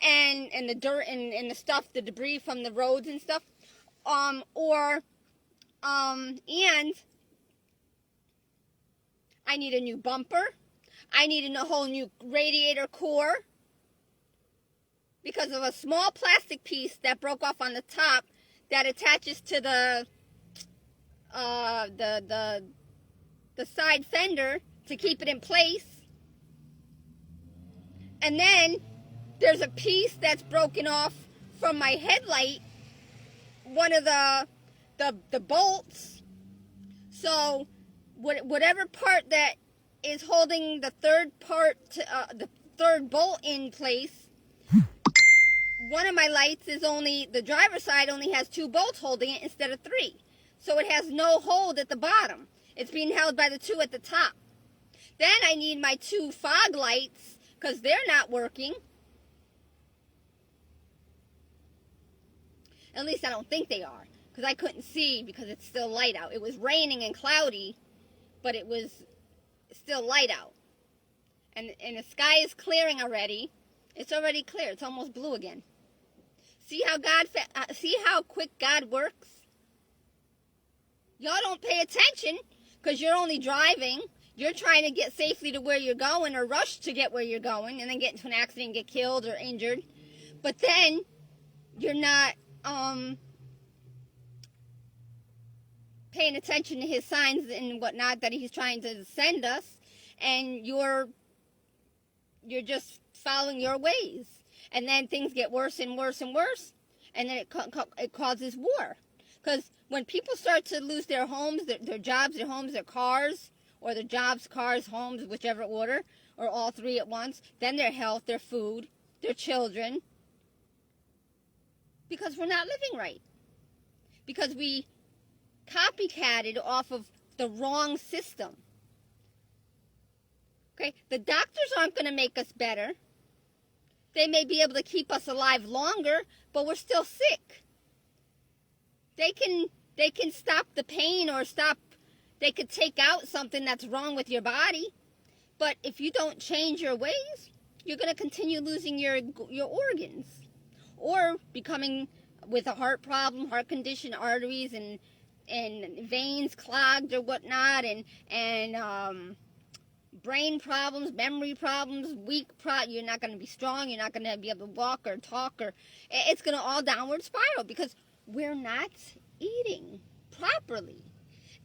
and the dirt and the stuff, the debris from the roads and stuff. And I need a new bumper. I need a whole new radiator core because of a small plastic piece that broke off on the top that attaches to the side fender to keep it in place. And then there's a piece that's broken off from my headlight, one of the bolts. So whatever part that is holding the third bolt in place, one of my lights is the driver's side only has 2 bolts holding it instead of 3. So it has no hold at the bottom. It's being held by the 2 at the top. Then I need my 2 fog lights because they're not working. At least I don't think they are, because I couldn't see because it's still light out. It was raining and cloudy, but it was still light out. And the sky is clearing already. It's already clear. It's almost blue again. See how quick God works? Y'all don't pay attention because you're only driving. You're trying to get safely to where you're going or rush to get where you're going and then get into an accident and get killed or injured. But then you're not paying attention to his signs and whatnot that he's trying to send us, and you're just following your ways. And then things get worse and worse and worse, and then it causes war. Because when people start to lose their homes, their jobs, their homes, their cars, or their jobs, cars, homes, whichever order, or all 3 at once, then their health, their food, their children, because we're not living right. Because we copycatted off of the wrong system. Okay, the doctors aren't going to make us better. They may be able to keep us alive longer, but we're still sick. They can stop the pain or they could take out something that's wrong with your body. But if you don't change your ways, you're going to continue losing your organs. Or becoming with a heart problem, heart condition, arteries and veins clogged or whatnot, and brain problems, memory problems, you're not going to be strong, you're not going to be able to walk or talk, or it's going to all downward spiral because we're not eating properly.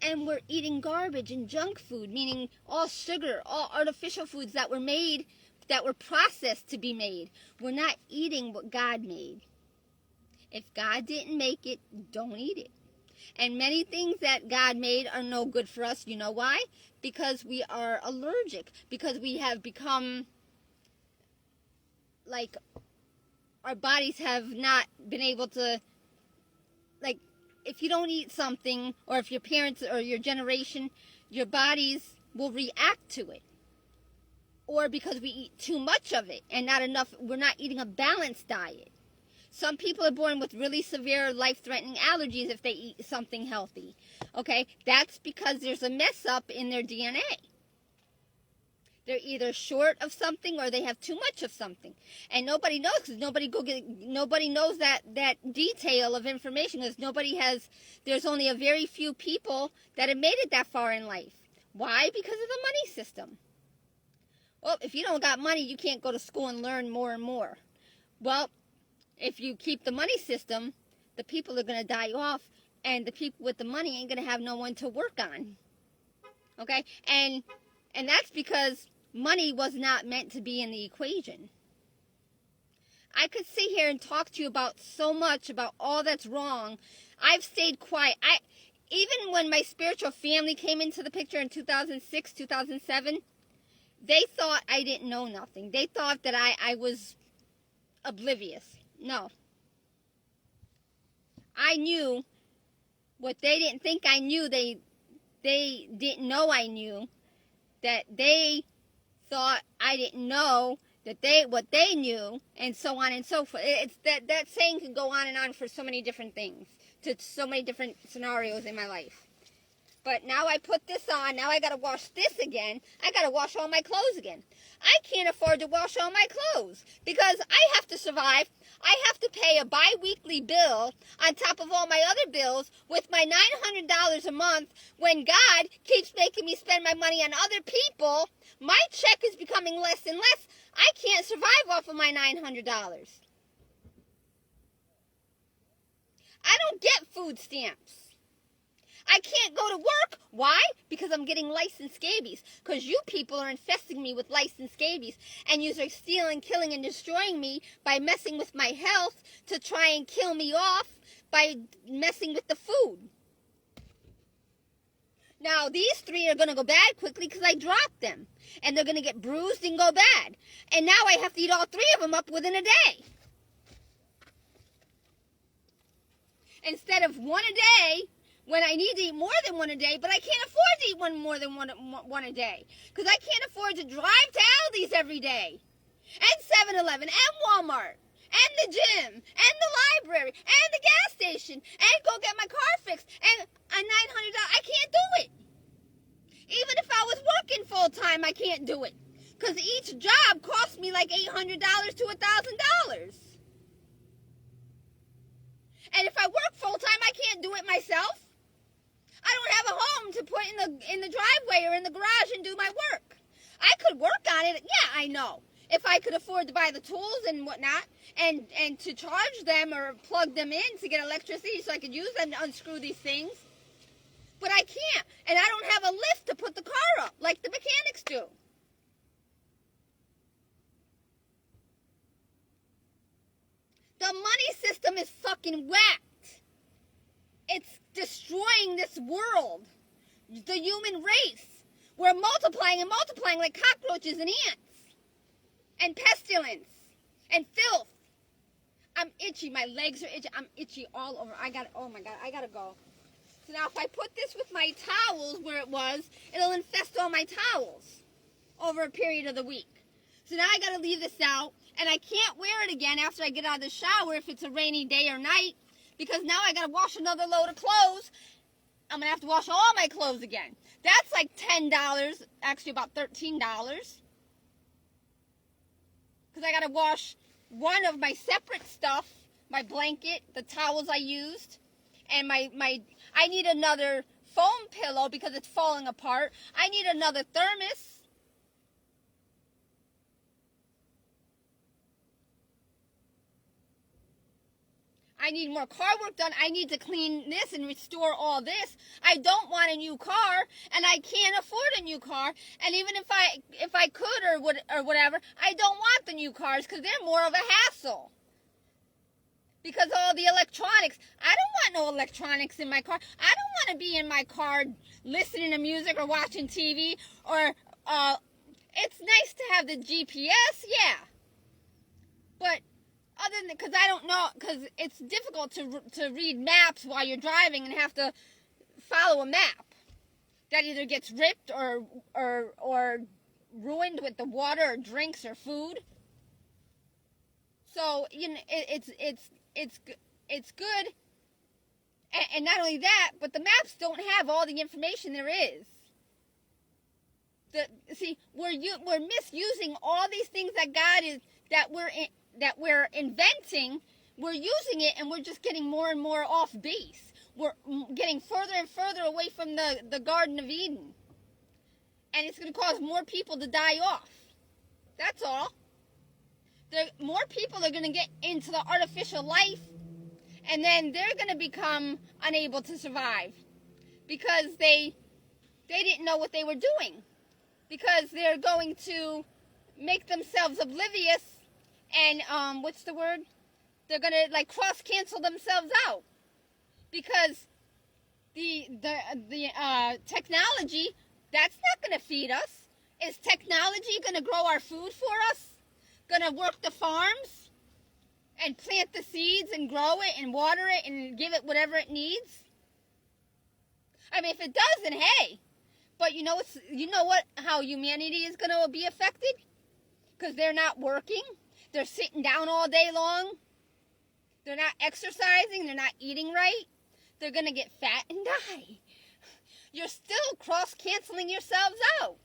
And we're eating garbage and junk food, meaning all sugar, all artificial foods that were made, that were processed to be made. We're not eating what God made. If God didn't make it, don't eat it. And many things that God made are no good for us. You know why? Because we are allergic. Because we have become, like, our bodies have not been able to, like, if you don't eat something, or if your parents or your generation, your bodies will react to it. Or because we eat too much of it and not enough, we're not eating a balanced diet. Some people are born with really severe life-threatening allergies if they eat something healthy. Okay, that's because there's a mess up in their DNA. They're either short of something or they have too much of something. And nobody knows because nobody knows that detail of information because there's only a very few people that have made it that far in life. Why? Because of the money system. Well, if you don't got money, you can't go to school and learn more and more. Well, if you keep the money system, the people are going to die off, and the people with the money ain't going to have no one to work on. Okay? And that's because money was not meant to be in the equation. I could sit here and talk to you about so much about all that's wrong. I've stayed quiet. Even when my spiritual family came into the picture in 2006, 2007, they thought I didn't know nothing. They thought that I was oblivious. No. I knew what they didn't think I knew. They didn't know I knew. That they thought I didn't know what they knew, and so on and so forth. It's that saying can go on and on for so many different things. to so many different scenarios in my life. But now I put this on. Now I got to wash this again. I got to wash all my clothes again. I can't afford to wash all my clothes because I have to survive. I have to pay a bi-weekly bill on top of all my other bills with my $900 a month. When God keeps making me spend my money on other people, my check is becoming less and less. I can't survive off of my $900. I don't get food stamps. I can't go to work. Why? Because I'm getting licensed scabies. Because you people are infesting me with licensed scabies. And you are stealing, killing, and destroying me by messing with my health to try and kill me off by messing with the food. Now, these 3 are going to go bad quickly because I dropped them. And they're going to get bruised and go bad. And now I have to eat all 3 of them up within a day. Instead of 1 a day, when I need to eat more than 1 a day, but I can't afford to eat more than one a day. Because I can't afford to drive to Aldi's every day. And 7-Eleven, and Walmart, and the gym, and the library, and the gas station, and go get my car fixed, and $900, I can't do it. Even if I was working full time, I can't do it. Because each job costs me like $800 to $1,000. And if I work full time, I can't do it myself. I don't have a home to put in the driveway or in the garage and do my work. I could work on it. Yeah, I know. If I could afford to buy the tools and whatnot and to charge them or plug them in to get electricity so I could use them to unscrew these things. But I can't. And I don't have a lift to put the car up like the mechanics do. The money system is fucking whacked. It's destroying this world. The human race. We're multiplying and multiplying like cockroaches and ants. And pestilence. And filth. I'm itchy. My legs are itchy. I'm itchy all over. Oh my God, I gotta go. So now if I put this with my towels where it was, it'll infest all my towels over a period of the week. So now I gotta leave this out. And I can't wear it again after I get out of the shower if it's a rainy day or night. Because now I gotta wash another load of clothes. I'm gonna have to wash all my clothes again. That's like $10, actually about $13. Because I gotta wash one of my separate stuff, my blanket, the towels I used, and I need another foam pillow because it's falling apart. I need another thermos. I need more car work done. I need to clean this and restore all this. I don't want a new car, and I can't afford a new car. And even if I could or whatever, I don't want the new cars because they're more of a hassle. Because all the electronics, I don't want no electronics in my car. I don't want to be in my car listening to music or watching TV. Or it's nice to have the GPS, yeah. But other than, because I don't know, because it's difficult to read maps while you're driving and have to follow a map that either gets ripped or ruined with the water or drinks or food. So you know it's good, and not only that, but the maps don't have all the information there is. We're misusing all these things that God is that we're inventing. We're using it, and we're just getting more and more off base. We're getting further and further away from the Garden of Eden, and it's going to cause more people to die off. That's all. More people are going to get into the artificial life, and then they're going to become unable to survive because they didn't know what they were doing, because they're going to make themselves oblivious and what's the word? They're going to like cross cancel themselves out because the technology, that's not going to feed us. Is technology going to grow our food for us? Going to work the farms and plant the seeds and grow it and water it and give it whatever it needs? I mean, if it does, then hey. But you know what? How humanity is going to be affected? Because they're not working. They're sitting down all day long. They're not exercising. They're not eating right. they're going to get fat and die. You're still cross-canceling yourselves out.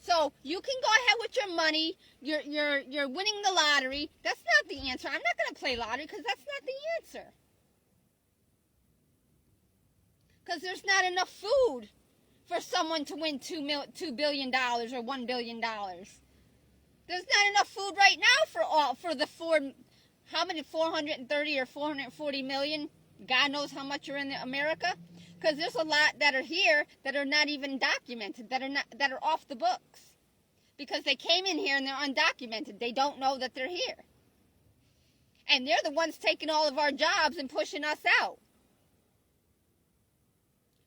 So you can go ahead with your money. You're winning the lottery. That's not the answer. I'm not going to play lottery because that's not the answer. Because there's not enough food for someone to win $2 billion or $1 billion. There's not enough food right now for the 430 or 440 million. God knows how much are in America. Because there's a lot that are here that are not even documented, that are off the books. Because they came in here and they're undocumented. They don't know that they're here. And they're the ones taking all of our jobs and pushing us out.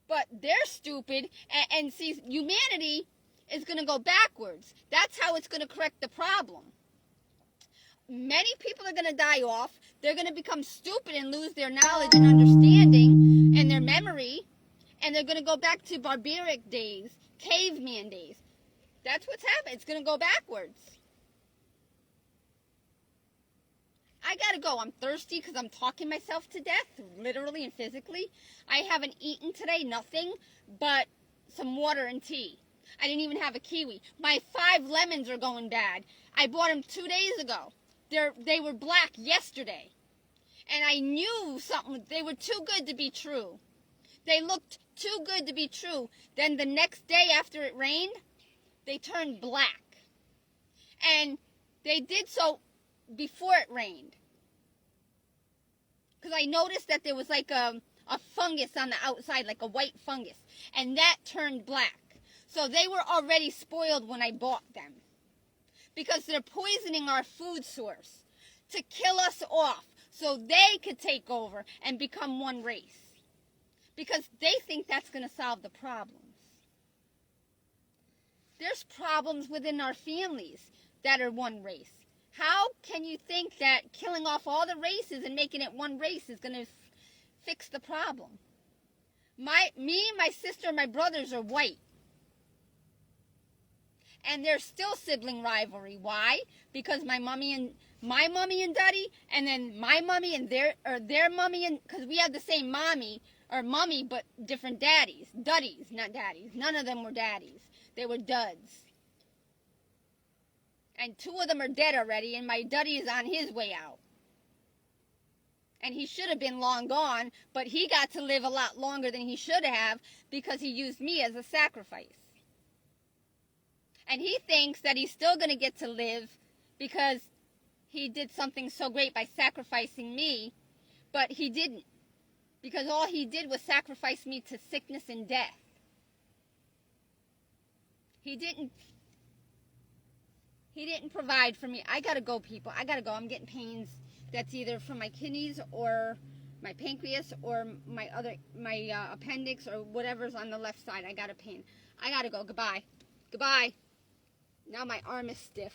But they're stupid, and see, humanity is going to go backwards. That's how it's going to correct the problem. Many people are going to die off. They're going to become stupid and lose their knowledge and understanding and their memory, and they're going to go back to barbaric days, caveman days. That's what's happening. It's going to go backwards. I got to go. I'm thirsty because I'm talking myself to death, literally and physically. I haven't eaten today, nothing but some water and tea. I didn't even have a kiwi. My 5 lemons are going bad. I bought them 2 days ago. They were black yesterday. And I knew something. They were too good to be true. They looked too good to be true. Then the next day after it rained, they turned black. And they did so before it rained. Because I noticed that there was like a fungus on the outside, like a white fungus. And that turned black. So they were already spoiled when I bought them. Because they're poisoning our food source to kill us off so they could take over and become one race. Because they think that's going to solve the problems. There's problems within our families that are one race. How can you think that killing off all the races and making it one race is going to fix the problem? Me, my sister, and my brothers are white. And there's still sibling rivalry. Why? Because my mommy and daddy, and then my mommy and their mommy, and because we had the same mommy but different daddies. Duddies, not daddies. None of them were daddies. They were duds. And 2 of them are dead already, and my duddy is on his way out. And he should have been long gone, but he got to live a lot longer than he should have because he used me as a sacrifice. And he thinks that he's still going to get to live because he did something so great by sacrificing me, but he didn't. Because all he did was sacrifice me to sickness and death. He didn't provide for me. I got to go, people. I got to go. I'm getting pains. That's either from my kidneys or my pancreas or my appendix or whatever's on the left side. I got a pain. I got to go. Goodbye. Goodbye. Now my arm is stiff.